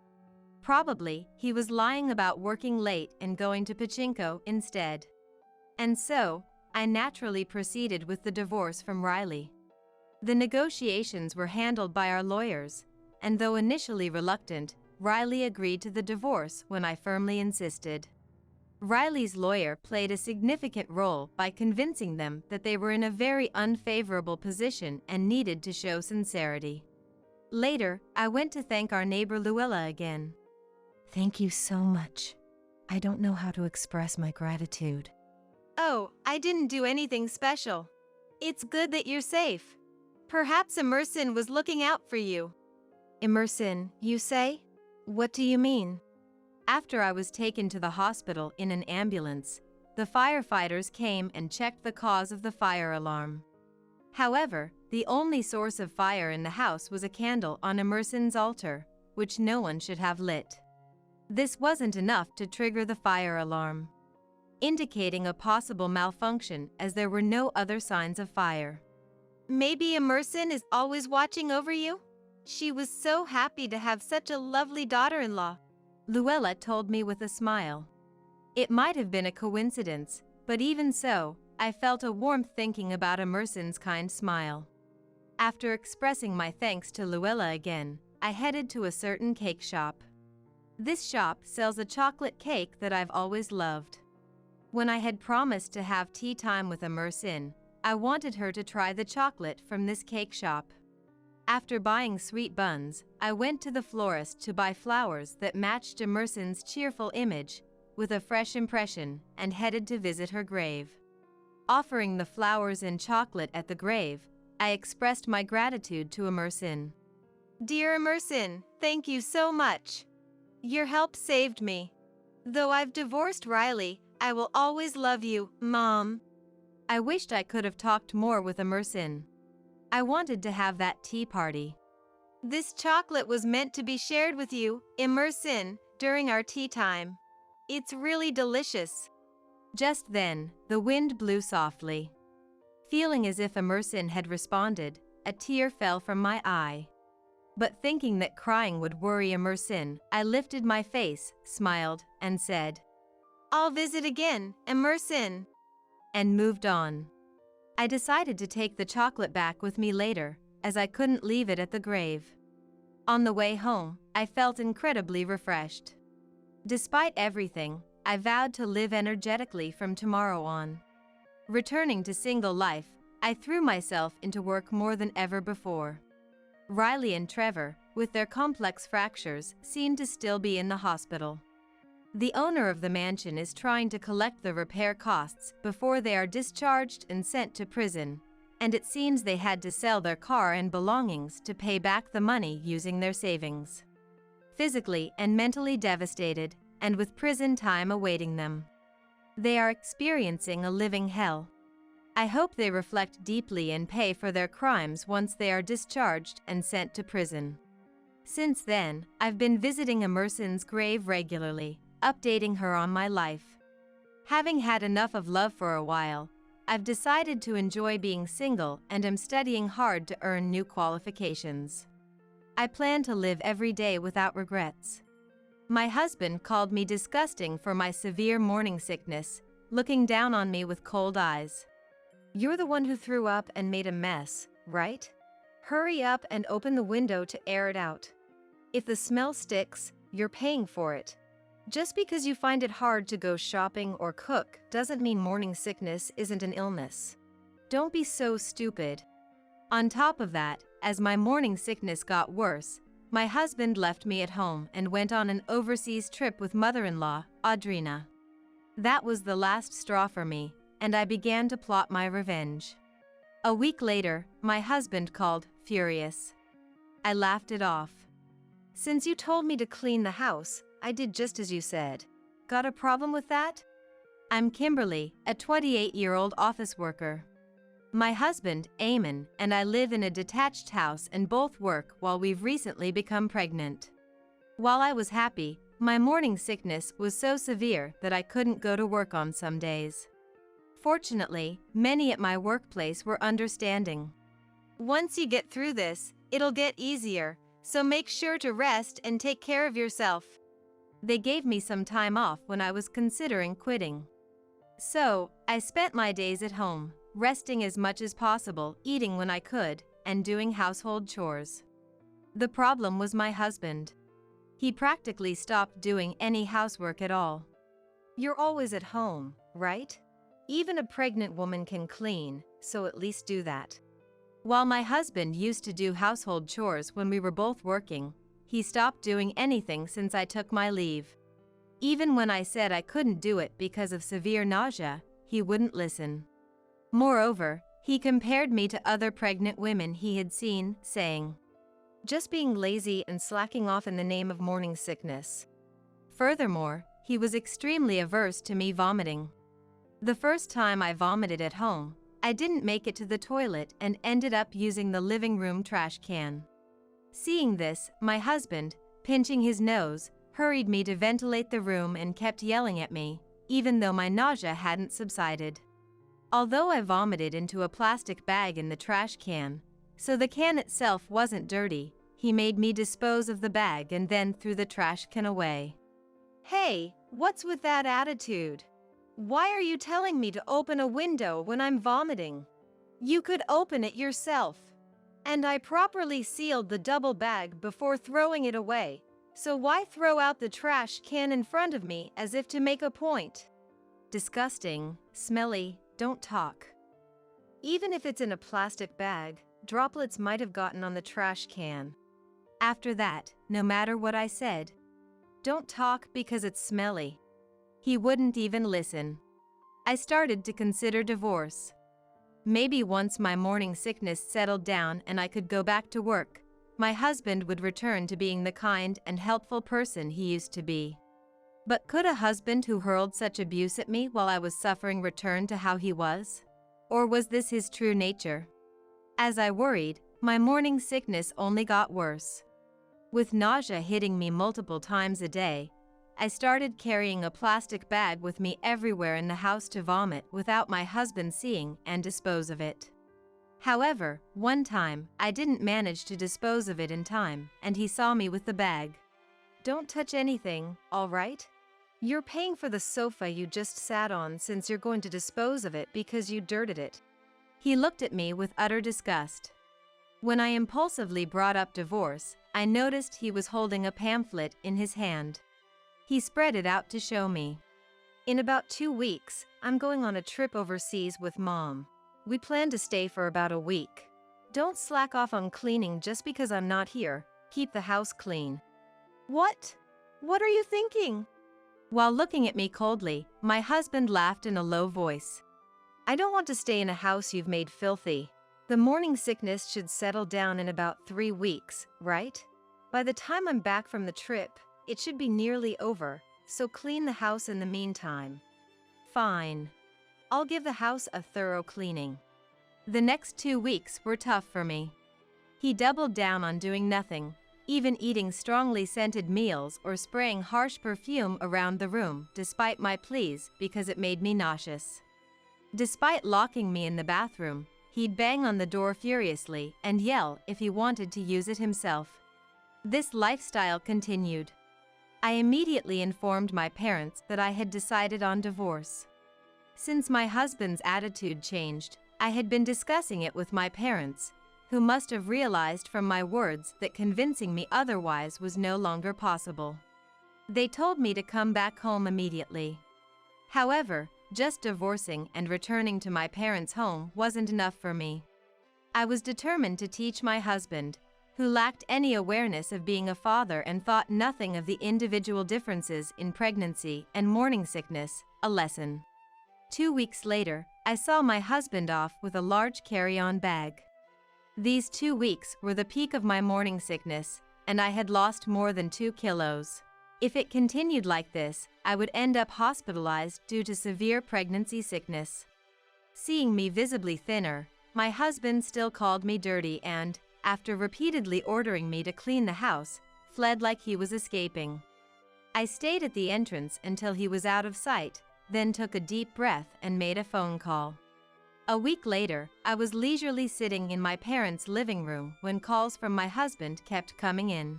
Probably, he was lying about working late and going to pachinko instead. And so, I naturally proceeded with the divorce from Riley. The negotiations were handled by our lawyers, and though initially reluctant, Riley agreed to the divorce when I firmly insisted. Riley's lawyer played a significant role by convincing them that they were in a very unfavorable position and needed to show sincerity. Later, I went to thank our neighbor Luella again. Thank you so much. I don't know how to express my gratitude. Oh, I didn't do anything special. It's good that you're safe. Perhaps Emerson was looking out for you. Emerson, you say? What do you mean? After I was taken to the hospital in an ambulance, the firefighters came and checked the cause of the fire alarm. However, the only source of fire in the house was a candle on Emerson's altar, which no one should have lit. This wasn't enough to trigger the fire alarm, indicating a possible malfunction as there were no other signs of fire. Maybe Emerson is always watching over you? She was so happy to have such a lovely daughter-in-law, Luella told me with a smile. It might have been a coincidence, but even so, I felt a warmth thinking about Emerson's kind smile. After expressing my thanks to Luella again, I headed to a certain cake shop. This shop sells a chocolate cake that I've always loved. When I had promised to have tea time with Emerson, I wanted her to try the chocolate from this cake shop. After buying sweet buns, I went to the florist to buy flowers that matched Emerson's cheerful image, with a fresh impression, and headed to visit her grave. Offering the flowers and chocolate at the grave, I expressed my gratitude to Emerson. Dear Emerson, thank you so much. Your help saved me. Though I've divorced Riley, I will always love you, Mom. I wished I could have talked more with Emerson. I wanted to have that tea party. This chocolate was meant to be shared with you, Emerson, during our tea time. It's really delicious. Just then, the wind blew softly. Feeling as if Emerson had responded, a tear fell from my eye. But thinking that crying would worry Emerson, I lifted my face, smiled, and said, I'll visit again, Emerson, and moved on. I decided to take the chocolate back with me later, as I couldn't leave it at the grave. On the way home, I felt incredibly refreshed. Despite everything, I vowed to live energetically from tomorrow on. Returning to single life, I threw myself into work more than ever before. Riley and Trevor, with their complex fractures, seem to still be in the hospital. The owner of the mansion is trying to collect the repair costs before they are discharged and sent to prison, and it seems they had to sell their car and belongings to pay back the money using their savings. Physically and mentally devastated, and with prison time awaiting them. They are experiencing a living hell. I hope they reflect deeply and pay for their crimes once they are discharged and sent to prison. Since then, I've been visiting Emerson's grave regularly, updating her on my life. Having had enough of love for a while, I've decided to enjoy being single and am studying hard to earn new qualifications. I plan to live every day without regrets. My husband called me disgusting for my severe morning sickness, looking down on me with cold eyes. You're the one who threw up and made a mess, right? Hurry up and open the window to air it out. If the smell sticks, you're paying for it. Just because you find it hard to go shopping or cook doesn't mean morning sickness isn't an illness. Don't be so stupid. On top of that, as my morning sickness got worse, my husband left me at home and went on an overseas trip with mother-in-law, Audrina. That was the last straw for me, and I began to plot my revenge. A week later, my husband called, furious. I laughed it off. Since you told me to clean the house, I did just as you said. Got a problem with that? I'm Kimberly, a 28-year-old office worker. My husband, Eamon, and I live in a detached house and both work while we've recently become pregnant. While I was happy, My morning sickness was so severe that I couldn't go to work on some days. Fortunately, many at my workplace were understanding. Once you get through this, it'll get easier, so make sure to rest and take care of yourself. They gave me some time off when I was considering quitting. So, I spent my days at home, resting as much as possible, eating when I could, and doing household chores. The problem was my husband. He practically stopped doing any housework at all. You're always at home, right? Even a pregnant woman can clean, so at least do that. While my husband used to do household chores when we were both working, he stopped doing anything since I took my leave. Even when I said I couldn't do it because of severe nausea, he wouldn't listen. Moreover, he compared me to other pregnant women he had seen, saying, "Just being lazy and slacking off in the name of morning sickness." Furthermore, he was extremely averse to me vomiting. The first time I vomited at home, I didn't make it to the toilet and ended up using the living room trash can. Seeing this, my husband, pinching his nose, hurried me to ventilate the room and kept yelling at me, even though my nausea hadn't subsided. Although I vomited into a plastic bag in the trash can, so the can itself wasn't dirty, he made me dispose of the bag and then threw the trash can away. Hey, what's with that attitude? Why are you telling me to open a window when I'm vomiting? You could open it yourself. And I properly sealed the double bag before throwing it away, so why throw out the trash can in front of me as if to make a point? Disgusting, smelly, don't talk. Even if it's in a plastic bag, droplets might have gotten on the trash can. After that, no matter what I said, don't talk because it's smelly, he wouldn't even listen. I started to consider divorce. Maybe once my morning sickness settled down and I could go back to work, my husband would return to being the kind and helpful person he used to be. But could a husband who hurled such abuse at me while I was suffering return to how he was? Or was this his true nature? As I worried, my morning sickness only got worse. With nausea hitting me multiple times a day, I started carrying a plastic bag with me everywhere in the house to vomit without my husband seeing and dispose of it. However, one time, I didn't manage to dispose of it in time, and he saw me with the bag. "Don't touch anything, all right? You're paying for the sofa you just sat on since you're going to dispose of it because you dirted it." He looked at me with utter disgust. When I impulsively brought up divorce, I noticed he was holding a pamphlet in his hand. He spread it out to show me. "In about 2 weeks, I'm going on a trip overseas with Mom. We plan to stay for about a week. Don't slack off on cleaning just because I'm not here. Keep the house clean." "What? What are you thinking?" While looking at me coldly, my husband laughed in a low voice. "I don't want to stay in a house you've made filthy. The morning sickness should settle down in about 3 weeks, right? By the time I'm back from the trip, it should be nearly over, so clean the house in the meantime." Fine. I'll give the house a thorough cleaning. The next 2 weeks were tough for me. He doubled down on doing nothing, even eating strongly scented meals or spraying harsh perfume around the room despite my pleas because it made me nauseous. Despite locking me in the bathroom, he'd bang on the door furiously and yell if he wanted to use it himself. This lifestyle continued. I immediately informed my parents that I had decided on divorce. Since my husband's attitude changed, I had been discussing it with my parents, who must have realized from my words that convincing me otherwise was no longer possible. They told me to come back home immediately. However, just divorcing and returning to my parents' home wasn't enough for me. I was determined to teach my husband, who lacked any awareness of being a father and thought nothing of the individual differences in pregnancy and morning sickness, a lesson. 2 weeks later, I saw my husband off with a large carry-on bag. These 2 weeks were the peak of my morning sickness, and I had lost more than 2 kilos. If it continued like this, I would end up hospitalized due to severe pregnancy sickness. Seeing me visibly thinner, my husband still called me dirty and, after repeatedly ordering me to clean the house, fled like he was escaping. I stayed at the entrance until he was out of sight, then took a deep breath and made a phone call. A week later, I was leisurely sitting in my parents' living room when calls from my husband kept coming in.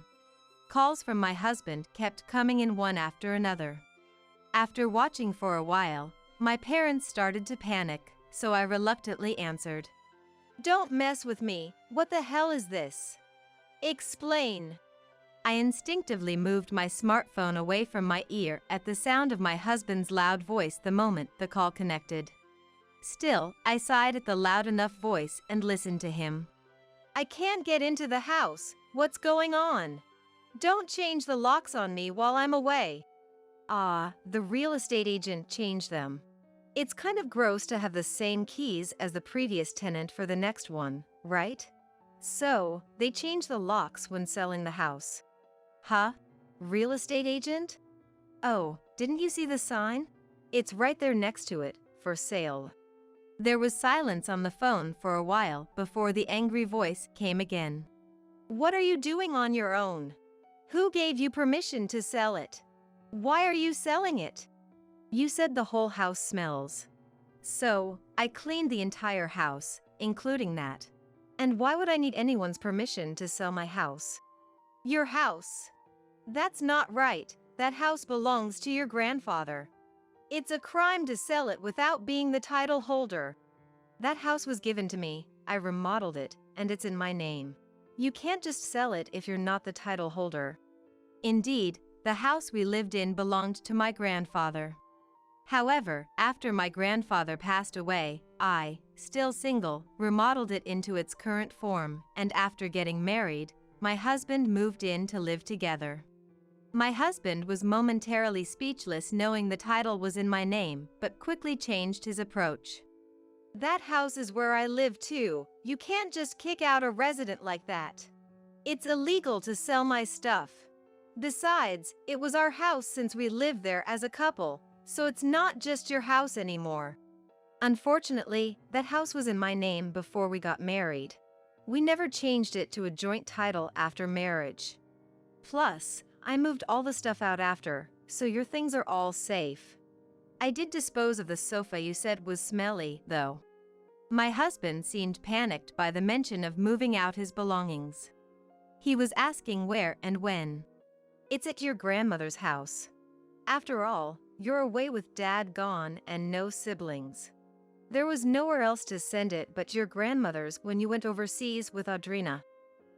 Calls from my husband kept coming in one after another. After watching for a while, my parents started to panic, so I reluctantly answered. Don't mess with me. What the hell is this? Explain. I instinctively moved my smartphone away from my ear at the sound of my husband's loud voice the moment the call connected. Still, I sighed at the loud enough voice and listened to him. I can't get into the house. What's going on? Don't change the locks on me while I'm away. The real estate agent changed them. It's kind of gross to have the same keys as the previous tenant for the next one, right? So, they changed the locks when selling the house. Huh? Real estate agent? Oh, didn't you see the sign? It's right there next to it, for sale. There was silence on the phone for a while before the angry voice came again. What are you doing on your own? Who gave you permission to sell it? Why are you selling it? You said the whole house smells. So, I cleaned the entire house, including that. And why would I need anyone's permission to sell my house? Your house? That's not right. That house belongs to your grandfather. It's a crime to sell it without being the title holder. That house was given to me, I remodeled it, and it's in my name. You can't just sell it if you're not the title holder. Indeed, the house we lived in belonged to my grandfather. However, after my grandfather passed away, I, still single, remodeled it into its current form, and after getting married, my husband moved in to live together. My husband was momentarily speechless knowing the title was in my name, but quickly changed his approach. That house is where I live too. You can't just kick out a resident like that. It's illegal to sell my stuff. Besides, it was our house since we lived there as a couple, so it's not just your house anymore. Unfortunately, that house was in my name before we got married. We never changed it to a joint title after marriage. Plus, I moved all the stuff out after, so your things are all safe. I did dispose of the sofa you said was smelly, though. My husband seemed panicked by the mention of moving out his belongings. He was asking where and when. It's at your grandmother's house. After all, you're away with Dad gone and no siblings. There was nowhere else to send it but your grandmother's when you went overseas with Audrina.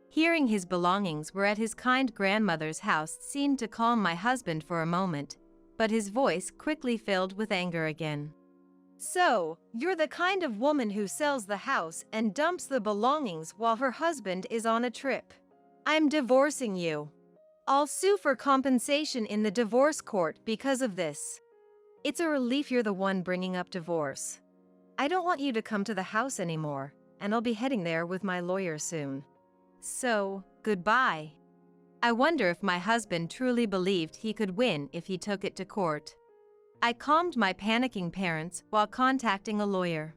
Hearing his belongings were at his kind grandmother's house seemed to calm my husband for a moment, but his voice quickly filled with anger again. So, you're the kind of woman who sells the house and dumps the belongings while her husband is on a trip. I'm divorcing you. I'll sue for compensation in the divorce court because of this. It's a relief you're the one bringing up divorce. I don't want you to come to the house anymore, and I'll be heading there with my lawyer soon. So, goodbye. I wonder if my husband truly believed he could win if he took it to court. I calmed my panicking parents while contacting a lawyer.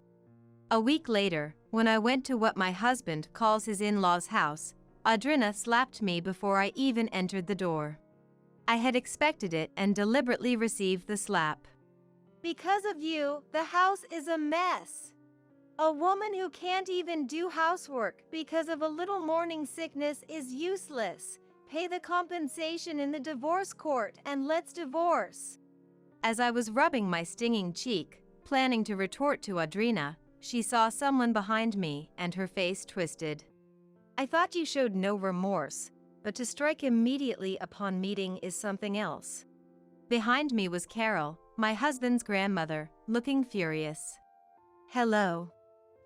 A week later, when I went to what my husband calls his in-laws' house, Audrina slapped me before I even entered the door. I had expected it and deliberately received the slap. Because of you, the house is a mess. A woman who can't even do housework because of a little morning sickness is useless. Pay the compensation in the divorce court and let's divorce. As I was rubbing my stinging cheek, planning to retort to Audrina, she saw someone behind me and her face twisted. I thought you showed no remorse, but to strike immediately upon meeting is something else. Behind me was Carol, my husband's grandmother, looking furious. Hello.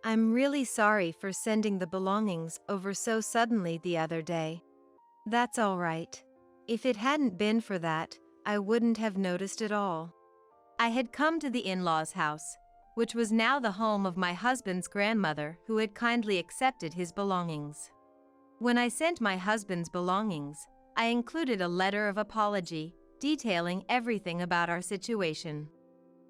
I'm really sorry for sending the belongings over so suddenly the other day. That's all right. If it hadn't been for that, I wouldn't have noticed at all. I had come to the in-laws' house, which was now the home of my husband's grandmother who had kindly accepted his belongings. When I sent my husband's belongings, I included a letter of apology, detailing everything about our situation.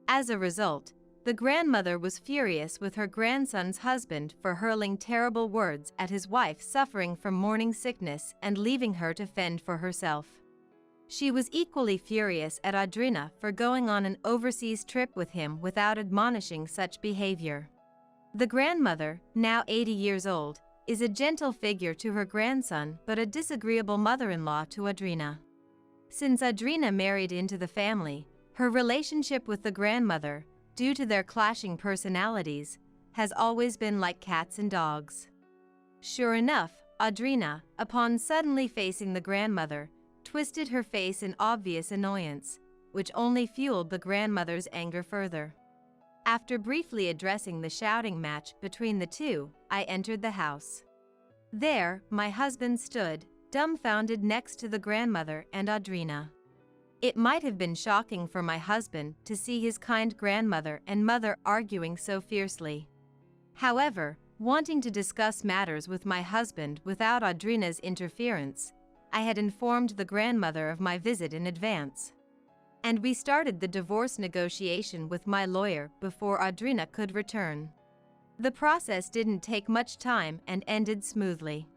As a result, the grandmother was furious with her grandson's husband for hurling terrible words at his wife suffering from morning sickness and leaving her to fend for herself. She was equally furious at Audrina for going on an overseas trip with him without admonishing such behavior. The grandmother, now 80 years old, is a gentle figure to her grandson but a disagreeable mother-in-law to Audrina. Since Audrina married into the family, her relationship with the grandmother, due to their clashing personalities, has always been like cats and dogs. Sure enough, Audrina, upon suddenly facing the grandmother, twisted her face in obvious annoyance, which only fueled the grandmother's anger further. After briefly addressing the shouting match between the two, I entered the house. There, my husband stood, dumbfounded next to the grandmother and Audrina. It might have been shocking for my husband to see his kind grandmother and mother arguing so fiercely. However, wanting to discuss matters with my husband without Audrina's interference, I had informed the grandmother of my visit in advance. And we started the divorce negotiation with my lawyer before Audrina could return. The process didn't take much time and ended smoothly.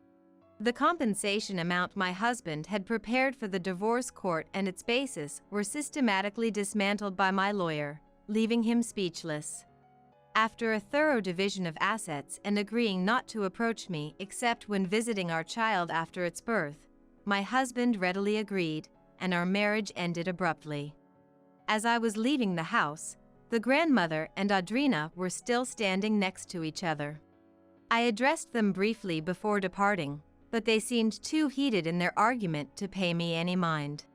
The compensation amount my husband had prepared for the divorce court and its basis were systematically dismantled by my lawyer, leaving him speechless. After a thorough division of assets and agreeing not to approach me except when visiting our child after its birth, my husband readily agreed, and our marriage ended abruptly. As I was leaving the house, the grandmother and Audrina were still standing next to each other. I addressed them briefly before departing, but they seemed too heated in their argument to pay me any mind.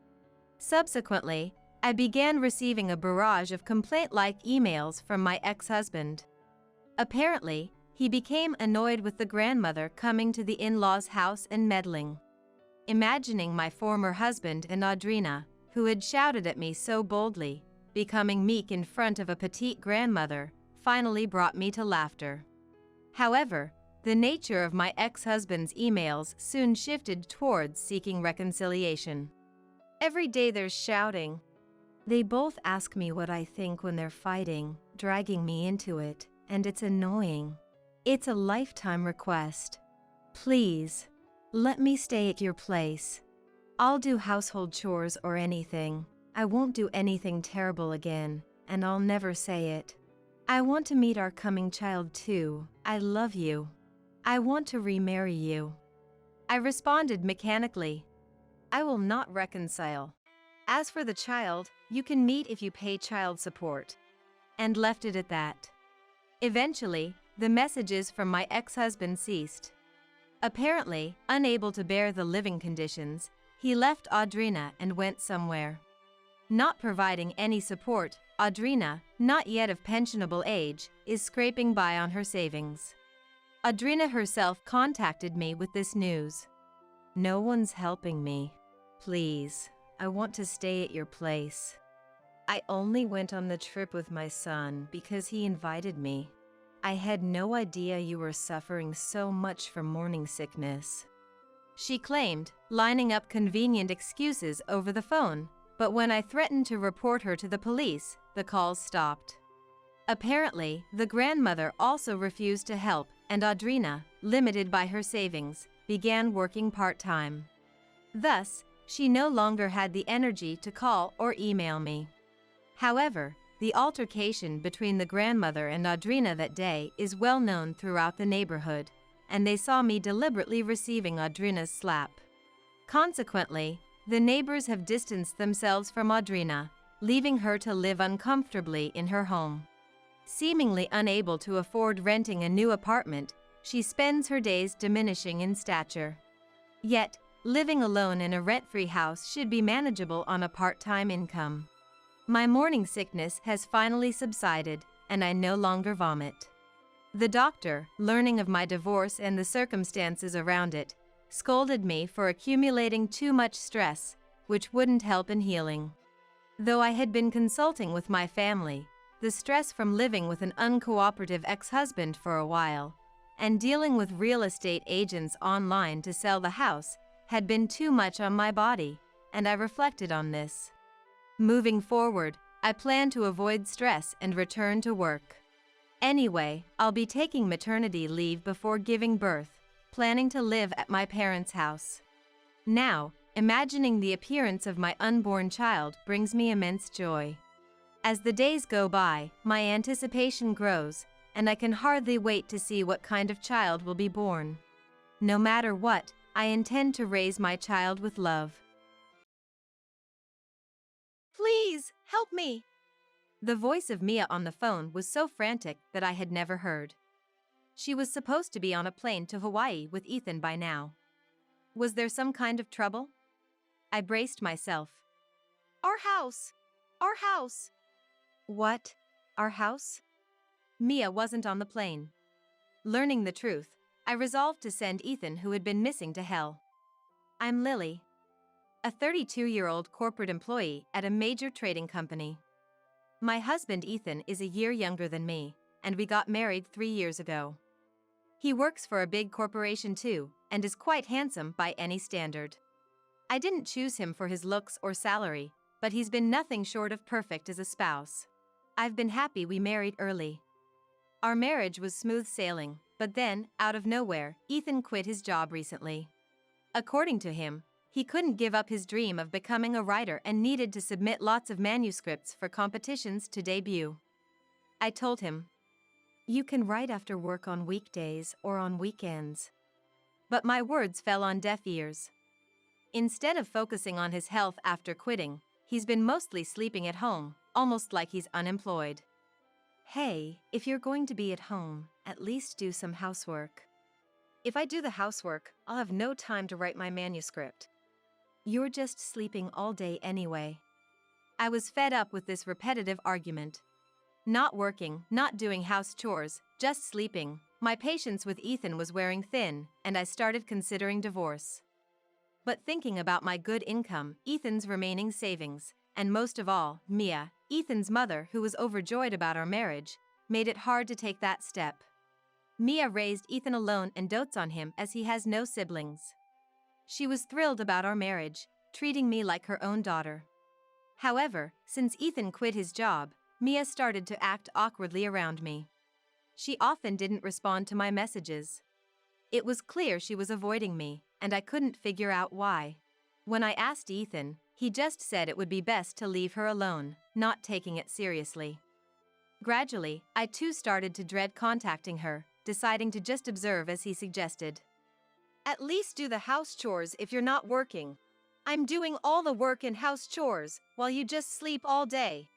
Subsequently, I began receiving a barrage of complaint-like emails from my ex-husband. Apparently, he became annoyed with the grandmother coming to the in-laws' house and meddling. Imagining my former husband and Audrina, who had shouted at me so boldly, becoming meek in front of a petite grandmother, finally brought me to laughter. However, the nature of my ex-husband's emails soon shifted towards seeking reconciliation. Every day there's shouting. They both ask me what I think when they're fighting, dragging me into it, and it's annoying. It's a lifetime request. Please, let me stay at your place. I'll do household chores or anything. I won't do anything terrible again, and I'll never say it. I want to meet our coming child too. I love you. I want to remarry you. I responded mechanically. I will not reconcile. As for the child, you can meet if you pay child support. And left it at that. Eventually, the messages from my ex-husband ceased. Apparently, unable to bear the living conditions, he left Audrina and went somewhere. Not providing any support, Audrina, not yet of pensionable age, is scraping by on her savings. Audrina herself contacted me with this news. No one's helping me. Please, I want to stay at your place. I only went on the trip with my son because he invited me. I had no idea you were suffering so much from morning sickness. She claimed, lining up convenient excuses over the phone, but when I threatened to report her to the police, the calls stopped. Apparently, the grandmother also refused to help, and Audrina, limited by her savings, began working part-time. Thus, she no longer had the energy to call or email me. However, the altercation between the grandmother and Audrina that day is well known throughout the neighborhood, and they saw me deliberately receiving Audrina's slap. Consequently, the neighbors have distanced themselves from Audrina, leaving her to live uncomfortably in her home. Seemingly unable to afford renting a new apartment, she spends her days diminishing in stature. Yet, living alone in a rent-free house should be manageable on a part-time income. My morning sickness has finally subsided, and I no longer vomit. The doctor, learning of my divorce and the circumstances around it, scolded me for accumulating too much stress, which wouldn't help in healing. Though I had been consulting with my family, the stress from living with an uncooperative ex-husband for a while, and dealing with real estate agents online to sell the house, had been too much on my body, and I reflected on this. Moving forward, I plan to avoid stress and return to work. Anyway, I'll be taking maternity leave before giving birth, planning to live at my parents' house. Now, Imagining the appearance of my unborn child brings me immense joy. As the days go by, my anticipation grows, and I can hardly wait to see what kind of child will be born. No matter what, I intend to raise my child with love. Please, help me. The voice of Mia on the phone was so frantic that I had never heard. She was supposed to be on a plane to Hawaii with Ethan by now. Was there some kind of trouble? I braced myself. Our house. Our house. What? Our house? Mia wasn't on the plane. Learning the truth, I resolved to send Ethan, who had been missing, to hell. I'm Lily, a 32-year-old corporate employee at a major trading company. My husband Ethan is a year younger than me, and we got married 3 years ago. He works for a big corporation too, and is quite handsome by any standard. I didn't choose him for his looks or salary, but he's been nothing short of perfect as a spouse. I've been happy we married early. Our marriage was smooth sailing, but then, out of nowhere, Ethan quit his job recently. According to him, he couldn't give up his dream of becoming a writer and needed to submit lots of manuscripts for competitions to debut. I told him, "You can write after work on weekdays or on weekends." But my words fell on deaf ears. Instead of focusing on his health after quitting, he's been mostly sleeping at home, almost like he's unemployed. Hey, if you're going to be at home, at least do some housework. If I do the housework, I'll have no time to write my manuscript. You're just sleeping all day anyway. I was fed up with this repetitive argument. Not working, not doing house chores, just sleeping. My patience with Ethan was wearing thin, and I started considering divorce. But thinking about my good income, Ethan's remaining savings, and most of all, Mia, Ethan's mother, who was overjoyed about our marriage, made it hard to take that step. Mia raised Ethan alone and dotes on him as he has no siblings. She was thrilled about our marriage, treating me like her own daughter. However, since Ethan quit his job, Mia started to act awkwardly around me. She often didn't respond to my messages. It was clear she was avoiding me, and I couldn't figure out why. When I asked Ethan, he just said it would be best to leave her alone, not taking it seriously. Gradually, I too started to dread contacting her, deciding to just observe as he suggested. At least do the house chores if you're not working. I'm doing all the work and house chores, while you just sleep all day.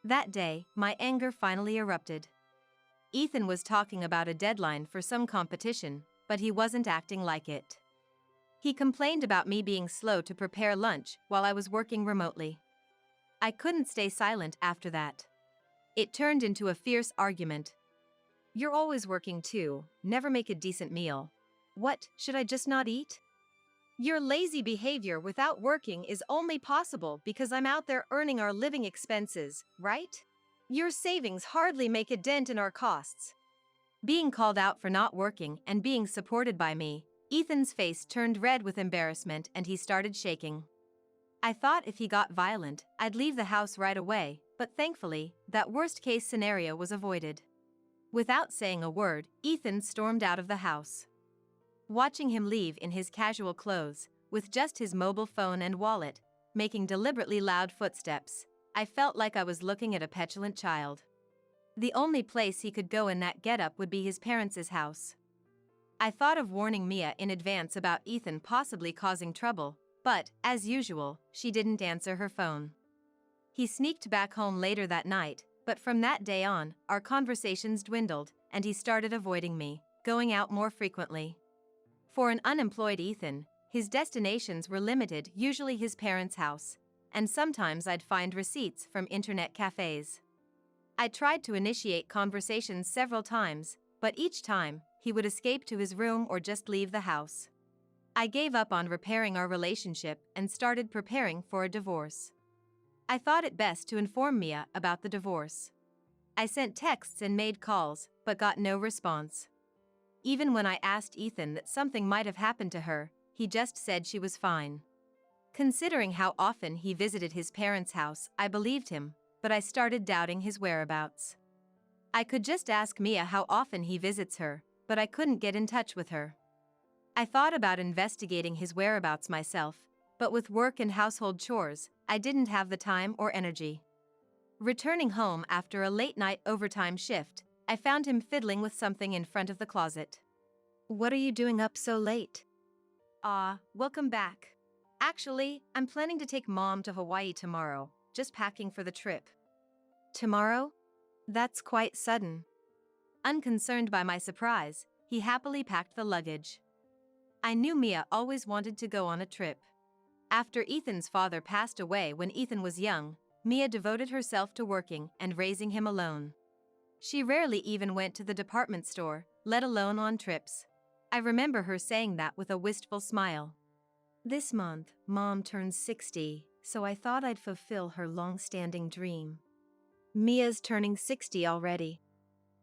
That day, my anger finally erupted. Ethan was talking about a deadline for some competition, but he wasn't acting like it. He complained about me being slow to prepare lunch while I was working remotely. I couldn't stay silent after that. It turned into a fierce argument. You're always working too, never make a decent meal. What, should I just not eat? Your lazy behavior without working is only possible because I'm out there earning our living expenses, right? Your savings hardly make a dent in our costs. Being called out for not working and being supported by me, Ethan's face turned red with embarrassment and he started shaking. I thought if he got violent, I'd leave the house right away, but thankfully, that worst-case scenario was avoided. Without saying a word, Ethan stormed out of the house. Watching him leave in his casual clothes, with just his mobile phone and wallet, making deliberately loud footsteps, I felt like I was looking at a petulant child. The only place he could go in that getup would be his parents' house. I thought of warning Mia in advance about Ethan possibly causing trouble, but, as usual, she didn't answer her phone. He sneaked back home later that night, but from that day on, our conversations dwindled, and he started avoiding me, going out more frequently. For an unemployed Ethan, his destinations were limited, usually his parents' house, and sometimes I'd find receipts from internet cafes. I tried to initiate conversations several times, but each time, he would escape to his room or just leave the house. I gave up on repairing our relationship and started preparing for a divorce. I thought it best to inform Mia about the divorce. I sent texts and made calls, but got no response. Even when I asked Ethan that something might have happened to her, he just said she was fine. Considering how often he visited his parents' house, I believed him, but I started doubting his whereabouts. I could just ask Mia how often he visits her, but I couldn't get in touch with her. I thought about investigating his whereabouts myself, But with work and household chores, I didn't have the time or energy. Returning home after a late-night overtime shift, I found him fiddling with something in front of the closet. What are you doing up so late? Welcome back. Actually, I'm planning to take Mom to Hawaii tomorrow, just packing for the trip. Tomorrow? That's quite sudden. Unconcerned by my surprise, he happily packed the luggage. I knew Mia always wanted to go on a trip. After Ethan's father passed away when Ethan was young, Mia devoted herself to working and raising him alone. She rarely even went to the department store, let alone on trips. I remember her saying that with a wistful smile. This month, Mom turns 60, so I thought I'd fulfill her long-standing dream. Mia's turning 60 already.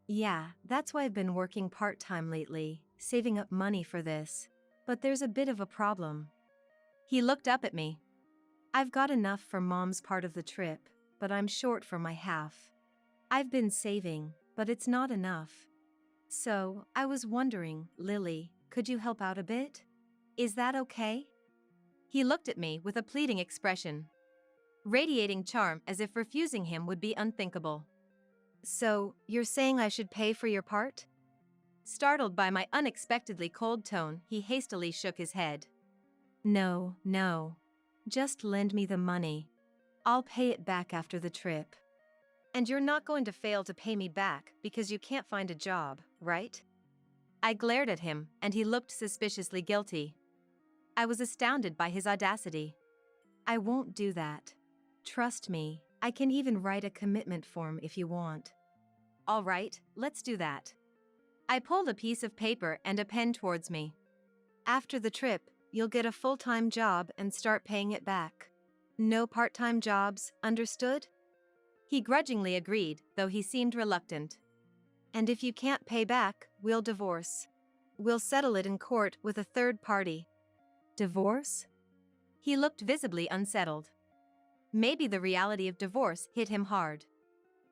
Yeah, that's why I've been working part-time lately, saving up money for this. But there's a bit of a problem. He looked up at me. I've got enough for Mom's part of the trip, but I'm short for my half. I've been saving, but it's not enough. So, I was wondering, Lily, could you help out a bit? Is that okay? He looked at me with a pleading expression, radiating charm as if refusing him would be unthinkable. So, you're saying I should pay for your part? Startled by my unexpectedly cold tone, he hastily shook his head. No. Just lend me the money. I'll pay it back after the trip. And you're not going to fail to pay me back because you can't find a job, right? I glared at him, and he looked suspiciously guilty. I was astounded by his audacity. I won't do that. Trust me, I can even write a commitment form if you want. All right, let's do that. I pulled a piece of paper and a pen towards me. After the trip, you'll get a full-time job and start paying it back. No part-time jobs, understood? He grudgingly agreed, though he seemed reluctant. And if you can't pay back, we'll divorce. We'll settle it in court with a third party. Divorce? He looked visibly unsettled. Maybe the reality of divorce hit him hard.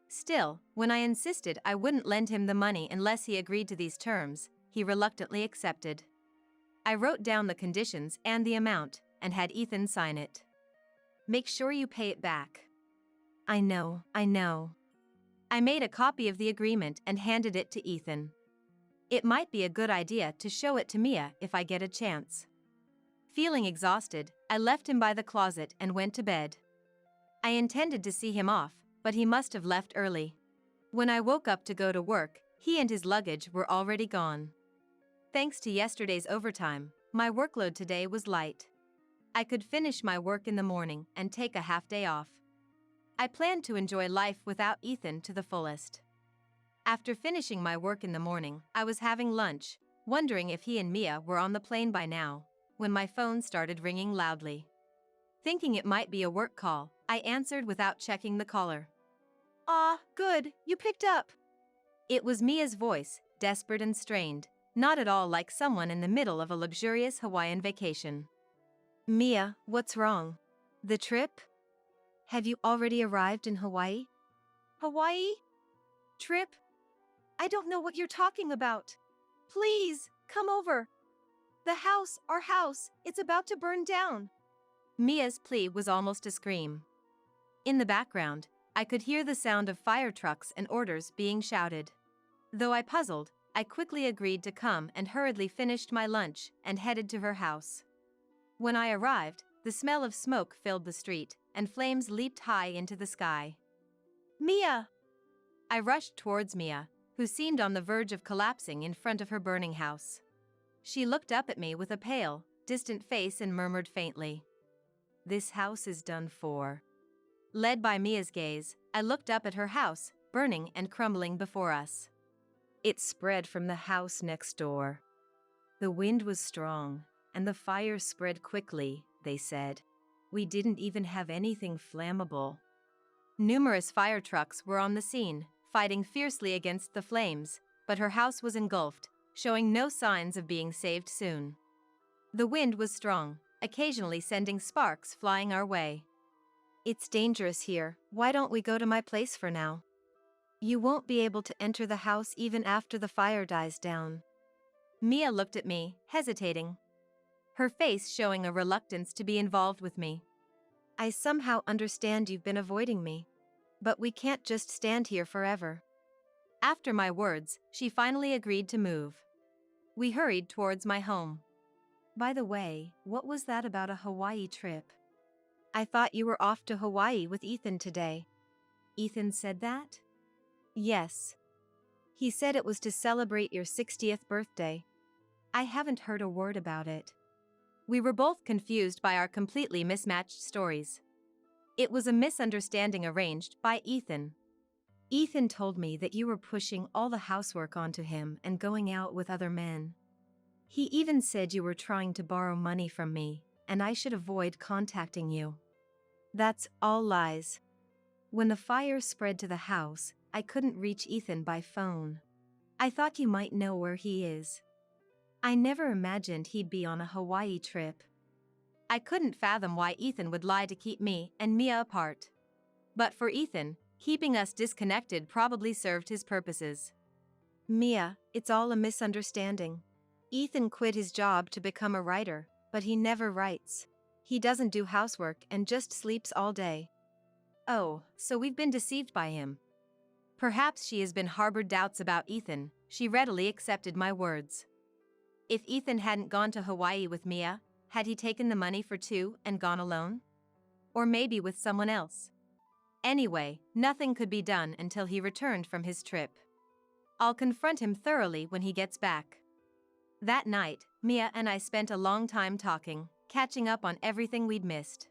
Still, when I insisted I wouldn't lend him the money unless he agreed to these terms, he reluctantly accepted. I wrote down the conditions and the amount, and had Ethan sign it. Make sure you pay it back. I know. I made a copy of the agreement and handed it to Ethan. It might be a good idea to show it to Mia if I get a chance. Feeling exhausted, I left him by the closet and went to bed. I intended to see him off, but he must have left early. When I woke up to go to work, he and his luggage were already gone. Thanks to yesterday's overtime, my workload today was light. I could finish my work in the morning and take a half day off. I planned to enjoy life without Ethan to the fullest. After finishing my work in the morning, I was having lunch, wondering if he and Mia were on the plane by now, when my phone started ringing loudly. Thinking it might be a work call, I answered without checking the caller. Good, you picked up. It was Mia's voice, desperate and strained, not at all like someone in the middle of a luxurious Hawaiian vacation. Mia, what's wrong? The trip? Have you already arrived in Hawaii? Hawaii? Trip? I don't know what you're talking about. Please, come over. Our house, it's about to burn down. Mia's plea was almost a scream. In the background, I could hear the sound of fire trucks and orders being shouted. Though I puzzled, I quickly agreed to come and hurriedly finished my lunch and headed to her house. When I arrived, the smell of smoke filled the street, and flames leaped high into the sky. Mia! I rushed towards Mia, who seemed on the verge of collapsing in front of her burning house. She looked up at me with a pale, distant face and murmured faintly, "This house is done for." Led by Mia's gaze, I looked up at her house, burning and crumbling before us. It spread from the house next door. The wind was strong, and the fire spread quickly, they said. We didn't even have anything flammable. Numerous fire trucks were on the scene, fighting fiercely against the flames, but her house was engulfed, showing no signs of being saved soon. The wind was strong, occasionally sending sparks flying our way. It's dangerous here. Why don't we go to my place for now? You won't be able to enter the house even after the fire dies down. Mia looked at me, hesitating. her face showing a reluctance to be involved with me. I somehow understand you've been avoiding me. But we can't just stand here forever. After my words, she finally agreed to move. We hurried towards my home. By the way, what was that about a Hawaii trip? I thought you were off to Hawaii with Ethan today. Ethan said that? Yes. He said it was to celebrate your 60th birthday. I haven't heard a word about it. We were both confused by our completely mismatched stories. It was a misunderstanding arranged by Ethan. Ethan told me that you were pushing all the housework onto him and going out with other men. He even said you were trying to borrow money from me, and I should avoid contacting you. That's all lies. When the fire spread to the house, I couldn't reach Ethan by phone. I thought you might know where he is. I never imagined he'd be on a Hawaii trip. I couldn't fathom why Ethan would lie to keep me and Mia apart. But for Ethan, keeping us disconnected probably served his purposes. Mia, it's all a misunderstanding. Ethan quit his job to become a writer, but he never writes. He doesn't do housework and just sleeps all day. Oh, so we've been deceived by him. Perhaps she has been harbored doubts about Ethan. She readily accepted my words. If Ethan hadn't gone to Hawaii with Mia, had he taken the money for two and gone alone? Or maybe with someone else? Anyway, nothing could be done until he returned from his trip. I'll confront him thoroughly when he gets back. That night, Mia and I spent a long time talking, catching up on everything we'd missed.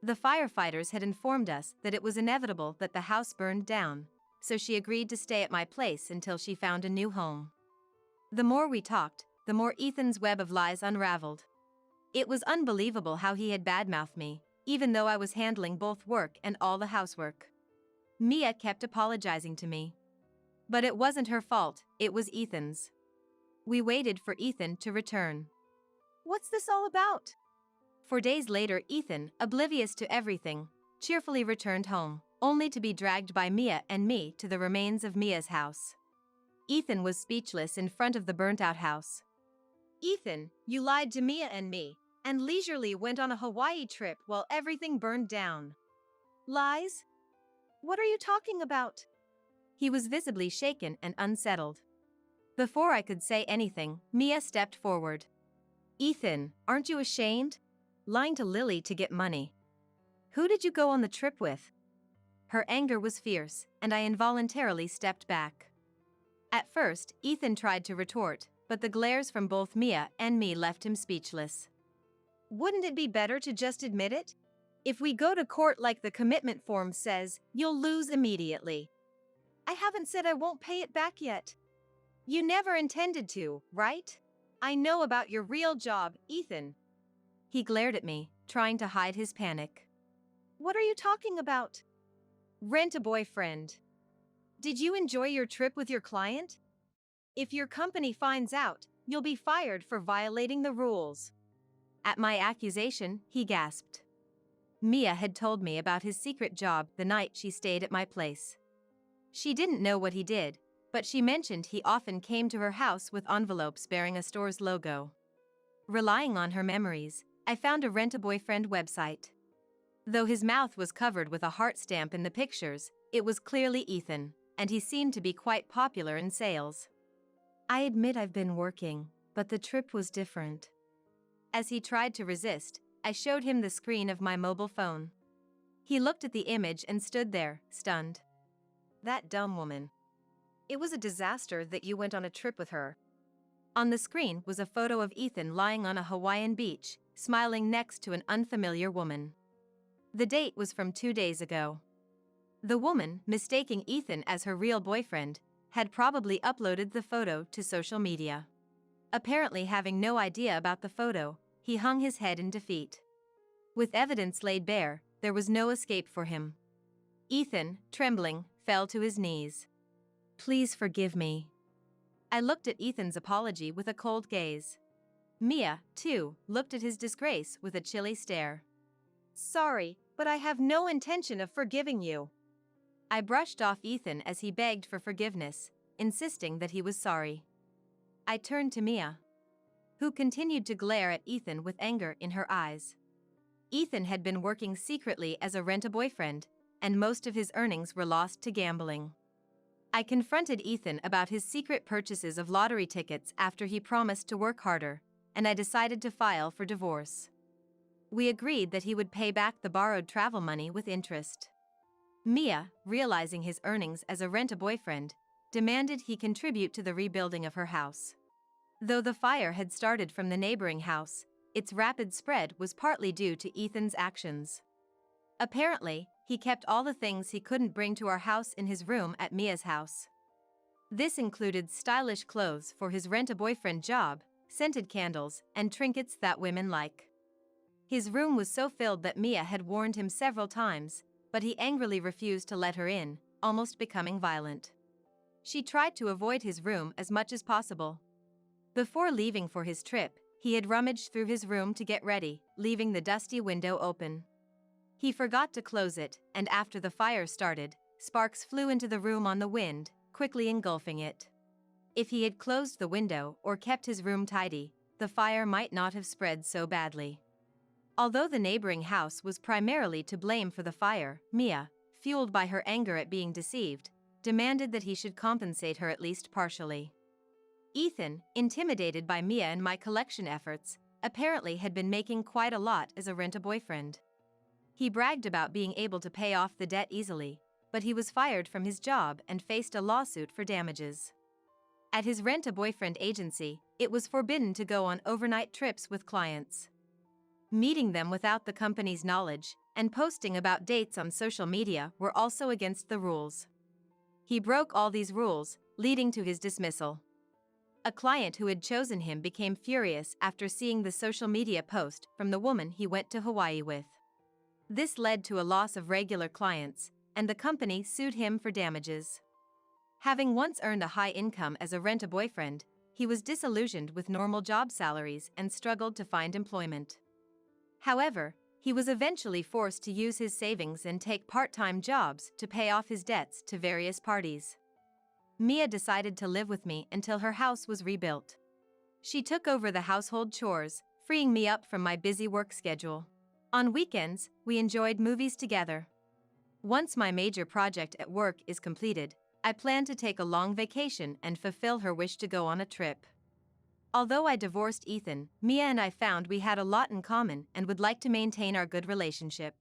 The firefighters had informed us that it was inevitable that the house burned down, so she agreed to stay at my place until she found a new home. The more we talked, the more Ethan's web of lies unraveled. It was unbelievable how he had badmouthed me, even though I was handling both work and all the housework. Mia kept apologizing to me. But it wasn't her fault, it was Ethan's. We waited for Ethan to return. What's this all about? For days later, Ethan, oblivious to everything, cheerfully returned home, only to be dragged by Mia and me to the remains of Mia's house. Ethan was speechless in front of the burnt-out house. Ethan, you lied to Mia and me, and leisurely went on a Hawaii trip while everything burned down. Lies? What are you talking about? He was visibly shaken and unsettled. Before I could say anything, Mia stepped forward. Ethan, aren't you ashamed? Lying to Lily to get money. Who did you go on the trip with? Her anger was fierce, and I involuntarily stepped back. At first, Ethan tried to retort, but the glares from both Mia and me left him speechless. Wouldn't it be better to just admit it? If we go to court like the commitment form says, you'll lose immediately. I haven't said I won't pay it back yet. You never intended to, right? I know about your real job, Ethan. He glared at me, trying to hide his panic. What are you talking about? Rent a boyfriend. Did you enjoy your trip with your client? If your company finds out, you'll be fired for violating the rules. At my accusation, he gasped. Mia had told me about his secret job the night she stayed at my place. She didn't know what he did, but she mentioned he often came to her house with envelopes bearing a store's logo. Relying on her memories, I found a Rent-A-Boyfriend website. Though his mouth was covered with a heart stamp in the pictures, it was clearly Ethan, and he seemed to be quite popular in sales. I admit I've been working, but the trip was different. As he tried to resist, I showed him the screen of my mobile phone. He looked at the image and stood there, stunned. That dumb woman. It was a disaster that you went on a trip with her. On the screen was a photo of Ethan lying on a Hawaiian beach, smiling next to an unfamiliar woman. The date was from 2 days ago. The woman, mistaking Ethan as her real boyfriend, had probably uploaded the photo to social media. Apparently having no idea about the photo, he hung his head in defeat. With evidence laid bare, there was no escape for him. Ethan, trembling, fell to his knees. Please forgive me. I looked at Ethan's apology with a cold gaze. Mia, too, looked at his disgrace with a chilly stare. Sorry, but I have no intention of forgiving you. I brushed off Ethan as he begged for forgiveness, insisting that he was sorry. I turned to Mia. who continued to glare at Ethan with anger in her eyes. Ethan had been working secretly as a rent-a-boyfriend, and most of his earnings were lost to gambling. I confronted Ethan about his secret purchases of lottery tickets after he promised to work harder, and I decided to file for divorce. We agreed that he would pay back the borrowed travel money with interest. Mia, realizing his earnings as a rent-a-boyfriend, demanded he contribute to the rebuilding of her house. Though the fire had started from the neighboring house, its rapid spread was partly due to Ethan's actions. Apparently, he kept all the things he couldn't bring to our house in his room at Mia's house. This included stylish clothes for his rent-a-boyfriend job, scented candles, and trinkets that women like. His room was so filled that Mia had warned him several times, but he angrily refused to let her in, almost becoming violent. She tried to avoid his room as much as possible. Before leaving for his trip, he had rummaged through his room to get ready, leaving the dusty window open. He forgot to close it, and after the fire started, sparks flew into the room on the wind, quickly engulfing it. If he had closed the window or kept his room tidy, the fire might not have spread so badly. Although the neighboring house was primarily to blame for the fire, Mia, fueled by her anger at being deceived, demanded that he should compensate her at least partially. Ethan, intimidated by Mia and my collection efforts, apparently had been making quite a lot as a rent-a-boyfriend. He bragged about being able to pay off the debt easily, but he was fired from his job and faced a lawsuit for damages. At his rent-a-boyfriend agency, it was forbidden to go on overnight trips with clients. Meeting them without the company's knowledge and posting about dates on social media were also against the rules. He broke all these rules, leading to his dismissal. A client who had chosen him became furious after seeing the social media post from the woman he went to Hawaii with. This led to a loss of regular clients, and the company sued him for damages. Having once earned a high income as a rent-a-boyfriend, he was disillusioned with normal job salaries and struggled to find employment. However, he was eventually forced to use his savings and take part-time jobs to pay off his debts to various parties. Mia decided to live with me until her house was rebuilt. She took over the household chores, freeing me up from my busy work schedule. On weekends, we enjoyed movies together. Once my major project at work is completed, I plan to take a long vacation and fulfill her wish to go on a trip. Although I divorced Ethan, Mia and I found we had a lot in common and would like to maintain our good relationship.